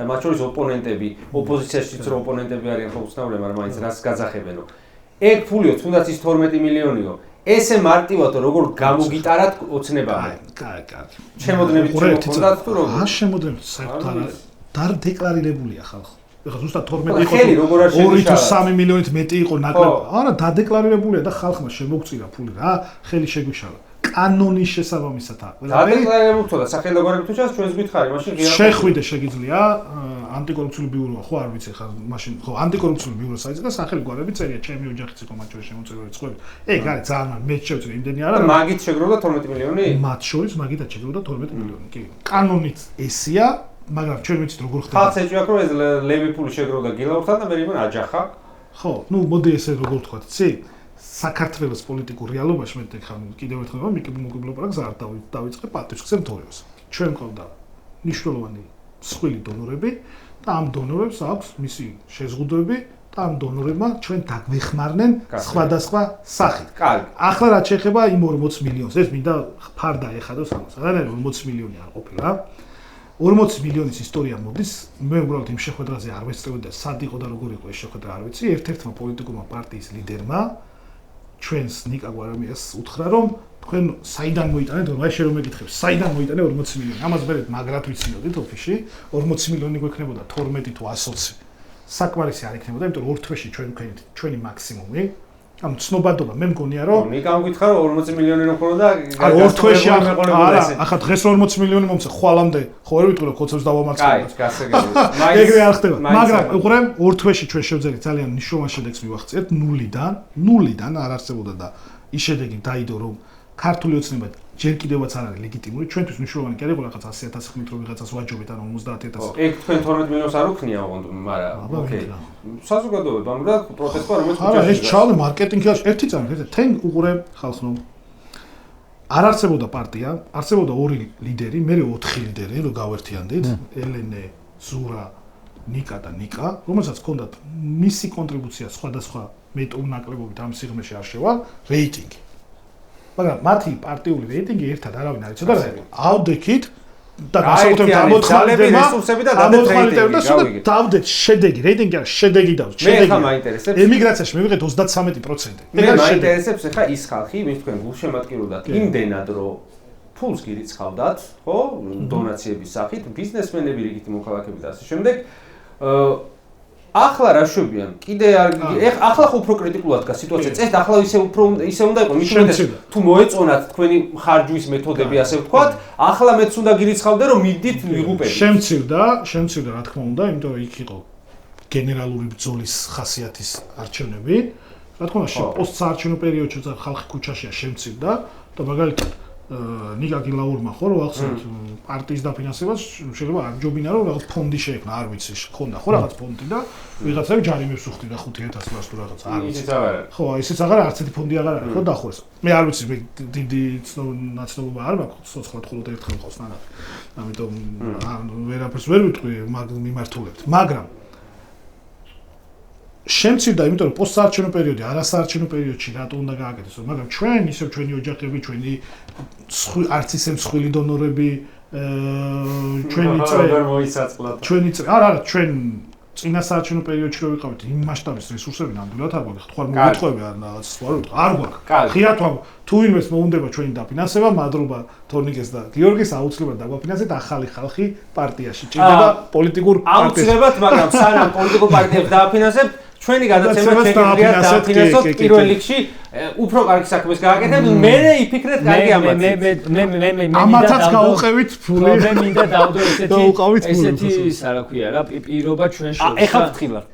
მათ შორის ოპონენტები ოპოზიციაშიც რო ოპონენტები არიან ხო უცნაური მაგრამ მაინც რას გაძახებენო ეგ ფულიო თუნდაც ის 12 მილიონიო ესე მარტივადო როგორ გამოგიტარათ ოცნებამდე კარგი შემოდნებით თქვენდათ თუ როგორ შემოდნებით საკუთარ დადეკლარირებულია ხალხი. ეხლა ზუსტად 12 იყო. ხელი როგორ არ 2 თუ 3 მილიონით მეტი იყო ნაკლები. არა, დადეკლარირებულია და ხალხმა შემოგწირა ფული რა, ხელი შეგვიშალა. კანონის შესაბამისად დადეკლარირებული თუ და სახელმწიფოებრივი თუ ჩანს ჩვენს გითხარი, მაშინ ღია შეხვიდე შეგიძლია ანტიკორუფციული ბიუროა ხო არ ვიცი ხა მაშინ ხო ანტიკორუფციული ბიუროს საიტზე და სახელგვარები წერია ჩემი ოჯახიც იყო მათ შორის შემოწირული წყობი. ეგ არის ძალიან მეც შევწირე იმდენი არა. მაგით შეგროვდა 12 მილიონი? მათ შორის მაგითაც შეგროვდა 12 მილიონი. კი. კანონით ესია, მაგრამ ჩვენ ვიცით როგორ ხდება. ხალხს ეჭვია რომ ეს ლევი პული შეგროვდა გილაურთან და მე იმან აჯახა. ხო, ნუ მოდი ესე როგორ თქვა, ცი საქართველოს პოლიტიკურ რეალობაში მე ხა კიდევ ერთხელ მოკებლობარაკს არ დავიწყე პატივს მთავრობას. ჩვენ ყავდა მნიშვნელოვანი მსხვილი დონორები და ამ დონორებს აქვს მისი შეზღუდვები და ამ დონორებმა ჩვენ დაგვეხმარნენ სხვადასხვა სახით. კარგი. ახლა რაც შეეხება იმ 40 მილიონს, ეს მინდა ფარდა ეხადოს ამას. რანაირად 40 მილიონი არ ყოფილა. 40 მილიონის ისტორია მოდის, მე უბრალოდ იმ შეხვედრაზე არ ვესწრებოდი და სად იყო და როგორ იყო ეს შეხვედრა არ ვიცი. ერთ-ერთმა პოლიტიკურმა პარტიის ლიდერმა ჩვენს ნიკა გვარამიას უთხრა რომ თქვენ საიდან მოიტანეთ, რომ აი შე რომ მეკითხებს, საიდან მოიტანე 40 მილიონი. ამას მე მაგრად ვიცინოდით ოფისში, 40 მილიონი გვექნებოდა 12 თუ 120. საკმარისი არ იქნებოდა, იმიტომ რომ ორ თვეში ჩვენ ვქენით ჩვენი მაქსიმუმი. ამ ცნობადობა მე მგონია რომ ნიკამ გითხრა რომ 40 მილიონი რო ქონოდა და ორ თვეში არა, ახლა დღეს 40 მილიონი მომცა ხვალამდე ხო არ ვიტყვი რომ ხოცებს დავამარცხებთ. კაი, გასაგები. ეგრე არ ხდება. მაგრამ უყურე ორ თვეში ჩვენ შევძელით ძალიან მნიშვნელოვან შედეგს მივახციეთ ნულიდან არ არსებობდა და ის შედეგი დაიდო რომ ქართული ოცნება ჯერ კიდევაც არ არის ლეგიტიმური. ჩვენთვის მნიშვნელოვანი კი არ იყო რაღაც 100.000 ხმით რომ ვიღაცას ვაჯობეთ ან 50.000. ეგ თქვენ 12 მილიონს არ უქნია ოღონდ, მაგრამ ოკეი. საზოგადოება, ანუ რა პროტესტმა რომელიც არა, ეს ჩავდე მარკეტინგში ერთი წამი, თენ უყურე ხალხს რომ არ არსებობდა პარტია, არსებობდა ორი ლიდერი, მე 4 ლიდერი რომ გავერთიანდით, ელენე, ზურა, ნიკა და ნიკა, რომელსაც ჰქონდათ მისი კონტრიბუცია სხვადასხვა მეტოვნაკლებობით ამ სიღრმეში არ შევალ რეიტინგი. მაგრამ მათი პარტიული რეიტინგი ერთად არავინ არ იცოდა და ავდექით და გასაუბრებ ამოთხალები რესურსები და დავდეთ დავდეთ შედეგი რეიტინგი არა შედეგი დავდეთ შედეგი მე ხა მაინტერესებს ემიგრაციაში მივიღეთ 33%. მე მაინტერესებს ხა ის ხალხი ვინც თქვენ გულშემატკივრობდათ იმდენად რომ ფულს გირიცხავდათ ხო დონაციების სახით ბიზნესმენები რიგითი მოქალაქეები და ასე შემდეგ ახლა რა შვებიან? კიდე ახლა ხო უფრო კრიტიკულად გა სიტუაცია. წეს ახლა ისე უნდა იყოს. მიშენდეს თუ მოეწონათ თქვენი ხარჯვის მეთოდები ასე ვთქვათ, ახლა მეც უნდა გირიცხავდე რომ მიდით ვიღუპებით. შემცირდა რა თქმა უნდა, იმიტომ რომ იქ იყო გენერალური ბრძოლის ხასიათის არჩევნები. რა თქმა უნდა, პოსტსაარჩევნო პერიოდში ხალხი ქუჩაშია შემცირდა და მაგალითად ნიკა გილაურმა ხო რომ ახსენეთ პარტიის დაფინანსებას შეიძლება არ ჯობინა რომ რაღაც ფონდი შეექმნა არ ვიცი ხონდა ხო რაღაც ფონდი და ვიღაცები ჯარიმებს უხდიდა 5,000 თუ რაღაც არ ვიცი ხო ისიც აღარ არც ერთი ფონდი აღარ არის ხო დახურეს მე არ ვიცი მე დიდი ნაცნობობა არ მაქვს სოცხლად ხოლმე ერთხელ ყავს ნანახი ამიტომ ვერაფერს ვერ ვიტყვი მიმართულებთ მაგრამ შემცირდა იმიტომ რომ პოსტსაარჩევნო პერიოდი არასაარჩევნო პერიოდში რატო უნდა გააკეთოს მაგრამ ჩვენ ისევ ჩვენი ოჯახები ჩვენი არც ისე მსხვილი დონორები ჩვენი არა ჩვენ წინა საარჩევნო პერიოდში რო ვიყავით იმ მასშტაბის რესურსები ნამდვილად არ გვაქვს თქვა მოვიტყვები არ რაღაც სხვა არ გვაქვს ღიათ თუ ვინმეს მოუნდება ჩვენი დაფინანსება მადლობა თორნიკეს და გიორგის აუცილებლად დაგვაფინანსეთ ახალი ხალხი პარტიაში ჭირდება პოლიტიკურ აუცილებლად მაგრამ სანამ პოლიტიკურ პარტიებს დააფინანსებთ ჩვენი გადაცემა შეიძლება დააფინანსოთ პირველ რიგში უფრო კარგი საქმეს გააკეთებთ მე იფიქრეთ კარგი მე ამათაც გაუყევით ფული მე მინდა დავდო ესეთი ის რა ქვია რა პირობა ჩვენ შორის ეხლა ვთხილავ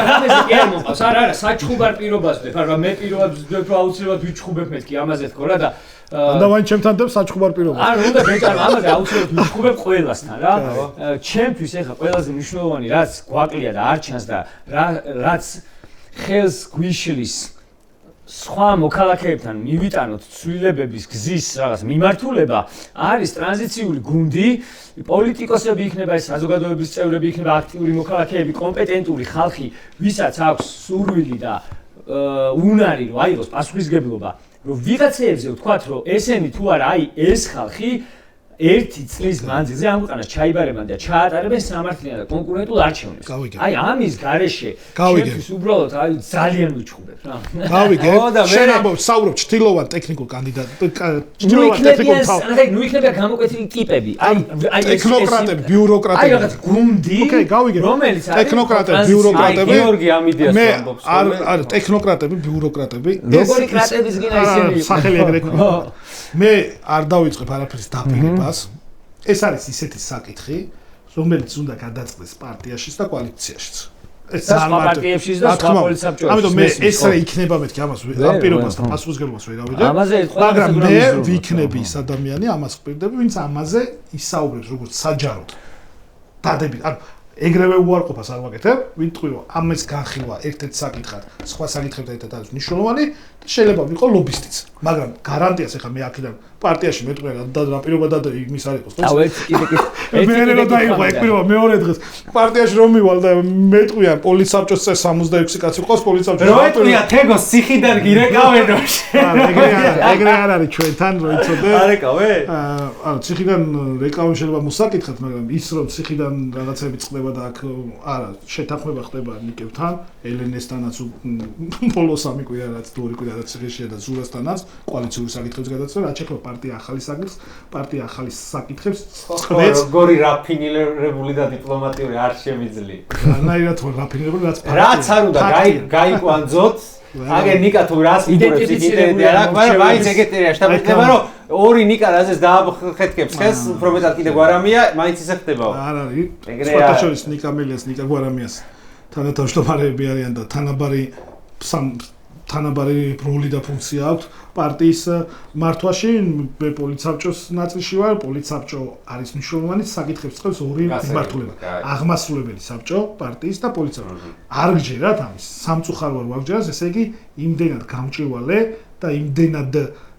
რამეზე კი არ მოყავს არა საჩხუბარ პირობას ვდებ არა მე პირობას ვდებ აუცილებლად ვიჩხუბებ მე კი ამაზე თქო რა და და ვაინ ჩემთან დებ საჩხუბარ პირობას არ უნდა ბეჭარ ამაზე აუცილებლად ვიჩხუბებ ყველასთან რა ჩემთვის ეხლა ყველაზე მნიშვნელოვანი რაც გვაკლია და არ ჩანს და რაც ხელს გვიშლის სხვა მოქალაქეებთან მივიტანოთ ცვლილებების გზის რაღაც მიმართულება არის ტრანზიციული გუნდი პოლიტიკოსები იქნება ეს საზოგადოების წევრები იქნება აქტიური მოქალაქეები კომპეტენტური ხალხი ვისაც აქვს სურვილი და უნარი რომ აიღოს პასუხისგებლობა რომ ვიღაცეებზე ვთქვათ რომ ესენი თუ არა აი ეს ხალხი ერთი წლის მანძილზე ამ ქვეყანას ჩაიბარებენ და ჩაატარებენ სამართლიან და კონკურენტულ არჩევნებს. აი ამის გარეშე შეთვის უბრალოდ ძალიან ვიჩხუბებ რა. გავიგე. შენ ამბობ საუბრობ ჩtildeოვან ტექნიკურ კანდიდატ ჩtildeოვან ტექნიკურ თავ. ნუ იქნება გამოკვეთილი ტიპები. აი ტექნოკრატები, ბიუროკრატები. აი რაღაც გუნდი. ოკეი, გავიგე. რომელიც ტექნოკრატები, ბიუროკრატები. გიორგი ამიდიას ამბობს. არ ტექნოკრატები, ბიუროკრატები. როგორი კრატების გინდა ისინი. სახელი ეგრე ქონდა. მე არ დავიწყებ არაფრის დაფინებას. ეს არის ისეთი საკითხი, რომელიც უნდა გადაწყდეს პარტიაშიც და კოალიციაშიც. ეს პარტიებშიც და სხვა პოლიტსაბჭოებში. ამიტომ მე ეს რა იქნება მეთქი ამას ამ პირობას და პასუხისგებლობას ვერ ავიდე. მაგრამ მე ვიქნები ის ადამიანი, ამას ვყირდები, ვინც ამაზე ისაუბრებს როგორც საჯაროდ. დადებით, ანუ ეგრევე უარყოფას არ ვაკეთებ, ვიტყვი რომ ამის განხილვა ერთ-ერთ საკითხად, სხვა საკითხებთან ერთად არის მნიშვნელოვანი და შეიძლება ვიყო ლობისტიც. მაგრამ გარანტიას ეხა მე აქედან პარტიაში მეტყვია და რა პირობა და იმის არ იყოს. აუ ერთი მე რა დაიყო ეგ პირობა მეორე დღეს პარტიაში რომ მივალ და მეტყვია პოლიტსაბჭოს წეს 66 კაცი ყავს პოლიტსაბჭოს. რა მეტყვია თეგოს ციხიდან გირეკავენო. ეგრე არ არის ჩვენთან რო იცოდე. არ ეკავე? ანუ ციხიდან რეკავენ შეიძლება მოსაკითხეთ, მაგრამ ის რომ ციხიდან რაღაცები წყდება და აქ არა შეთანხმება ხდება ნიკევთან, ელენესთანაც ბოლოს სამი კვირა რაც თუ ორი კვირა რაც ციხეშია და ზურასთანაც კოალიციური საკითხებს გადაწყვეტ, რა შექმნა პარტია ახალი საკითხს, პარტია ახალი საკითხებს წყვეტს. როგორი რაფინირებული და დიპლომატიური არ შემიძლია. ნაირად ხო რაფინირებული რაც პარტია. რაც არ უნდა გაიკვანძოთ. აგერ ნიკა თუ რას იდენტიფიცირებული არა, მაგრამ მაინც ეგეთია შტაბდება რომ ორი ნიკა რაზეც დაახეთქებს ხელს, უფრო მეტად კიდე გვარამია, მაინც ისე ხდებაო. არ არის. სპორტაშორის ნიკა მელიას, ნიკა გვარამიას თანათავმჯდომარეები არიან და თანაბარი როლი და ფუნქცია აქვს პარტიის მართვაში. მე პოლიტსაბჭოს ნაწილში ვარ, პოლიტსაბჭო არის მნიშვნელოვანი საკითხებს წევს ორი მიმართულება. აღმასრულებელი საბჭო, პარტიის და პოლიტსაბჭო. არ გჯერათ ამის, სამწუხაროა რომ აღჯერას, ესე იგი იმდენად გამჭვირვალე და იმდენად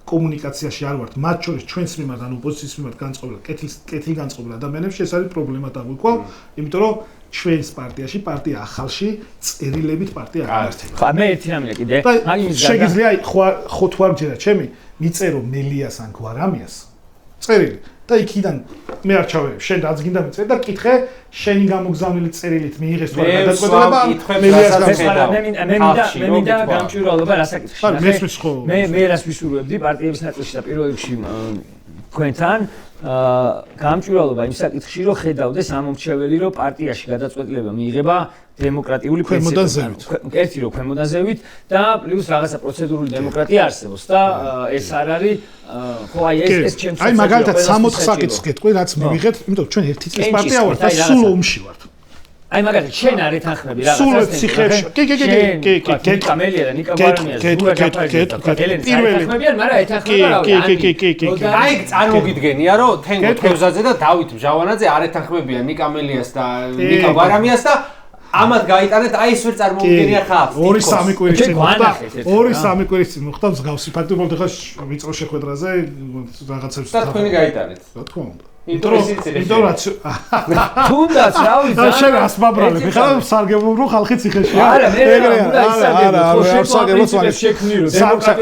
კომუნიკაციაში არ ვართ, მათ შორის ჩვენს მიმართ, ანუ ოპოზიციის მიმართ განწყობილ კეთილგანწყობილ ადამიანებში ეს არის პრობლემა დაგვიყვა, იმიტომ რომ ჩვენს პარტიაში, პარტია ახალში წერილებით პარტია არ ერთება. ხო, მე ერთი რამეა კიდე. შეგიძლია ხო თუ არ გჯერა ჩემი, მიწერო მელიას ან გვარამიას წერილი და იქიდან მე არ ჩავერებ. შენ რაც გინდა მიწერ და კითხე, შენი გამოგზავნილი წერილით მიიღეს თუ არა გადაწყვეტილება მელიას გამოსვლა. მე მინდა გამჭვირვალობა რა საკითხში. მე რას ვისურვებდი პარტიების ნაწილში და პირველ რიგში თქვენთან გამჭვირვალობა იმ საკითხში რომ ხედავდეს ამომრჩეველი რომ პარტიაში გადაწყვეტილება მიიღება დემოკრატიული პრინციპებით. ერთი რომ ქვემოდანზევით და პლუს რაღაცა პროცედურული დემოკრატია არსებობს და ეს არ არის ხო აი ეს ჩემს აი მაგალითად 64 საკითხს გეტყვი რაც მივიღეთ, იმიტომ რომ ჩვენ ერთი წლის პარტია ვართ და სულ ომში ვართ. აი მაგალითად შენ არ ეთანხმები რაღაცას. სულ ციხეებში. კი. კამელია და ნიკა გვარამია. ეთანხმებიან, მაგრამ ეთანხმება რა. აი წარმოგიდგენია რომ თენგო თევზაძე და დავით მჟავანაძე არ ეთანხმებიან ნიკა მელიას და ნიკა გვარამიას და ამათ გაიტანეთ, აი ეს ვერ წარმოგიდგენია ხალხს. 2-3 კვირის წინ მოხდა. 2-3 კვირის წინ მოხდა მსგავსი ფაქტი, უბრალოდ ხა ვიწრო შეხვედრაზე რაღაცებს და თქვენი გაიტანეთ. რა თქმა უნდა. თუნდაც რა ვიცი შენ რას მაბრალებ ხა სარგებლობრო ხალხი ციხეშია არა მე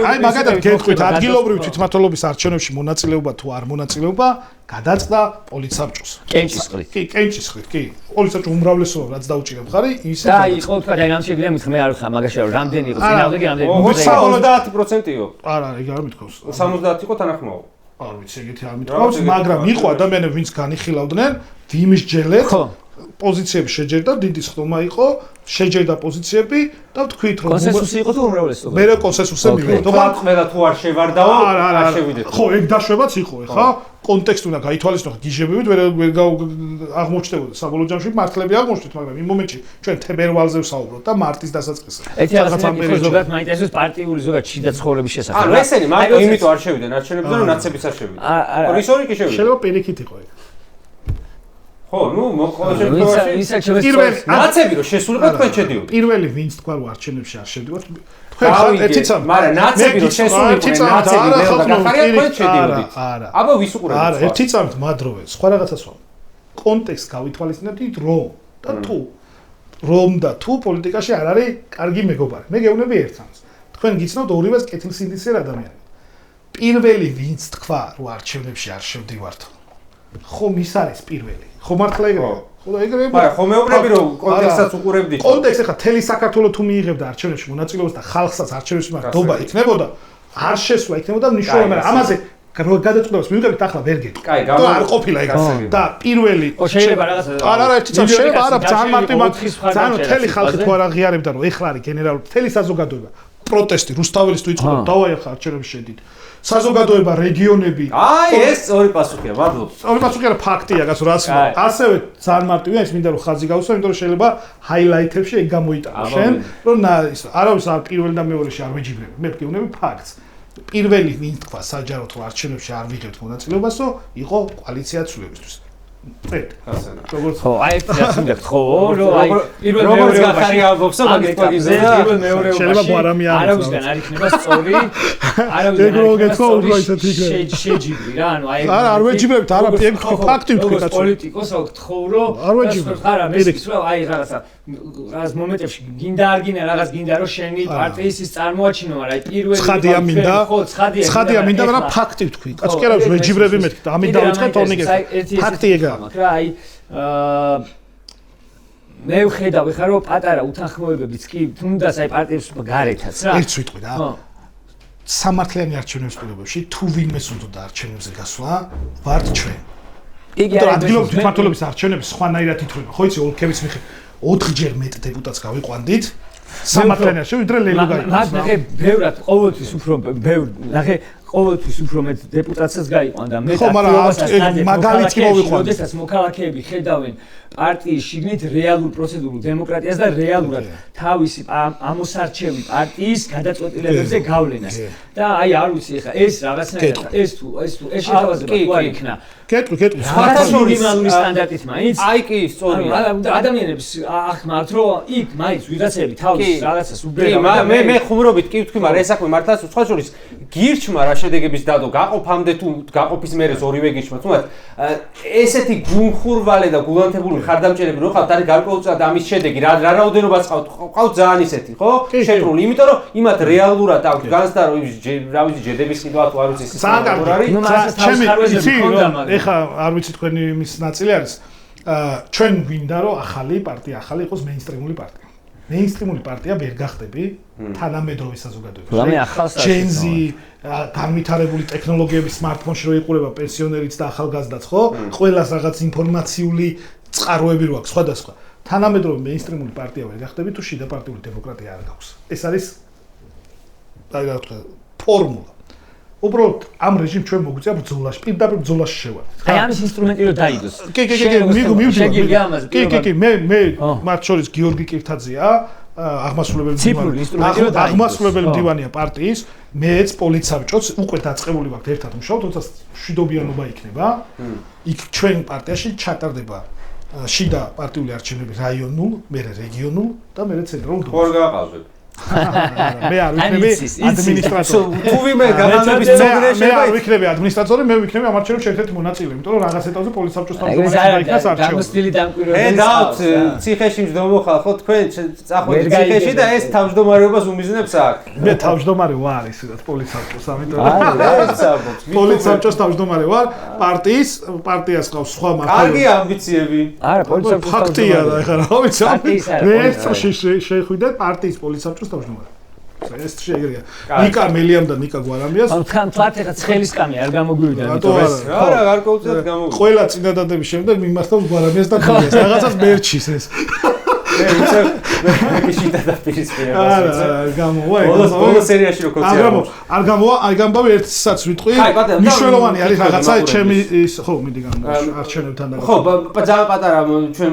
აი მაგათაც გეტყვით ადგილობრივ თვითმმართველობის არჩევნებში მონაწილეობა თუ არ მონაწილეობა გადაწყდა პოლიტსაბჭოს კენჭისყრით კი პოლიტსაბჭო უმრავლესობა რაც დაუჭირა მხარი ისე და იყო თქვა და ამ შეგვიძლია მითხრა მე არ ვხარ მაგაში რომ რამდენი იყო წინააღმდეგი რამდენი 50%-ო არა ეგ არ მithქოს 70 იყო თანახმაო არ ვიცი ეგეთი არ მithქოს მაგრამ იყო ადამიანები ვინც განიხილავდნენ ვიმსჯელეთ პოზიციები შეჯერდა დიდი ხტომა იყო შეჯერდა პოზიციები და ვთქვით რომ კონსენსუსი იყო თუ უმრავლესობა მე კონსენსუსზე მივიდეთ თუმცა ყველა თუ არ შევარდაო არ შევიდეთ ხო ეგ დაშვებაც იყო ეხა კონტექსტი უნდა გაითვალისწინოთ გიჟებივით ვერ აღმოჩნდებოდა საბოლოო ჯამში მართლები აღმოჩნდით მაგრამ იმ მომენტში ჩვენ თებერვალზე ვსაუბრობთ და მარტის დასაწყისზე ერთი რაღაცა ზოგადად მაინტერესებს პარტიული ზოგადად შიდა ცხოვრების შესახებ ანუ ესენი მაგრამ იმიტომ არ შევიდნენ არჩევნებზე რომ ნაცებიც არ შევიდნენ ისორი კი შევიდნენ შეიძლება პირიქით იყო ეგ ხო, ნუ ნაცები რომ შესულიყო თქვენ შედიოდით. პირველი ვინც თქვა რომ არჩევნებში არ შევდივართ. თქვენ ხარ ერთიცამ. მაგრამ ნაცები რომ შესულიყო ნაცები და გახარია თქვენ შედიოდით. აბა ვის უყურებთ? არა, ერთიცამით მადროვე, სხვა რაღაცას ვარ. კონტექსტს გავითვალისწინებთ რომ და რომ და თუ პოლიტიკაში არ არის კარგი მეგობარი. მე გეუბნები ერთს. თქვენ გიცნობთ ორივეს კეთილსინდისიერ ადამიანებს. პირველი ვინც თქვა რომ არჩევნებში არ შევდივართ. ხომ ის არის პირველი. ხო მართლა ეგრეა. ხო და ეგრეა. მაგრამ ხო მეუბნები რომ კონტექსტსაც უყურებდი. კონტექსტი ხა თელი საქართველოს თუ მიიღებდა არჩევნებში მონაწილეობას და ხალხსაც არჩევნებში მაგდობა იქნებოდა, არ შესვლა იქნებოდა მნიშვნელოვანი, მაგრამ ამაზე გადაწყვეტილებას მივიღებთ ახლა ვერ გეტყვი. კაი, არ ყოფილა ეგ. და პირველი შეიძლება რაღაცა არა ერთი წამი შეიძლება არა ძალიან მარტივად ძალიან თელი ხალხი თუ არ აღიარებდა რომ ეხლა არის გენერალური თელი საზოგადოება პროტესტი რუსთაველის თუ იწყო დავაი ახლა არჩევნებში შედით საზოგადოება რეგიონები აი ეს სწორი პასუხია მადლობა სწორი პასუხია ფაქტია გასო რაც ასევე ძალიან მარტივია ის მინდა რომ ხაზი გავუსვა იმიტომ რომ შეიძლება ჰაილაითებში ეგ გამოიტანო შენ რომ ის არავის არ პირველი და მეორეში არ ვეჯიბრებ მე ვგეუბნები ფაქტს პირველი ვინ თქვა საჯაროდ რომ არჩევნებში არ ვიღებთ მონაწილეობასო იყო კოალიცია ცვლილებისთვის წეთ როგორც ხო აი ეს მინდა ხო რომ აი პირველ როგორც გახარი ალბობსო მაგის თქვაგიზე პირველ მეორე შეიძლება გვარამი არ არავისგან არ იქნება სწორი არავისგან არ იქნება შეჯიბრი რა ანუ აი არ ვეჯიბრებთ არა ეგ ფაქტი ვთქვი კაცო პოლიტიკოს ხო რომ არ ვეჯიბრებ არა მესმის რომ აი რაღაც მომენტებში გინდა არ გინდა რაღაც გინდა რომ შენი პარტიის ის წარმოაჩინო მაგრამ აი პირველი ცხადია მინდა ხო ცხადია მინდა მაგრამ ფაქტი ვთქვი კაცო კი არა ვეჯიბრები მეთქი და ამით დავიწყე ტონიკეს ფაქტი ეგაა რა აი მე ვხედავ ხა რომ პატარა უთანხმოებებიც კი თუნდაც აი პარტიებს გარეთაც რა ერთს ვიტყვი რა სამართლიანი არჩევნების პირობებში თუ ვინმეს უნდა არჩევნებზე გასვლა ვართ ჩვენ იგი არის ადგილობრივი თვითმმართველობის არჩევნები სხვანაირად ითვლება ხო იცი ოლქების მიხედვით 4ჯერ მეტ დეპუტატს გავიყვანდით სამართლიანი არჩევნები ვიდრე ლელუგაი მაგ ნახე ბევრად ყოველთვის უფრო ბევრ ნახე ყოველთვის უფრო მეტ დეპუტატსაც გაიყვანდა მე მაგალითი მოვიყვანდი როდესაც მოქალაქეები ხედავენ პარტიის შიგნით რეალურ პროცედურულ დემოკრატიას და რეალურად თავისი ამოსარჩევი პარტიის გადაწყვეტილებებზე გავლენას და აი არ ვიცი ხა ეს რაღაცნაირად ეს თუ შეთავაზება თუ არ იქნა კეთრი სხვადასხვა მინიმალური სტანდარტით მაინც აი კი სწორია ადამიანებს ახმართ რომ იქ მაინც ვიღაცები თავის რაღაცას უბერა მე ხუმრობით კი ვთქვი მაგრამ ეს საქმე მართლაც სხვა შორის გირჩმა რა შედეგების დადო გაყოფამდე თუ გაყოფის მერე ორივე გირჩმა თუმცა ესეთი გულხურვალე და გულანთებული ხარდამჭერები რო ხავთ არის გარკვეულწილად ამის შედეგი რა რაოდენობაც ყავთ ძალიან ისეთი ხო შეკრული იმიტომ რომ იმათ რეალურად აქვს განცდა რომ რა ვიცი ჯედების ყიდვა თუ არ ვიცი ეხა არ ვიცი თქვენი მის ნაწილი არის ჩვენ გვინდა რომ ახალი პარტია ახალი იყოს მეინსტრიმული პარტია მეინსტრიმული პარტია ვერ გახდები თანამედროვე საზოგადოებაში ჯენზი განვითარებული ტექნოლოგიების smartphone-ში რო იყურება პენსიონერიც და ახალგაზრდაც ხო ყველას რაღაც ინფორმაციული წყაროები რო აქვს სხვადასხვა თანამედროვე მეინსტრიმული პარტია ვერ გახდები თუ შიდა პარტიული დემოკრატია არ გაქვს ეს არის აი რა თქვა ფორმულა უბრალოდ ამ რეჟიმს ჩვენ მოგვიწია ბრძოლაში პირდაპირ ბრძოლაში შევარდით აი ამის ინსტრუმენტი რო დაიდოს კი მე მათ შორის გიორგი კირთაძეა აღმასრულებელი მდივანია პარტიის მეც პოლიცსაბჭოც უკვე დაწყებული ვართ ერთად მუშაობთ თორსა მშვიდობიანობა იქნება იქ ჩვენ პარტიაში ჩატარდება შიდა პარტიული არჩევნები რაიონულ მერე რეგიონულ და მერე ცენტრალურ ხوار გაყავდეთ მე არ ვიქნები ადმინისტრატორი. თუ ვიმე განალების მოგრე მე არ ვიქნები ადმინისტრატორი, მე ვიქნები ამ არჩევნებში ერთ-ერთი მონაწილე, იმიტომ რომ რაღაც ეტაპზე პოლიცსაბჭოს თავმჯდომარე იქნას არჩევნები. გამოსტილი დამკვირვებელი. დავთ ციხეში მჯდომოხალ ხო თქვენ წახვიდით ციხეში და ეს თავმჯდომარეობას უმიზნებს აქ. მე თავმჯდომარე ვარ ისედაც პოლიცსაბჭოს, ამიტომ პოლიცსაბჭოს თავმჯდომარე ვარ, პარტიას ყავს სხვა მართლობა. კარგი ამბიციები. არა, პოლიცსაბჭოს ფაქტია და ეხლა რა ვიცი, მე ერთში შეხვიდეთ პარტიის პოლიცსაბჭოს თავმჯდომარე. ეს შეეგრია. ნიკა მელიამ და ნიკა გვარამიას. თან თვათ ეხა ცხელის კამი არ გამოგვივიდა, იმიტომ ეს. არა, გარკვეულწილად გამოვიდა. ყველა წინადადების შემდეგ მიმართავს გვარამიას და მელიას. რაღაცას მერჩის ეს. მე შეიძლება დაპირისპირება. არა, გამოვა ეგ. ბოლო სერიაში რო კოცია. არ გამოვა, აი გამბავი ერთსაც ვიტყვი. მნიშვნელოვანი არის რაღაცა ჩემი ის ხო მიდი არჩევნებთან დაკავშირებით. ხო, ძალიან პატარა ჩვენ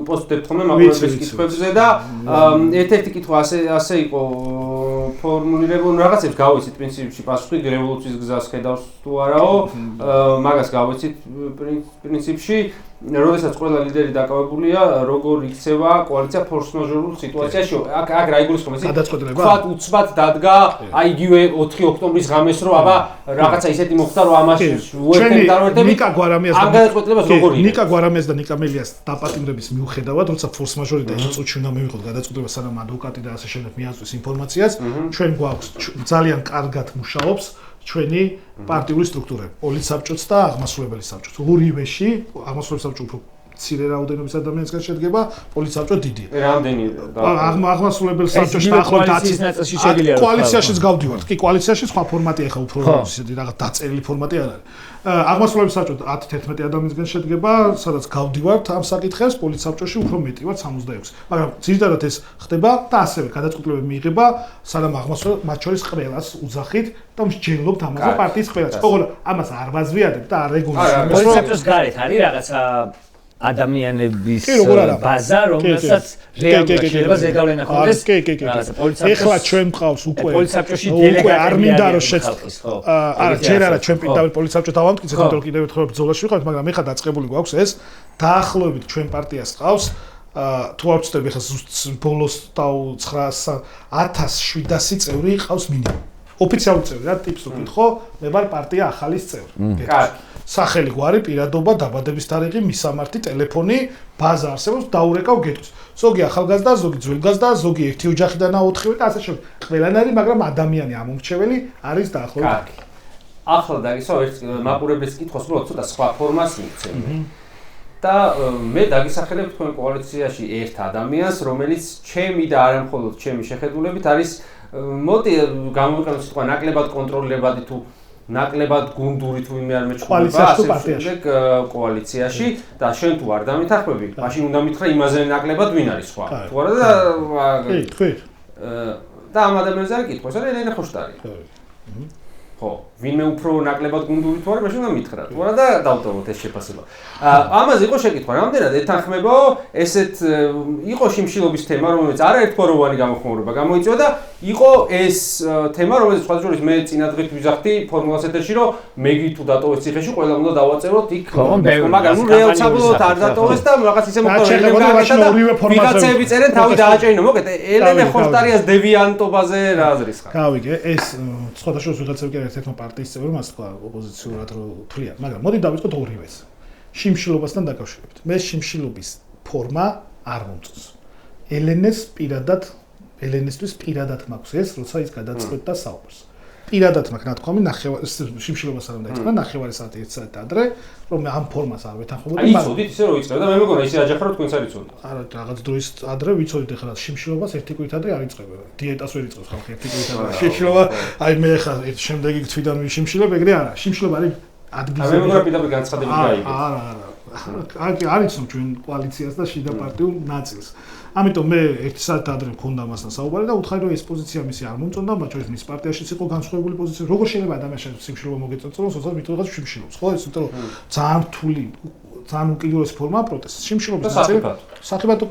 პოსტებთ ხოლმე მაგალითად კითხვებზე და ერთ-ერთი კითხვა ასე იყო ფორმულირებული რაღაცებს გავიცით პრინციპში პასუხი რევოლუციის გზას ხედავს თუ არაო მაგას გავიცით პრინციპში როდესაც ყველა ლიდერი დაკავებულია როგორ იქცევა კოალიცია ფორს-მაჟორულ სიტუაციაში აქ რა იგულისხმება ეს თქვა უცბად დადგა აი იგივე 4 ოქტომბრის ღამეს რომ აბა რაღაცა ისეთი მოხდა რომ ამაში უერთები დაერთები ნიკა გვარამიას და გადაწყვეტილებას როგორ იქნება ნიკა გვარამიას და ნიკა მელიას დაპატიმრების მიუხედავად როცა ფორს-მაჟორი და იმ წუთში უნდა მივიღოთ გადაწყვეტილება სანამ ადვოკატი და ასე შემდეგ მიაწვის ინფორმაციას ჩვენ გვაქვს ძალიან კარგად მუშაობს ჩვენი პარტიული სტრუქტურები, პოლიცსაბჭოც და აღმასრულებელი საბჭოც. ორივეში აღმასრულებელი საბჭო უფრო მცირე რაოდენობის ადამიანისგან შედგება, პოლიცსაბჭო დიდია. რამდენი აღმასრულებელ საბჭოში დაახლოებით კოალიციაშიც გავდივართ. კი, კოალიციაში სხვა ფორმატია ხა უფრო ისეთი რაღაც დაწერილი ფორმატი არ არის. აღმასრულებელ საბჭო 10-11 ადამიანისგან შედგება, სადაც გავდივართ ამ საკითხებს, პოლიცსაბჭოში უფრო მეტი ვართ 66. მაგრამ ძირითადად ეს ხდება და ასევე გადაწყვეტილებები მიიღება, სანამ აღმასრულებელ მათ შორის ყველას უძახით და მსჯელობთ ამაზე პარტიის ყველას. ოღონდ ამას არ ვაზვიადებ და არ რეგულირებს. პოლიცსაბჭოს გარეთ არის რაღაცა ადამიანების ბაზა, რომელსაც რეალურად შეიძლება ზეგავლენა ხონდეს. ეხლა ჩვენ მყავს უკვე პოლიცსაბჭოში არ მინდა რომ შეწყდეს. არა, ჯერ არა ჩვენ პირდაპირ პოლიცსაბჭოს დავამტკიცეთ, იმიტომ რომ კიდევ ერთხელ ბრძოლაში ვიყავით, მაგრამ ეხლა დაწყებული გვაქვს ეს. დაახლოებით ჩვენ პარტიას ყავს თუ არ ვცდები ხა ბოლოს და 1700 წევრი ყავს მინიმუმ. ოფიციალური წევრი რა ტიპს ვკითხო, მე ვარ პარტია ახალის წევრი. კარგი. სახელი გვარი, პირადობა, დაბადების თარიღი, მისამართი, ტელეფონი, ბაზა არსებობს, დაურეკავ გეტყვის. ზოგი ახალგაზრდა, ზოგი ძველგაზრდა, ზოგი ერთი ოჯახიდან აოთხივე და ასე შემდეგ. ყველანაირი, მაგრამ ადამიანი ამომრჩეველი არის დაახლოებით. კარგი. ახლა დაგისვა ერთ მაყურებლის კითხვას უბრალოდ ცოტა სხვა ფორმას მიცემ. და მე დაგისახელებ თქვენ კოალიციაში ერთ ადამიანს, რომელიც ჩემი და არა მხოლოდ ჩემი შეხედულებით არის მოდი გამოვიყენოთ სიტყვა ნაკლებად კონტროლებადი თუ ნაკლებად გუნდური თუ ვინმე არ მეჩხუბება კოალიციაში და შენ თუ არ დამითანხმები, მაშინ უნდა მითხრა იმაზე ნაკლებად ვინ არის სხვა. თუ არა და ამ ადამიანს არ ეკითხოს, არა ელენე ხოშტარი. ხო, ვინმე უფრო ნაკლებად გუნდური თუ არა, მაშინ უნდა მითხრა. თუ არა და დავტოვოთ ეს შეფასება. ამაზე იყო შეკითხვა, რამდენად ეთანხმებაო ესეთ იყო შიმშილობის თემა, რომელიც არაერთგვაროვანი გამოხმაურება გამოიწვია და იყო ეს თემა, რომელიც სხვა შორის მე წინადღით ვიზახდი ფორმულას ეთერში, რომ მეგი თუ დატოვეს ციხეში, ყველა უნდა დავაწეროთ იქ. მაგრამ ნუ რეალურად არ დატოვეს და რაღაც ისე მოხდა. ვიღაცები წერენ თავი დააჭერინო. მოკეთ, ელენე ხოშტარიას დევიანტობაზე რა აზრის ხარ? გავიგე, ეს სხვა შორის ვიღაცები კი ერთმა პარტიის წევრმა მას თქვა ოპოზიციურად რომ თვლიან, მაგრამ მოდი დავიწყოთ ორივეს. შიმშილობასთან დაკავშირებით. მე შიმშილობის ფორმა არ მომწონს. ელენესთვის პირადად მაქვს ეს, როცა ის გადაწყვეტდა საუბარს. პირადად მაქვს ნათქვამი შიმშილობას არ უნდა ეთქვა, ნახევარი საათი 1 საათი ადრე, რომ ამ ფორმას არ ვეთანხმობდი. აი, იცოდით ისე რომ იწყება და მე მეგონა ისე აჯახა რომ თქვენც არ იცოდით. არა, რაღაც დროის ადრე ვიცოდით ეხლა შიმშილობას ერთი კვირით ადრე არ იწყება. დიეტას ვერ იწყებს ხალხი ერთი კვირით ადრე. შიმშილობა, აი მე ხა შემდეგი თვიდან ვიშიმშილებ, ეგრე არა. შიმშილობა არის ადგილზე. მე მეგონა პირდაპირ განცხადებით გაიგე. არა. არ იცნობ ჩვენ კოალიციას და შიდა პარტიულ ნაწილს. ამიტომ მე 1 საათი ადრე მქონდა მასთან საუბარი და უთხარი რომ ეს პოზიცია მისი არ მომწონდა, მათ შორის მის პარტიაშიც იყო განსხვავებული პოზიცია. როგორ შეიძლება ადამიანს შიმშილობა მოგეწონოს, როდესაც მithიღაც შიმშილობს, ხო? ეს იმიტომ რომ ძალიან რთული, ძალიან უკიდურესი ფორმაა პროტესტის. შიმშილობის ნაწილი სახიფათო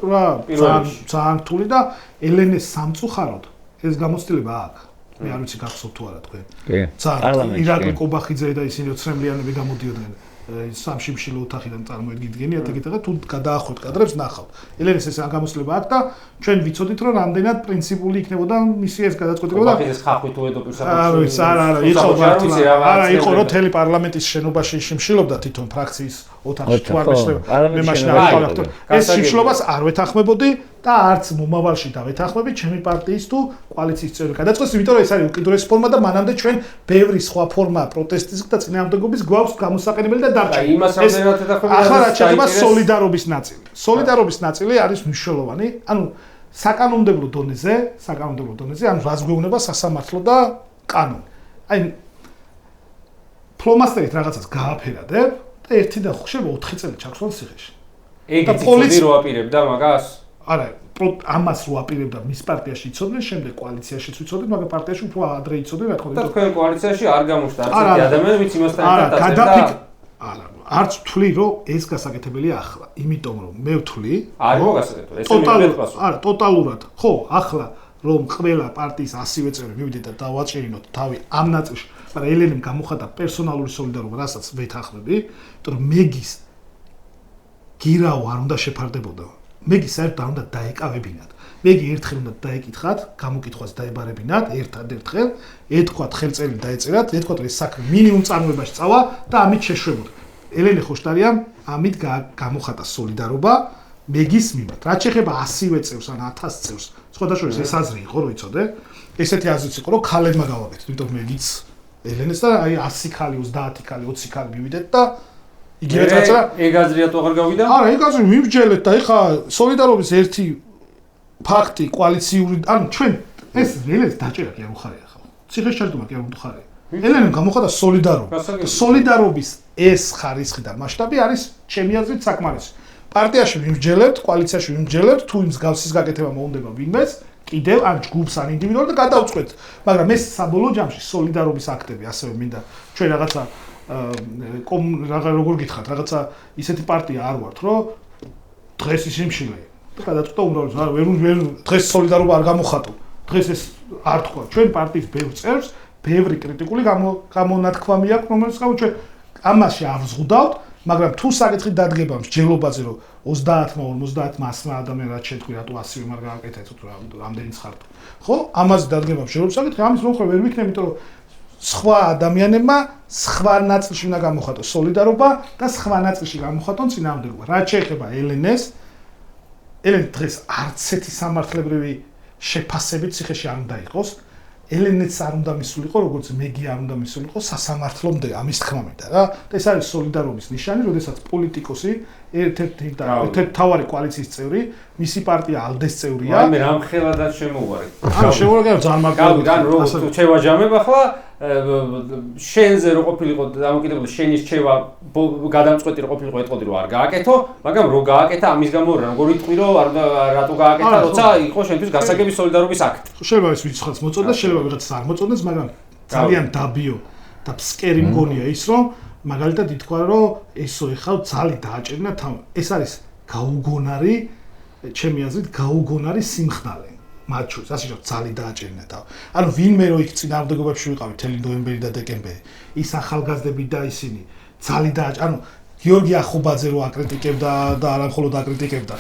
ძალიან რთული და ელენეს სამწუხაროდ ეს გამოცდილება აქვს. მე არ ვიცი გახსოვთ თუ არა თქვენ. კი. ძალიან ირაკლი კობახიძე და ისინი ოცნემლიანები გამოდიოდნენ. სამშიმშილო ოთახიდან წარმოედგინეთ და თუ გადაახვევთ კადრებს ნახავთ. ელენეს ეს გამოსლება აქვს და ჩვენ ვიცოდით რომ რამდენად პრინციპული იქნებოდა მისი ეს გადაწყვეტილება და ეს ხახვი თუ ედოპირს არა, იყო რომ თელი პარლამენტის შენობაში შიმშილობდა თვითონ ფრაქციის ოთახში თუ არ მეშლება. მე მაშინ არ ვიყავ. ეს შიმშილობას არ ვეთანხმებოდი და არც მომავალში დავეთანხმები ჩემი პარტიის თუ კოალიციის წევრი გადაწყვეტს, იმიტომ რომ ეს არის უკიდურესი ფორმა და მანამდე ჩვენ ბევრი სხვა ფორმა პროტესტის და წინააღმდეგობის გვაქვს გამოსაყენებელი და დარჩენილი. იმას რამდენად ეთანხმება? ახლა რა შეიძლება სოლიდარობის ნაწილი. სოლიდარობის ნაწილი არის მნიშვნელოვანი. ანუ საკანონმდებლო დონეზე, ანუ რაც გვეუბნება სასამართლო და კანონი. აი ფლომასტერით რაღაცას გააფერადებ და ერთი და ხშირება 4 წელი ჩაქვსვალ ციხეში. ეგ იცოდი რო აპირებდა მაგას? არა, ამას რო აპირებდა მის პარტიაში იცოდნენ, შემდეგ კოალიციაშიც იცოდნენ, მაგრამ პარტიაში უფრო ადრე იცოდნენ, რა თქმა უნდა. და თქვენ კოალიციაში არ გამოჩნდა არც ერთი ადამიანი, ვინც იმასთან ერთად დაწერდა. არა, არც ვთვლი, რომ ეს გასაკეთებელია ახლა, იმიტომ რომ მე ვთვლი, არ იყო გასაკეთებელი, ესე მივიდეთ პასუხი. არა, ტოტალურად. ხო, ახლა რომ ყველა პარტიის 100-ვე წევრი მივიდეთ და დავაჭერინოთ თავი ამ ნაწილში, მაგრამ ელენემ გამოხატა პერსონალური სოლიდარობა, რასაც ვეთანხმები, იმიტომ რომ მეგის გირავ არ უნდა შეფარდებოდა. მეგი საერთოდ არ უნდა დაეკავებინათ. მეგი ერთხელ უნდა დაეკითხათ, გამოკითხვას დაებარებინათ, ერთადერთხელ, ეთქვათ ხელწერილი დაეწერათ, ეთქვათ რომ ეს საქმე მინიმუმ წარმოებაში წავა და ამით შეშვებოდა. ელენე ხოშტარიამ ამით გამოხატა სოლიდარობა მეგის მიმართ. რაც შეეხება 100-ვე წევს ან 1000 წევს, სხვადასხვა ეს აზრი იყო, რომ იცოდე, ესეთი აზრიც იყო, რომ ქალებმა გავაკეთოთ, იმიტომ მეგიც ელენეს და აი 100 ქალი, 30 ქალი, 20 ქალი მივიდეთ და იგივე წაწერა. ეგ აზრია თუ აღარ გავიდა? არა, ეგ აზრი მივჯელეთ და ეხა სოლიდარობის ერთი ფაქტი კოალიციური, ანუ ჩვენ ეს ელენს დაჭერა კი არ უხარია ხო? ციხეშჩერდომა კი არ უხარია. ელენემ გამოხატა სოლიდარობა. სოლიდარობის ეს ხარისხი და მასშტაბი არის ჩემი აზრით საკმარისი. პარტიაში ვიმსჯელებთ, კოალიციაში ვიმსჯელებთ, თუ იმ მსგავსის გაკეთება მოუნდება ვინმეს, კიდევ ან ჯგუფს ან ინდივიდუალურად და გადავწყვეტ. მაგრამ ეს საბოლოო ჯამში სოლიდარობის აქტები ასევე მინდა ჩვენ რაღაცა როგორ გითხრათ, რაღაცა ისეთი პარტია არ ვართ, რომ დღეს ის იმშილე და გადაწყვეტა უმრავლესობა. არა, ვერ დღეს სოლიდარობა არ გამოხატო. დღეს ეს არ თქვა. ჩვენ პარტიის ბევრ წევრს ბევრი კრიტიკული გამონათქვამი აქვს, რომელიც ჩვენ ამაში ავზღუდავთ, მაგრამ თუ საკითხი დადგება მსჯელობაზე, რომ 30-მა 50-მა 100 ადამიანს რაც შეთქვი, რატო 100 არ გააკეთეთ, თუ რამდენიც ხართ. ხო? ამაზე დადგება მსჯელობის საკითხი, ამის მომხრე ვერ ვიქნებ, იმიტომ რომ სხვა ადამიანებმა სხვა ნაწილში უნდა გამოხატოს სოლიდარობა და სხვა ნაწილში გამოხატონ წინააღმდეგობა. რაც შეეხება ელენეს, ელენე დღეს არც ერთი სამართლებრივი შეფასებით ციხეში არ უნდა იყოს. ელენეც არ უნდა მისულიყო, როგორც მეგი არ უნდა მისულიყო სასამართლომდე, ამის თქმა მინდა რა. და ეს არის სოლიდარობის ნიშანი, როდესაც პოლიტიკოსი ერთ-ერთი თავარი კოალიციის წევრი, მისი პარტია ალდეს წევრია. მე რამხელადაც შემოვარი. ანუ შემოვარი ძალიან მაგარი. თუ ჩევაჯამებ ახლა შენზე რო ყოფილიყო დამოკიდებული შენის რჩევა გადამწყვეტი რო ყოფილიყო ეტყოდი რომ არ გააკეთო, მაგრამ რო გააკეთა ამის გამო როგორ იტყვი რომ რატო გააკეთა, როცა იყო შენთვის გასაგები სოლიდარობის აქტი. შეიძლება ის ვიცხადს მოწონდეს, შეიძლება ვიღაც არ მოწონდეს, მაგრამ ძალიან დაბიო და ფსკერი მგონია ის რომ მაგალითად ითქვა რომ ესო ეხავ ძალი დააჭერნა თან. ეს არის გაუგონარი, ჩემი აზრით გაუგონარი სიმხნალე. მათ შორის ასე რომ ძალი დააჭერნა და ანუ ვინმე რო იქ წინააღმდეგობებში ვიყავი თელი ნოემბერი და დეკემბერი ის ახალგაზრდები და ისინი ძალი დააჭერნა ანუ გიორგი ახუბაძე რო აკრიტიკებდა და არა მხოლოდ აკრიტიკებდა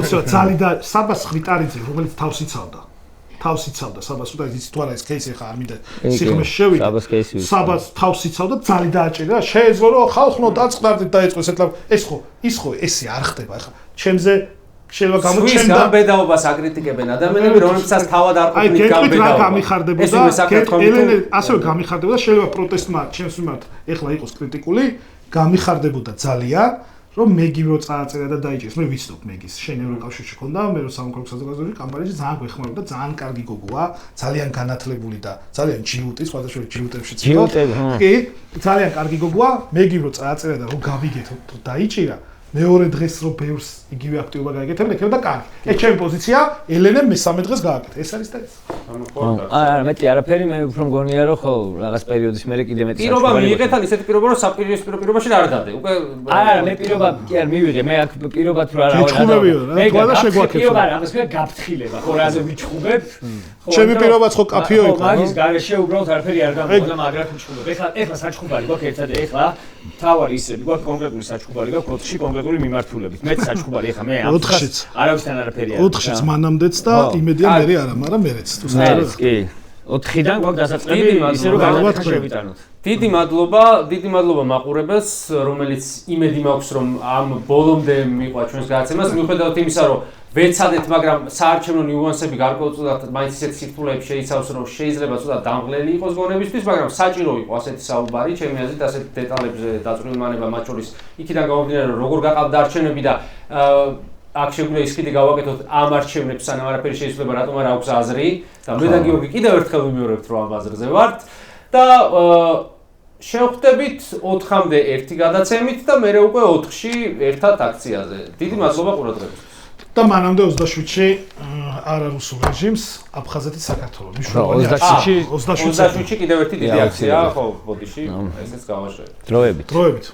უცებ ძალი და საბას ხვიტარიძე რომელიც თავს იცავდა საბას ხვიტარიძე იცით თუ არა ეს кейსი ხა არ მინდა სიხმეს შევიდე საბას თავს იცავდა ძალი დააჭერნა შეეძლო რომ ხალხო დაწყდარდით დაიწყო ეს ხო ესე არ ხდება ხა ჩემზე შეიძლება გამოჩენდა გამბედაობას აკრიტიკებენ ადამიანები, რომლებსაც თავად არ ყოფილით გამიხარდებოდა. ელენე ასევე გამიხარდებოდა, შეიძლება პროტესტმა ჩემს მიმართ ეხლა იყოს კრიტიკული, გამიხარდებოდა ძალიან, რომ მეგი რო წააწერა და დაიჭირეს. მე ვიცნობ მეგის, შენ ევროკავშირში ხონდა, მე რო სამოქალაქო საზოგადოებაში კამპანიაში ძალიან გვეხმარებოდა, ძალიან კარგი გოგოა, ძალიან განათლებული და ძალიან ჯიუტი, სხვადასხვა ჯიუტებში ცოტა. კი, ძალიან კარგი გოგოა, მეგი რო წააწერა და რო გავიგეთ დაიჭირა. მეორე დღეს რო ბევრს იგივე აქტივობა გააკეთებდა, ეკეთებდა კარგი. ეს ჩემი პოზიცია, ელენემ მესამე დღეს გააკეთა. ეს არის და ეს. არა, მეტი არაფერი, მე უფრო მგონია რომ ხო, რაღაც პერიოდის მერე კიდე მეტი პირობა მიიღეთ ან ისეთი პირობა რომ საპირისპირო პირობაში არ დადე. უკვე არა, მე პირობა კი არ მივიღე, მე აქ პირობად რა არა. მე ყველა შეგვაკეთე. პირობა რაღაც მე გაფრთხილება, ხო რაზე ვიჩხუბებ. ჩემი პირობაც ხო კაფეო იყო. მაგის გარეშე უბრალოდ არაფერი არ გამოგდა, მაგრამ ვიჩხუბებ. ეხლა საჩხუბარი გვაქვს ერთად ეხლა თავარი ისები გვაქვს კონკრეტული საჩხუბარი გვაქვს ოთხში კონკრეტული მიმართულებით. მეც საჩხუბარი ეხლა მე არავისთან არაფერი არ. ოთხშიც მანამდეც და იმედია მე არა, მაგრამ მეც თუ საერთოდ კი. 4-დან გვაქვს დასაწყები, ისე რომ გადავატყა შევიტანოთ. დიდი მადლობა მაყურებელს, რომელიც იმედი მაქვს რომ ამ ბოლომდე მიყვა ჩვენს გადაცემას, მიუხედავად იმისა რომ ვეცადეთ, მაგრამ საარჩევნო ნიუანსები გარკვეულწილად მაინც ისეთ სირთულეებს შეიცავს, რომ შეიძლება ცოტა დამღლელი იყოს გონებისთვის, მაგრამ საჭირო იყო ასეთი საუბარი, ჩემი აზრით, ასეთ დეტალებზე დაწვრილი მანება მათ შორის იქიდან გამომდინარე, რომ როგორ გაყავდა არჩევნები და აქ შეგვიძლია ის კიდე გავაკეთოთ ამ არჩევნებს, სანამ არაფერი შეიძლება, რატომ არ აქვს აზრი და მე და გიორგი კიდევ ერთხელ ვიმეორებთ, რომ ამ აზრზე ვართ და შევხვდებით 4-მდე ერთი გადაცემით და მე უკვე 4-ში ერთად აქციაზე. დიდი მადლობა ყურადღებისთვის. და მანამდე 27-ში არარუსულ რეჟიმს აფხაზეთის საქართველოს მნიშვნელოვანი 27-ში კიდევ ერთი დიდი აქცია ხო ბოდიში ესეც გავაშვებით. დროებით.